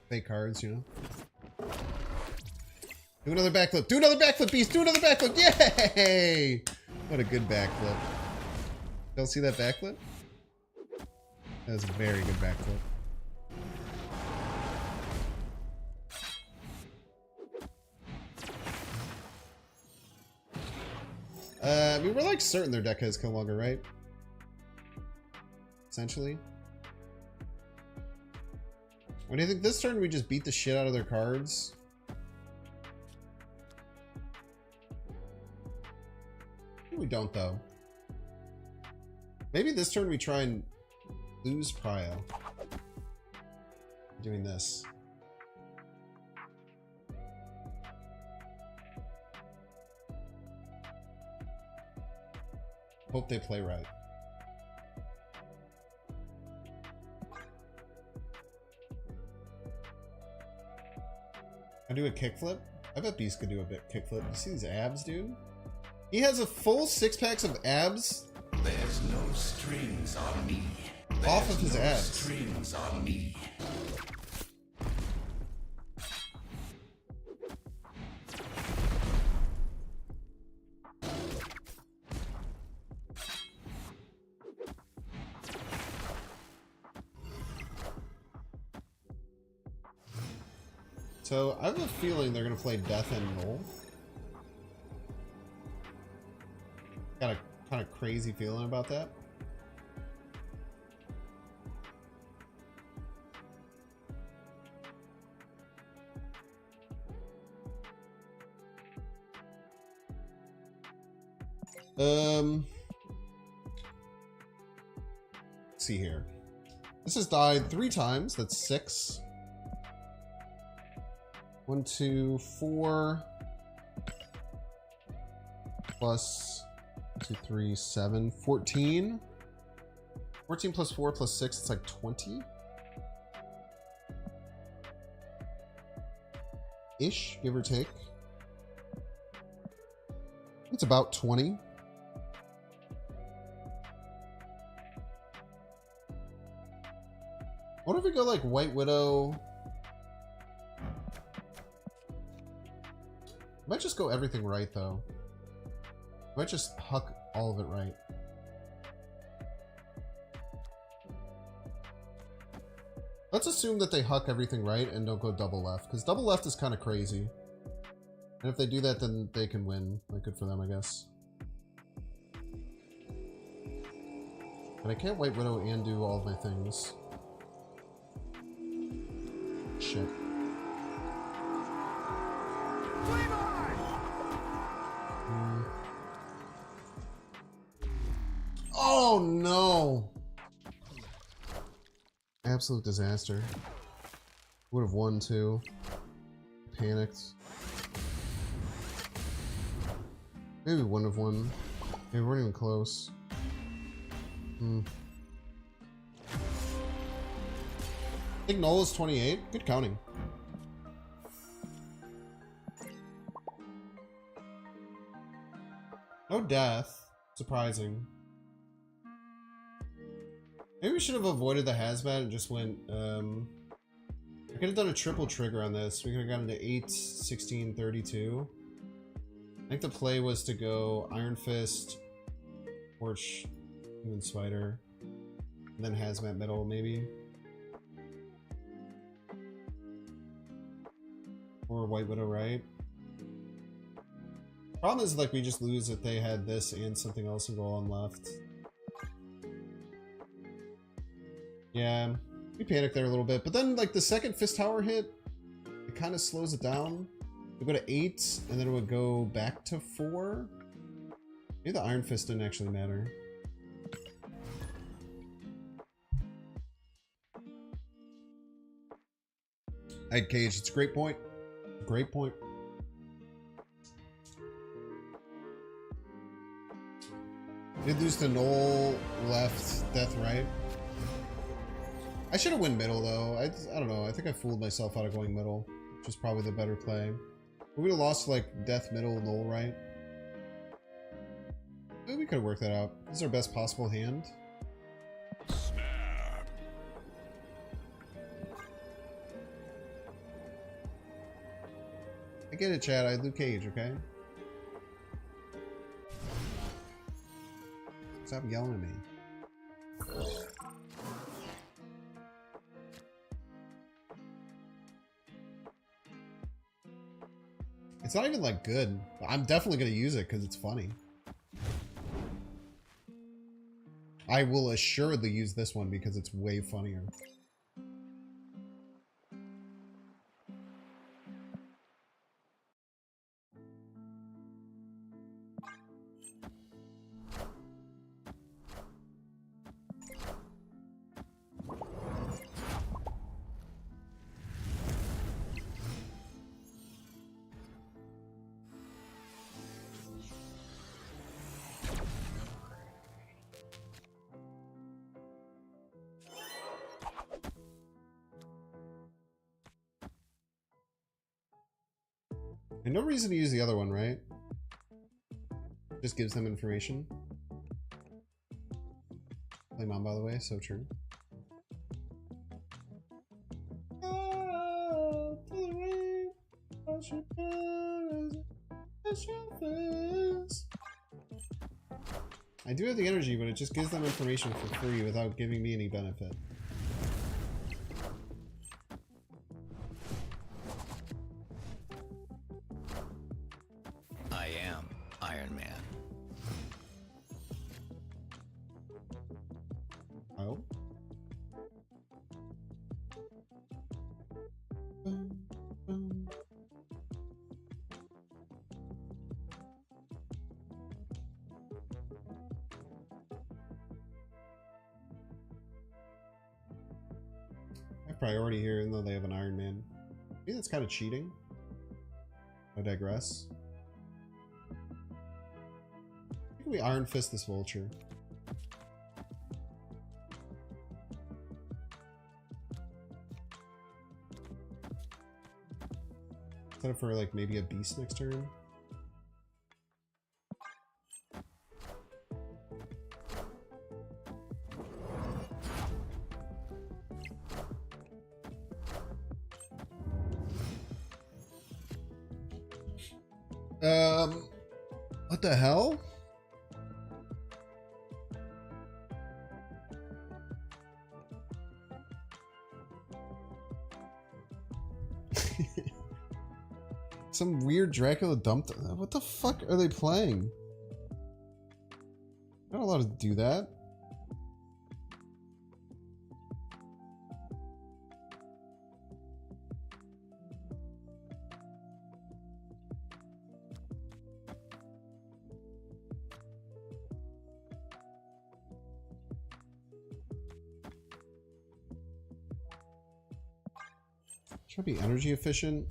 fake cards, you know. Do another backflip. Do another backflip, Beast. Do another backflip. Yay! What a good backflip. Don't see that backflip? That was a very good backflip. I mean, we're like certain their deck has Killmonger, right? Essentially. What do you think this turn we just beat the shit out of their cards? We don't though. Maybe this turn we try and lose Prio. Doing this. Hope they play right. I do a kickflip? I bet Beast could do a bit kickflip. You see these abs, dude? He has a full 6 packs of abs There's no strings on me. off of his abs. Strings on me. So I have a feeling they're gonna play Death and Null. Got a kind of crazy feeling about that. Let's see here. This has died 3 times. That's 6. 1, 2, 4. Plus 2, 3, 7, 14. 14 plus 4 plus 6, it's like 20. Ish, give or take. It's about 20. What if we go like White Widow? Might just go everything right though. Might just huck all of it right. Let's assume that they huck everything right and don't go double left, because double left is kind of crazy. And if they do that, then they can win. Like, good for them, I guess. But I can't White Widow and do all of my things. Shit. Oh no! Absolute disaster. Would have won too. Panicked. Maybe we wouldn't have won. Maybe we weren't even close. I think Null is 28. Good counting. No death. Surprising. Maybe we should have avoided the hazmat and just went, I could have done a triple trigger on this. We could have gotten to 8, 16, 32. I think the play was to go Iron Fist, Torch, Human Spider, and then hazmat middle, maybe. Or White Widow, right? Problem is, like, we just lose if they had this and something else and go on left. Yeah, we panicked there a little bit. But then, like, the second Fist Tower hit, it kind of slows it down. We go to 8, and then it would go back to 4. Maybe the Iron Fist didn't actually matter. Alright, Cage, it's a great point. Great point. Did lose to Knoll left, Death right. I should have went middle though. I don't know. I think I fooled myself out of going middle, which was probably the better play. We would have lost like Death middle, Knoll right. Maybe we could have worked that out. This is our best possible hand. Snap. I get it, Chad. I Luke Cage, okay? Stop yelling at me. It's not even like good. I'm definitely going to use it because it's funny. I will assuredly use this one because it's way funnier. And no reason to use the other one, right? Just gives them information. Flame on, by the way, so true. I do have the energy, but it just gives them information for free without giving me any benefit. I am Iron Man. Oh. I have priority here, even though they have an Iron Man. Maybe that's kind of cheating. I digress. I think we Iron Fist this Vulture. Set up for like maybe a beast next turn. What the hell? Some weird Dracula dumped. What the fuck are they playing? Not allowed to do that. Should I be energy efficient?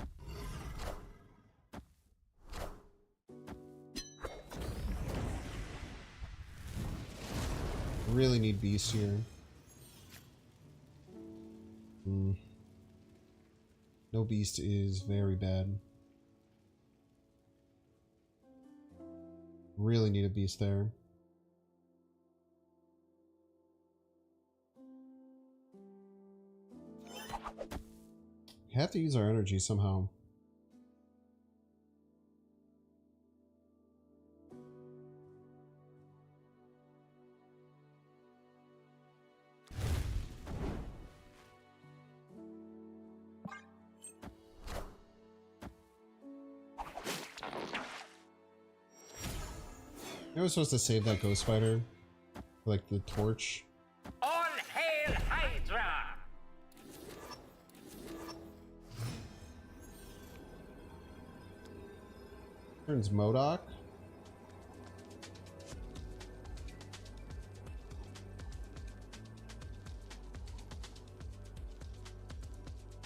Really need beast here. No beast is very bad. Really need a beast there. We have to use our energy somehow. I was supposed to save that ghost spider, like the torch. All hail Hydra! Turns MODOK.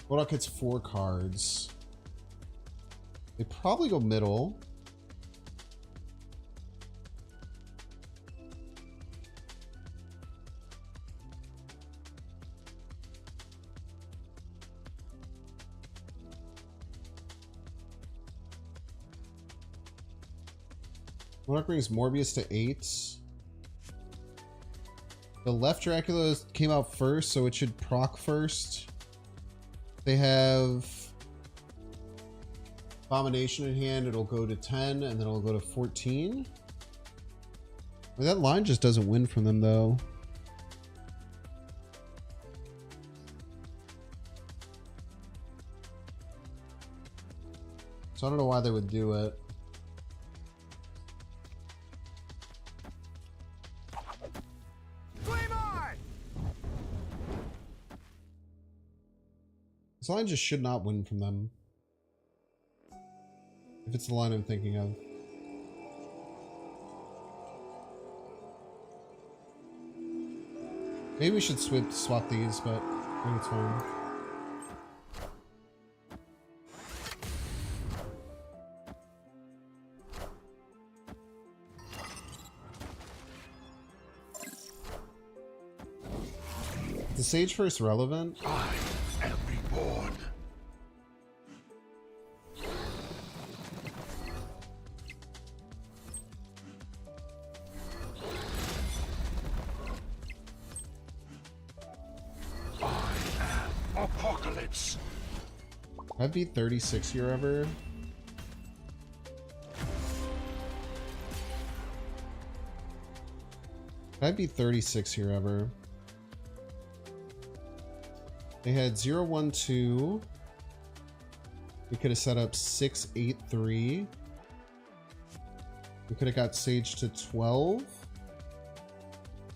MODOK hits 4 cards. They probably go middle. MODOK brings Morbius to 8. The left Dracula came out first, so it should proc first. They have Abomination in hand, it'll go to 10, and then it'll go to 14. Well, that line just doesn't win from them, though. So I don't know why they would do it. This line just should not win from them. If it's the line I'm thinking of. Maybe we should swap these, but I think it's fine. Is the Sage first relevant? I am reborn. Apocalypse. I'd be 36 here ever. I'd be 36 here ever. They had 0, 1, 2. We could have set up 6, 8, 3. We could have got Sage to 12.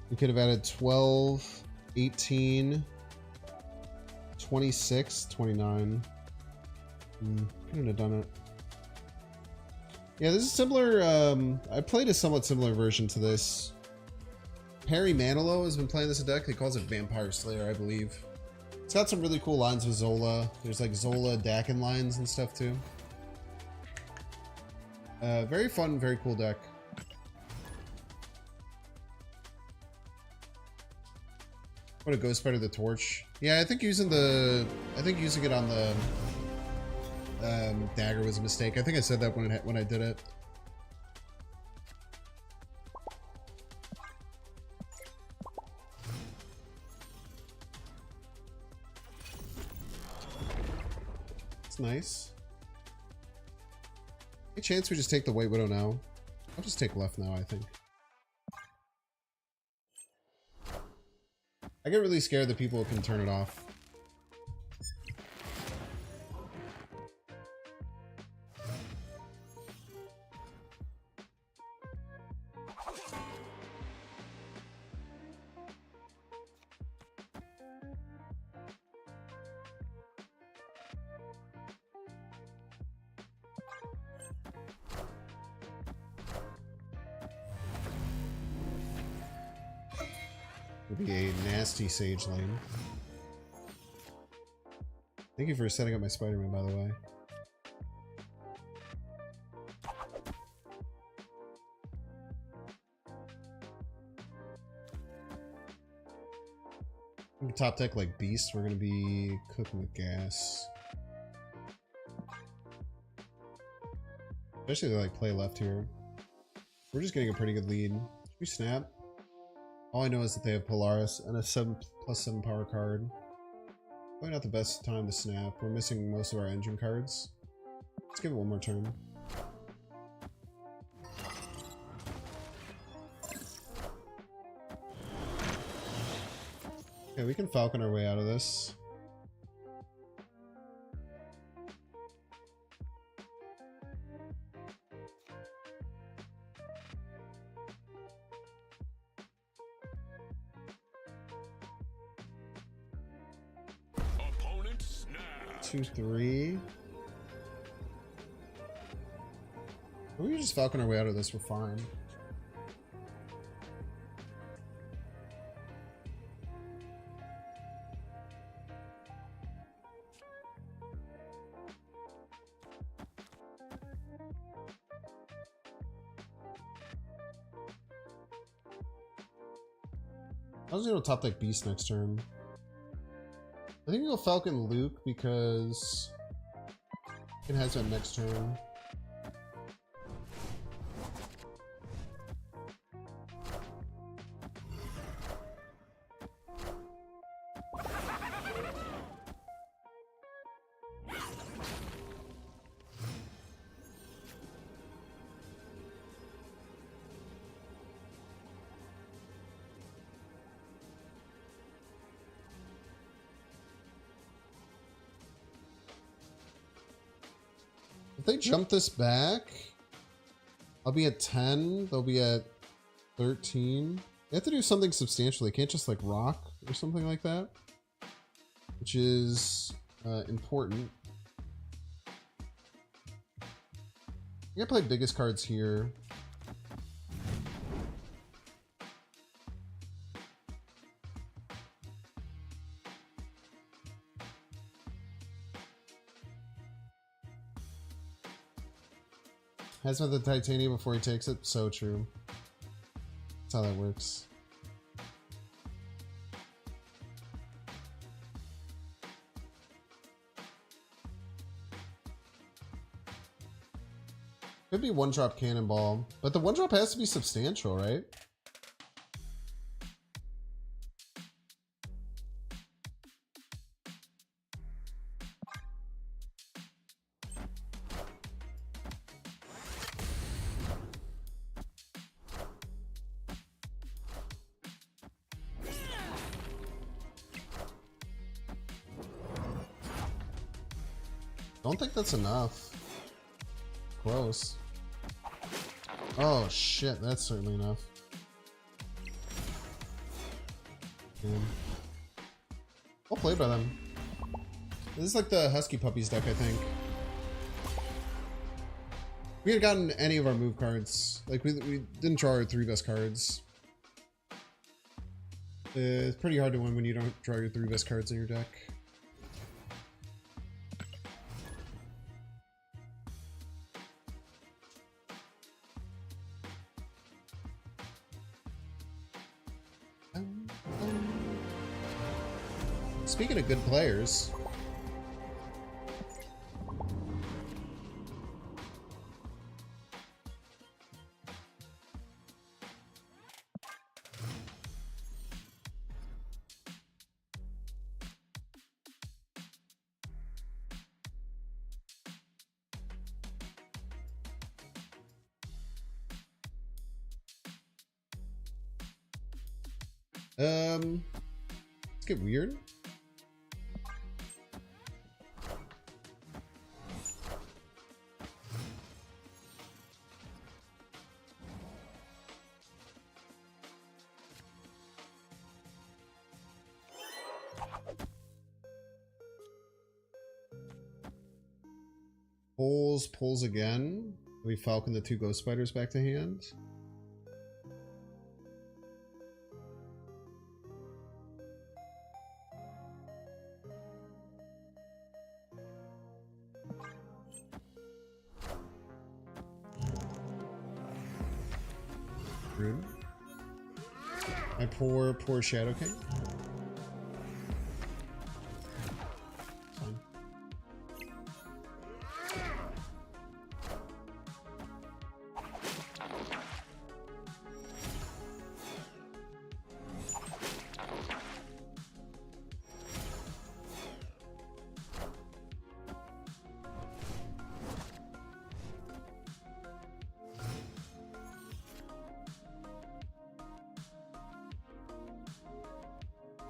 We could have added 12, 18, 26, 29. Couldn't have done it. Yeah, this is similar. I played a somewhat similar version to this. Perry Manilow has been playing this deck. He calls it Vampire Slayer, I believe. It's got some really cool lines with Zola. There's like Zola Dakin lines and stuff too. Very fun, very cool deck. What a Ghost Spider the Torch. Yeah, I think using it on the dagger was a mistake. I think I said that when I did it. It's nice. Any chance we just take the White Widow now? I'll just take left now, I think. I get really scared that people can turn it off. Would be a nasty Sage lane. Thank you for setting up my Spider-Man, by the way. Top deck like Beast, we're gonna be cooking with gas. Especially if they like play left here. We're just getting a pretty good lead. Should we snap? All I know is that they have Polaris and a 7+7 power card. Probably not the best time to snap. We're missing most of our engine cards. Let's give it one more turn. Okay, we can Falcon our way out of this. 2, 3. We can just falcon our way out of this. We're fine. I was gonna go top deck Beast next turn. I think we'll Falcon Luke because it has that next turn. If they jump this back, I'll be at 10. They'll be at 13. They have to do something substantial. They can't just like rock or something like that, which is important. I'm gonna play biggest cards here. Has met the titanium before he takes it. So true. That's how that works. Could be one drop cannonball, but the one drop has to be substantial, right? Don't think that's enough. Close. Oh shit, that's certainly enough. Damn. Well played by them. This is like the Husky Puppies deck, I think. We had gotten any of our move cards. Like we didn't draw our 3 best cards. It's pretty hard to win when you don't draw your 3 best cards in your deck. Speaking of good players, let's get weird. Pulls again. We falcon the 2 ghost spiders back to hand. Rude. My poor Shadow King. Fine.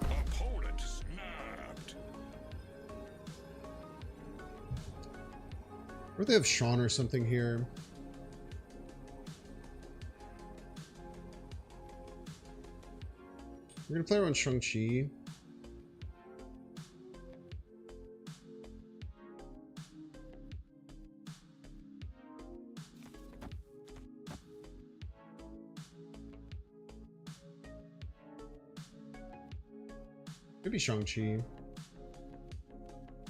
Opponent snapped. Or they have Sean or something here. We're gonna play around Shang-Chi. Could be Shang-Chi.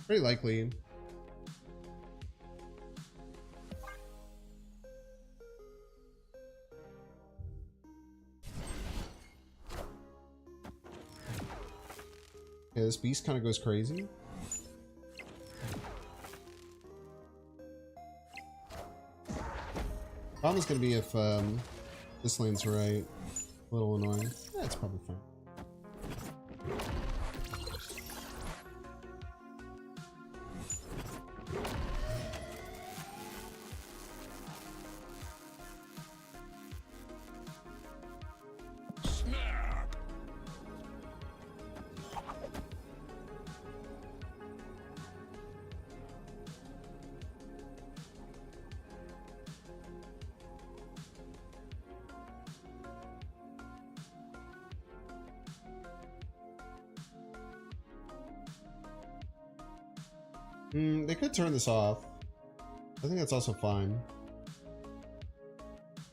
Pretty likely. Yeah, this beast kind of goes crazy. Problem's gonna be if this lane's right. A little annoying. Yeah, it's probably fine. Snap. They could turn this off. I think that's also fine.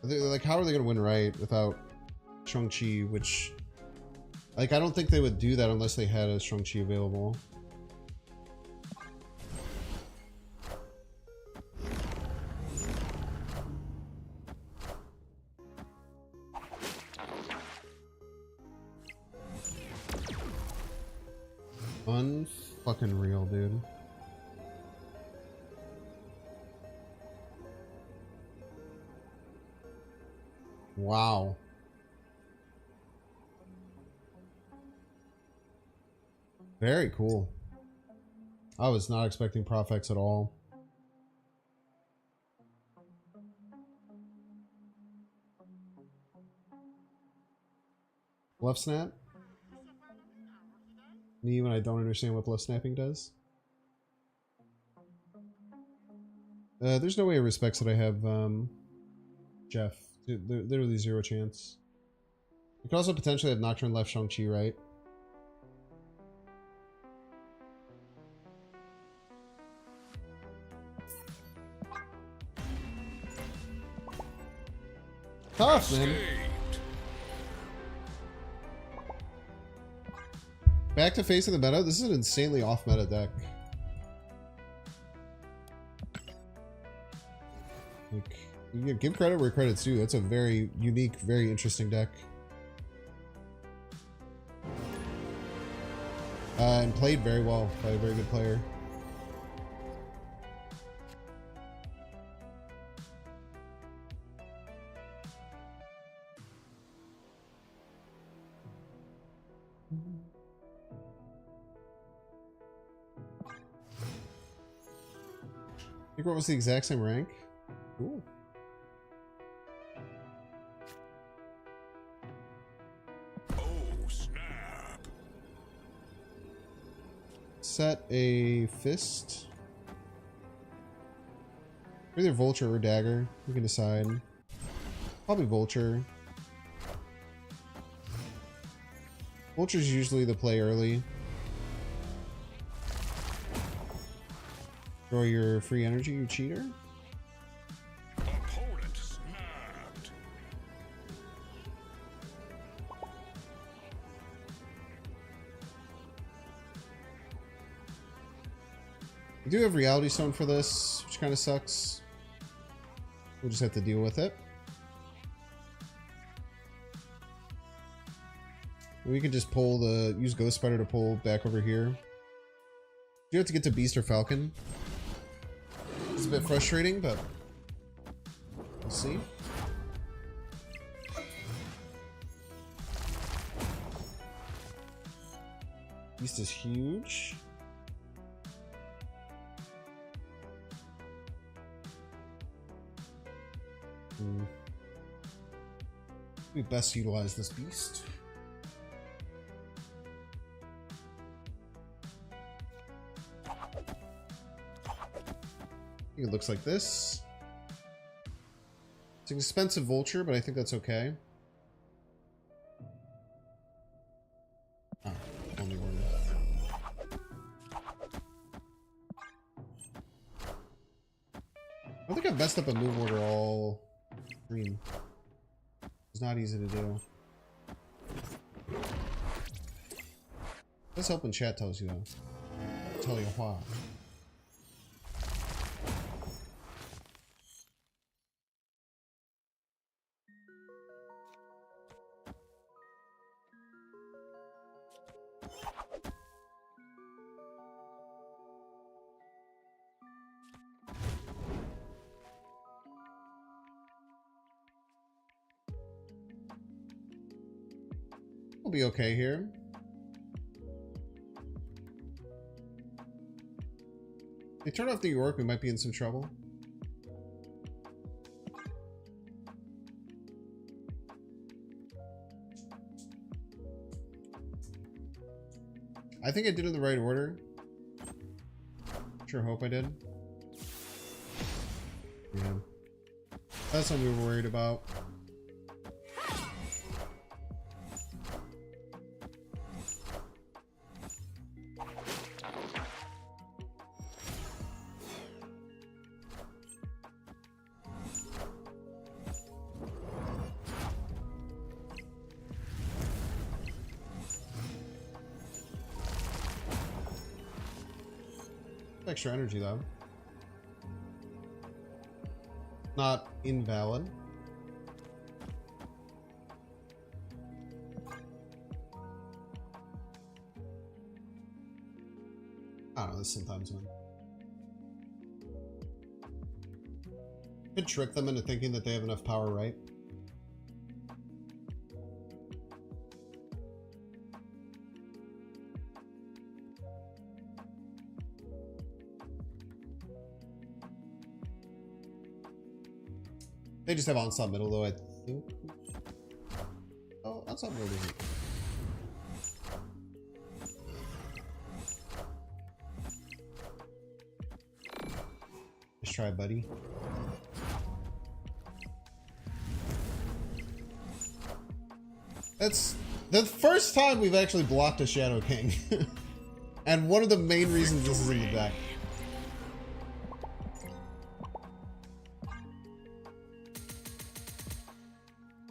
Like, how are they gonna win right without Shang-Chi, which... Like, I don't think they would do that unless they had a Shang-Chi available. Unfucking real, dude. Wow. Very cool. I was not expecting Profex at all. Left snap? Me when I don't understand what left snapping does? There's no way it respects that I have Jeff. Literally zero chance. You could also potentially have Nocturne left Shang-Chi, right? Tough, man. Escaped. Back to facing the meta. This is an insanely off-meta deck. Like, you give credit where credit's due. That's a very unique, very interesting deck. And played very well by a very good player. I think what was the exact same rank? Cool. Oh, snap. Set a fist. Either Vulture or Dagger. We can decide. Probably Vulture. Vulture's usually the play early. Draw your free energy, you cheater. Opponent snapped. We do have Reality Stone for this, which kind of sucks. We'll just have to deal with it. We can just pull the... use Ghost Spider to pull back over here. You have to get to Beast or Falcon. It's a bit frustrating, but... we'll see. Beast is huge. We best utilize this beast. I think it looks like this. It's an expensive Vulture, but I think that's okay. Oh, only one. I don't think I've messed up a move order all stream. It's not easy to do. Let's hope when chat tells you though. Tell you why. We'll be okay here. They turn off New York, we might be in some trouble. I think I did it in the right order. Sure hope I did. Yeah. That's what we were worried about. Extra energy though. Not invalid. I don't know, this sometimes when could trick them into thinking that they have enough power, right? They just have onslaught middle though, I think. Oh, onslaught middle doesn't. Just try, buddy. That's the first time we've actually blocked a Shadow King. And one of the main reasons this is in the deck.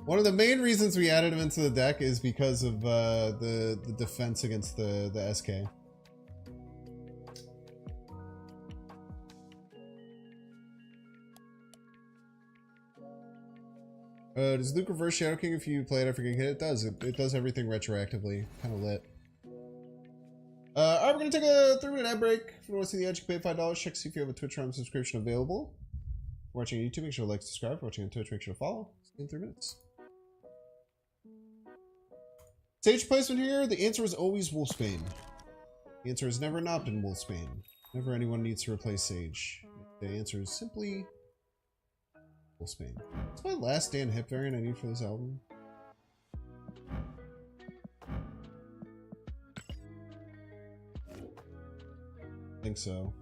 One of the main reasons we added him into the deck is because of the defense against the SK. Does Luke reverse Shadow King if you play it after getting hit? It does. It does everything retroactively. Kind of lit. Alright, we're going to take a 3-minute ad break. If you want to see the ad, you can pay $5. Check to see if you have a Twitch Prime subscription available. If you're watching on YouTube, make sure to like, subscribe. If you're watching on Twitch, make sure to follow. See you in 3 minutes. Stage placement here. The answer is always Wolfsbane. The answer has never not been Wolfsbane. Never anyone needs to replace Sage. The answer is simply Wolfsbane. It's my last Dan Hip variant I need for this album. I think so.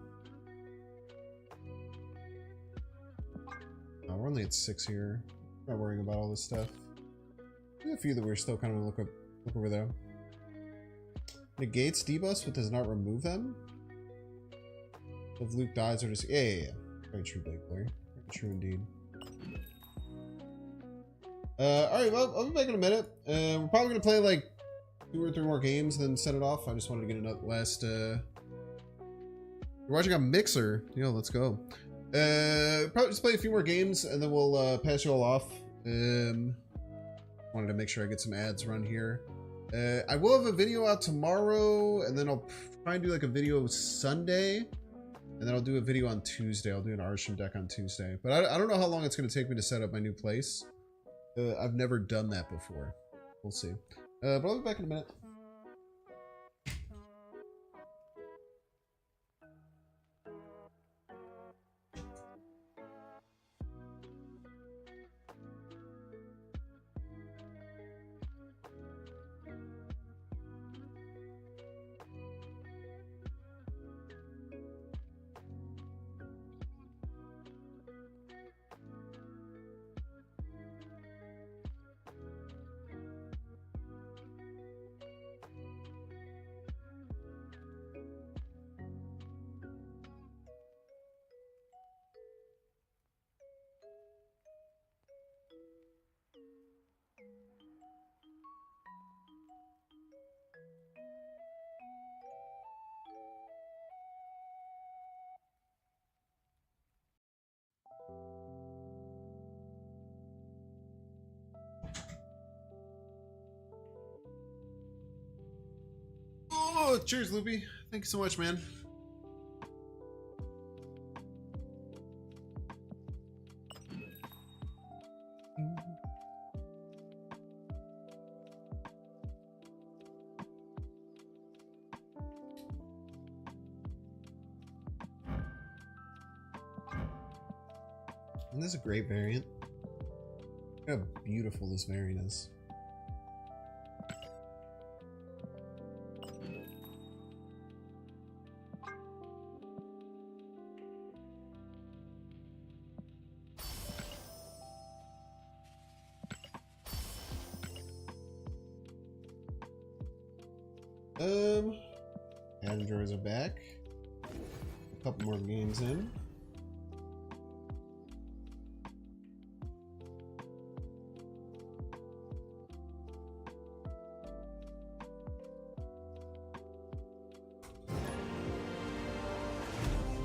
Oh, we're only at 6 here. Not worrying about all this stuff. There's a few that we're still kind of look over there. Negates debuffs but does not remove them. If Luke dies or just yeah. Very true, Blake Blair. Very true indeed. Alright, well, I'll be back in a minute. We're probably gonna play like 2 or 3 more games, then set it off. I just wanted to get another last you're watching on Mixer. Yeah, let's go. Probably just play a few more games and then we'll pass you all off. Wanted to make sure I get some ads run here. I will have a video out tomorrow, and then I'll try and do like a video Sunday, and then I'll do a video on Tuesday. I'll do an Arsham deck on Tuesday, but I don't know how long it's going to take me to set up my new place. I've never done that before. We'll see. But I'll be back in a minute. Oh, cheers, Loopy. Thank you so much, man. And this is a great variant. Look how beautiful this variant is. Avengers are back. A couple more games in.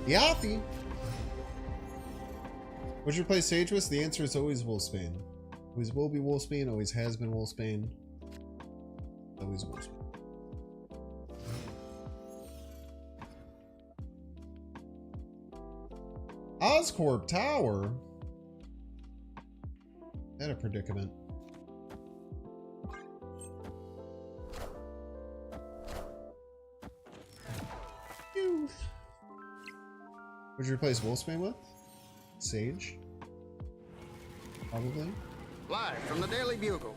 Yafty! Would you play Sage with? The answer is always Wolfsbane. Always will be Wolfsbane, always has been Wolfsbane. Always Wolfsbane. Oscorp Tower? That a predicament. Phew. Would you replace Wolfsbane with? Sage? Probably. Live from the Daily Bugle.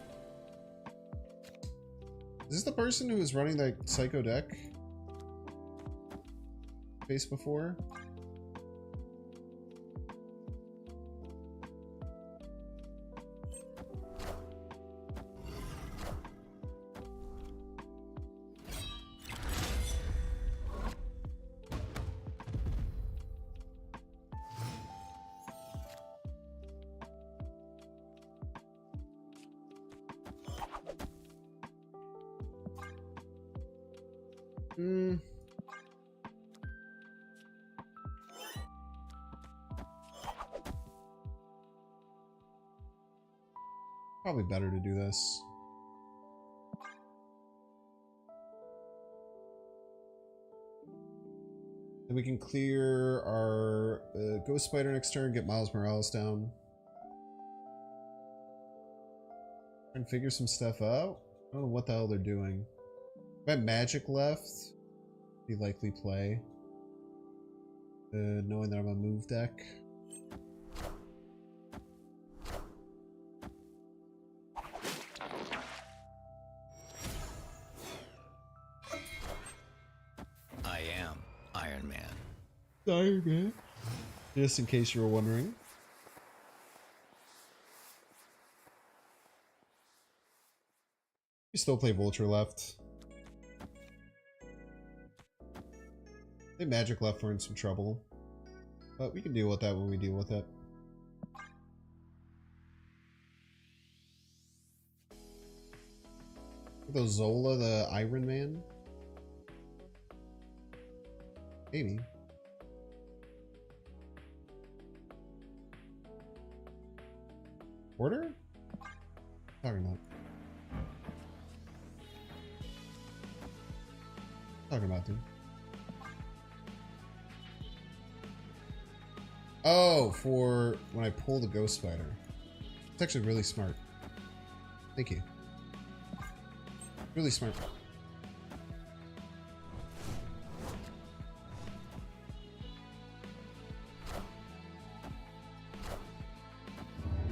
Is this the person who was running that Psycho deck face before? Probably better to do this. Then we can clear our Ghost Spider next turn, get Miles Morales down. Try and figure some stuff out. I don't know what the hell they're doing. If I have Magic left, be likely play. Knowing that I'm a move deck. I am Iron Man. Iron Man. Just in case you were wondering. We still play Vulture left. I think Magic left, we're in some trouble. But we can deal with that when we deal with it. The Zola, the Iron Man? Maybe. Order? Talking about. Talking about, dude. Oh, for when I pull the Ghost Spider. It's actually really smart. Thank you. Really smart.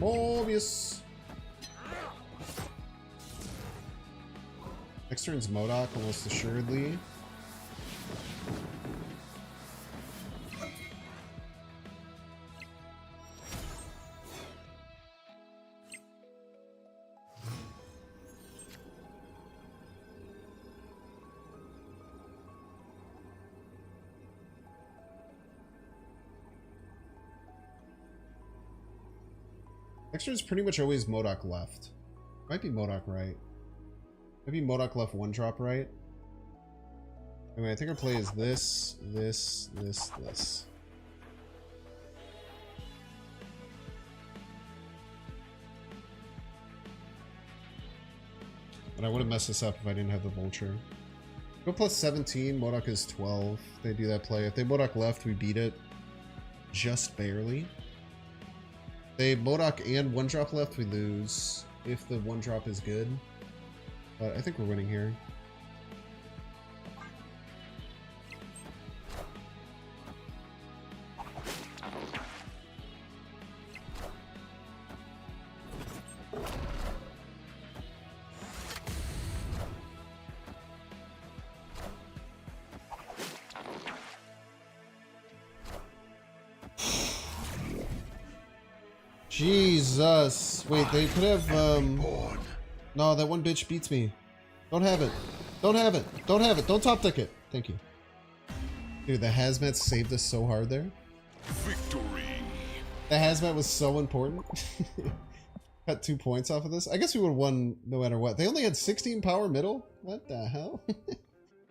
Mobius. Next turn's MODOK, almost assuredly. Next turn's pretty much always MODOK left. Might be MODOK right. Maybe MODOK left one drop right. Anyway, I think our play is this, this, this, this. But I would have messed this up if I didn't have the Vulture. Go plus 17. Modok is 12. They do that play. If they Modok left, we beat it. Just barely. They Modok and 1-drop left, we lose. If the 1-drop is good. But I think we're winning here. Jesus. Wait, they could have, no, that one bitch beats me. Don't have it. Don't have it. Don't have it. Don't top deck it. Thank you. Dude, the hazmat saved us so hard there. Victory. The hazmat was so important. Cut 2 points off of this. I guess we would have won no matter what. They only had 16 power middle? What the hell?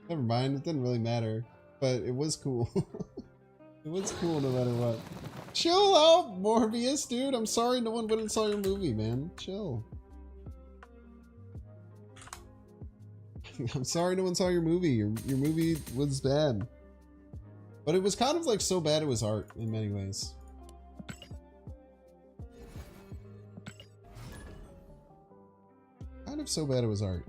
Never mind. It didn't really matter. But it was cool. It was cool no matter what. Chill out, Morbius, dude. I'm sorry no one went and saw your movie, man. Chill. I'm sorry no one saw your movie. Your movie was bad. But it was kind of like so bad it was art in many ways. Kind of so bad it was art.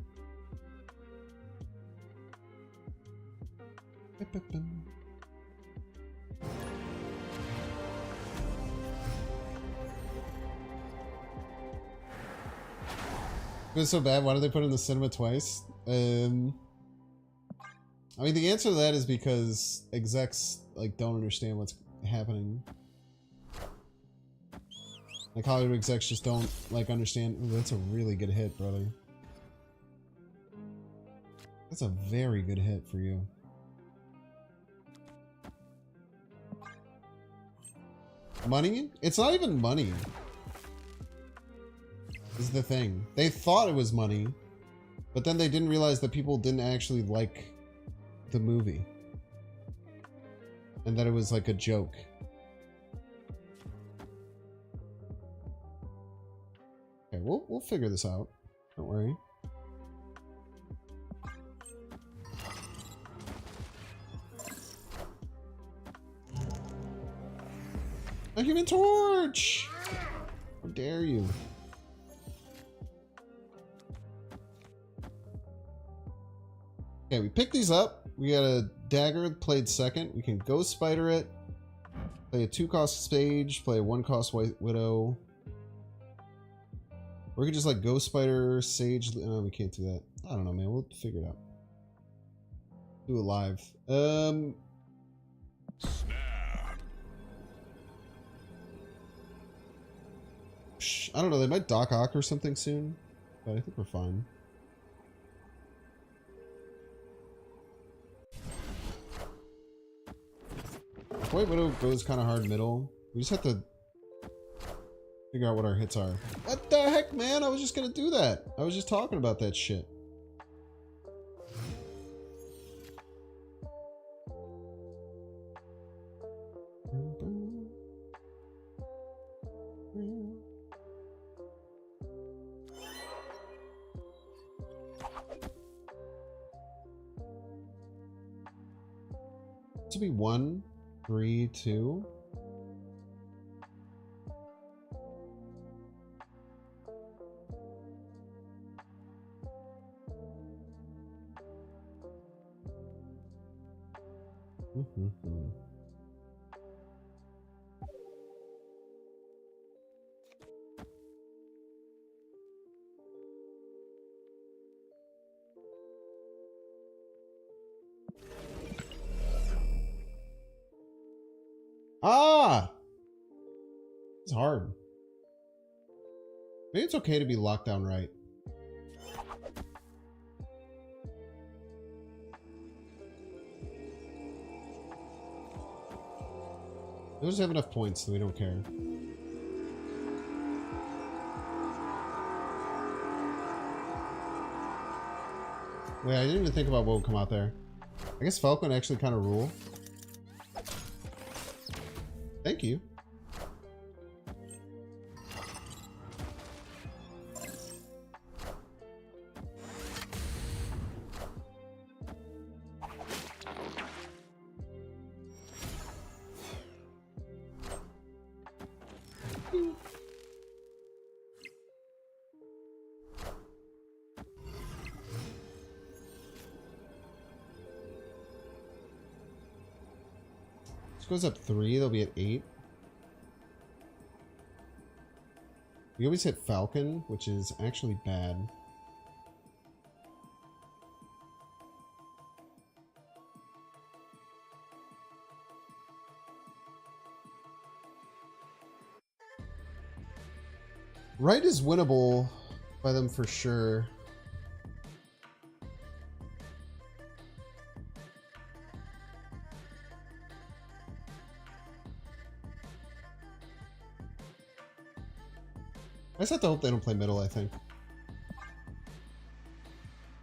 It was so bad. Why did they put it in the cinema twice? I mean, the answer to that is because execs like don't understand what's happening. Like Hollywood execs just don't like understand. Ooh, that's a really good hit, brother. That's a very good hit for you. Money? It's not even money. Is the thing. They thought it was money, but then they didn't realize that people didn't actually like the movie. And that it was like a joke. Okay, we'll figure this out. Don't worry. A Human Torch! How dare you? Okay, we pick these up. We got a dagger played second. We can Ghost Spider it. Play a 2-cost Sage. Play a 1-cost White Widow. Or we could just like Ghost Spider, Sage. No, we can't do that. I don't know, man. We'll figure it out. Do it live. Snap. I don't know. They might Doc Ock or something soon. But I think we're fine. White Widow goes kind of hard middle. We just have to figure out what our hits are. What the heck, man? I was just gonna do that. I was just talking about that shit. This will be 1, 3, 2. Ah! It's hard. Maybe it's okay to be locked down right. We'll just have enough points so we don't care. Wait, I didn't even think about what would come out there. I guess Falcon actually kind of rule. Thank you. This goes up 3, they'll be at 8. We always hit Falcon, which is actually bad. Right is winnable by them for sure. I just have to hope they don't play middle, I think.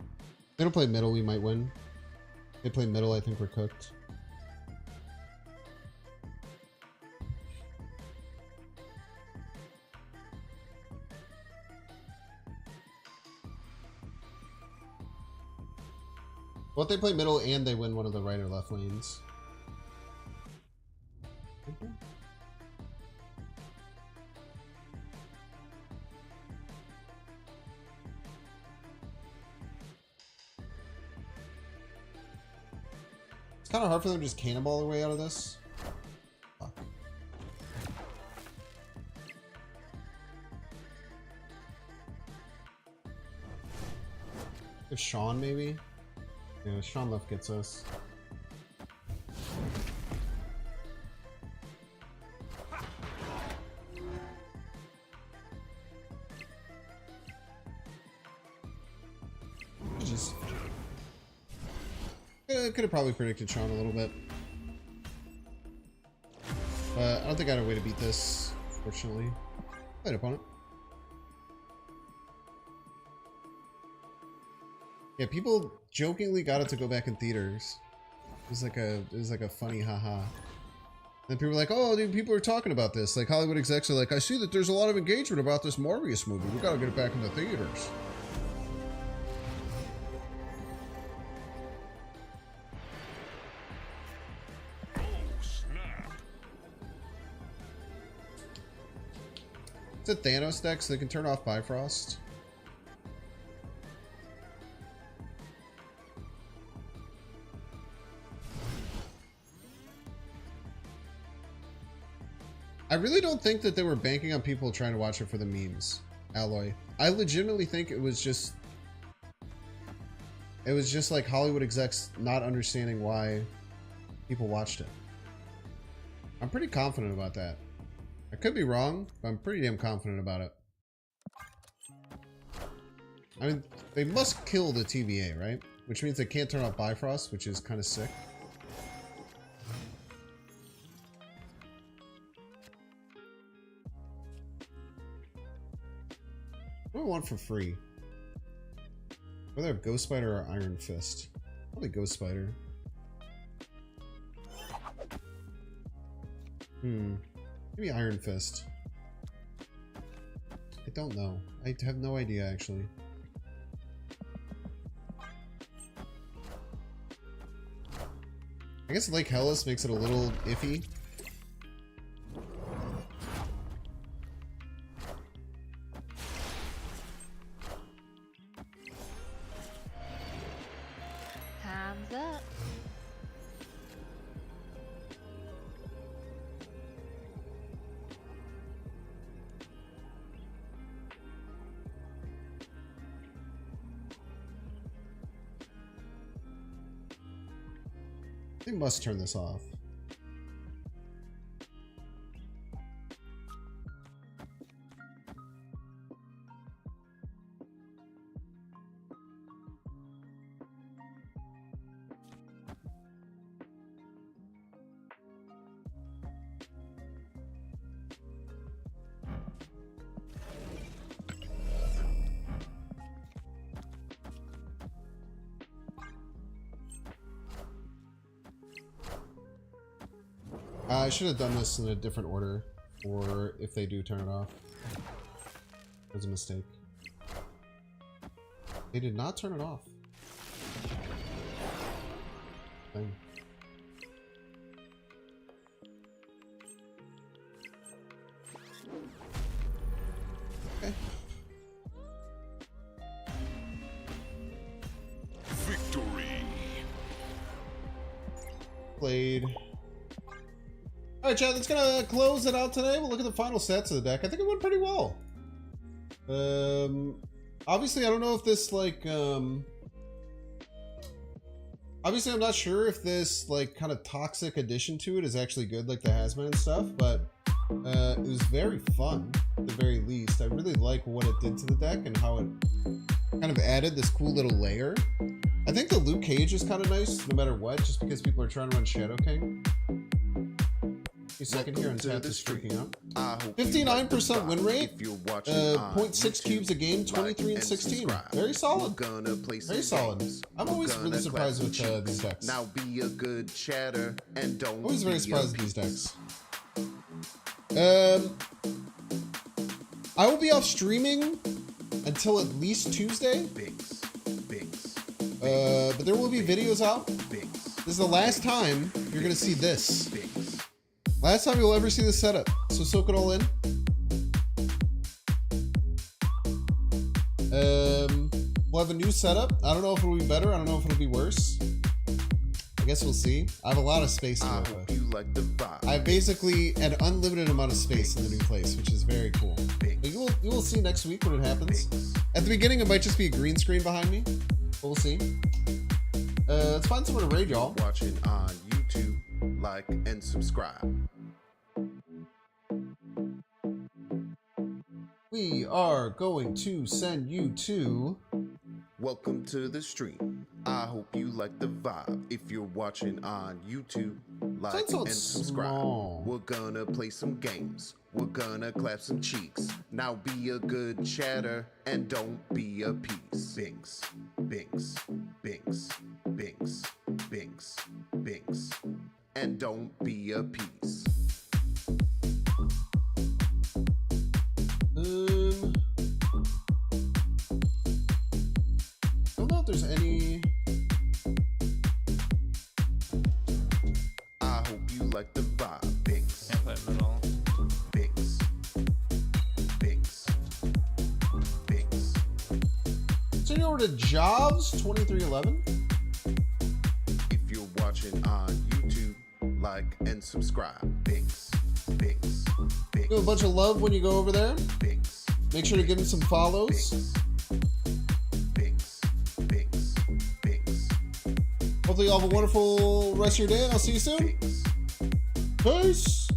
If they don't play middle, we might win. If they play middle, I think we're cooked. Well, if they play middle and they win one of the right or left lanes. It's kind of hard for them to just cannonball their way out of this. Fuck. If Sean, maybe? Yeah, Sean left gets us. Just could have probably predicted Sean a little bit, but I don't think I had a way to beat this. Fortunately, played opponent. Yeah, people jokingly got it to go back in theaters. It was like a funny haha. And people were like, "Oh, dude, people are talking about this." Like Hollywood execs are like, "I see that there's a lot of engagement about this Morbius movie. We gotta get it back in the theaters." Oh, snap. It's a Thanos deck, so they can turn off Bifrost. I really don't think that they were banking on people trying to watch it for the memes, Alloy. I legitimately think it was just like Hollywood execs not understanding why people watched it. I'm pretty confident about that. I could be wrong, but I'm pretty damn confident about it. I mean, they must kill the TVA, right? Which means they can't turn off Bifrost, which is kind of sick. What do I want for free? Whether I have Ghost Spider or Iron Fist. Probably Ghost Spider. Maybe Iron Fist. I don't know. I have no idea, actually. I guess Lake Hellas makes it a little iffy. Time's up. They must turn this off. I should have done this in a different order, or if they do turn it off. It was a mistake. They did not turn it off. Thing. Okay. Victory. Played. All right, Chad, that's gonna close it out today. We'll look at the final sets of the deck. I think it went pretty well. Obviously, I don't know if this like obviously, I'm not sure if this like kind of toxic addition to it is actually good, like the hazmat and stuff, but it was very fun at the very least. I really like what it did to the deck and how it kind of added this cool little layer. I think the Luke Cage is kind of nice no matter what, just because people are trying to run Shadow King. A second here, and Tap is freaking out. 59% win rate, 0.6 cubes a game, 23 and 16. Very solid. Very solid. I'm always really surprised with these decks. Now be a good chatter and don't. Always very surprised with these decks. I will be off streaming until at least Tuesday. But there will be videos out. This is the last time you're gonna see this. Last time you'll ever see this setup. So soak it all in. We'll have a new setup. I don't know if it'll be better. I don't know if it'll be worse. I guess we'll see. I have a lot of space to work with. I have basically an unlimited amount of space in the new place, which is very cool. But you will see next week when it happens. At the beginning, it might just be a green screen behind me. But we'll see. Let's find someone to raid, y'all. Watching on YouTube, like and subscribe. We are going to send you to... Welcome to the stream. I hope you like the vibe. If you're watching on YouTube, like and subscribe. Small. We're gonna play some games. We're gonna clap some cheeks. Now be a good chatter and don't be a piece. Binks, binks, binks, binks, binks, binks, and don't be a piece. I don't know if there's any... I hope you like the vibe. Binks. Can't play middle. Binks. Binks. Binks. Send you over to Jobs 2311. If you're watching on YouTube, like and subscribe. Binks. Binks. Binks. Do a bunch of love when you go over there. Binks. Make sure to give him some follows. Binks. Binks. Binks. Hopefully you all have a wonderful rest of your day, and I'll see you soon. Binks. Peace.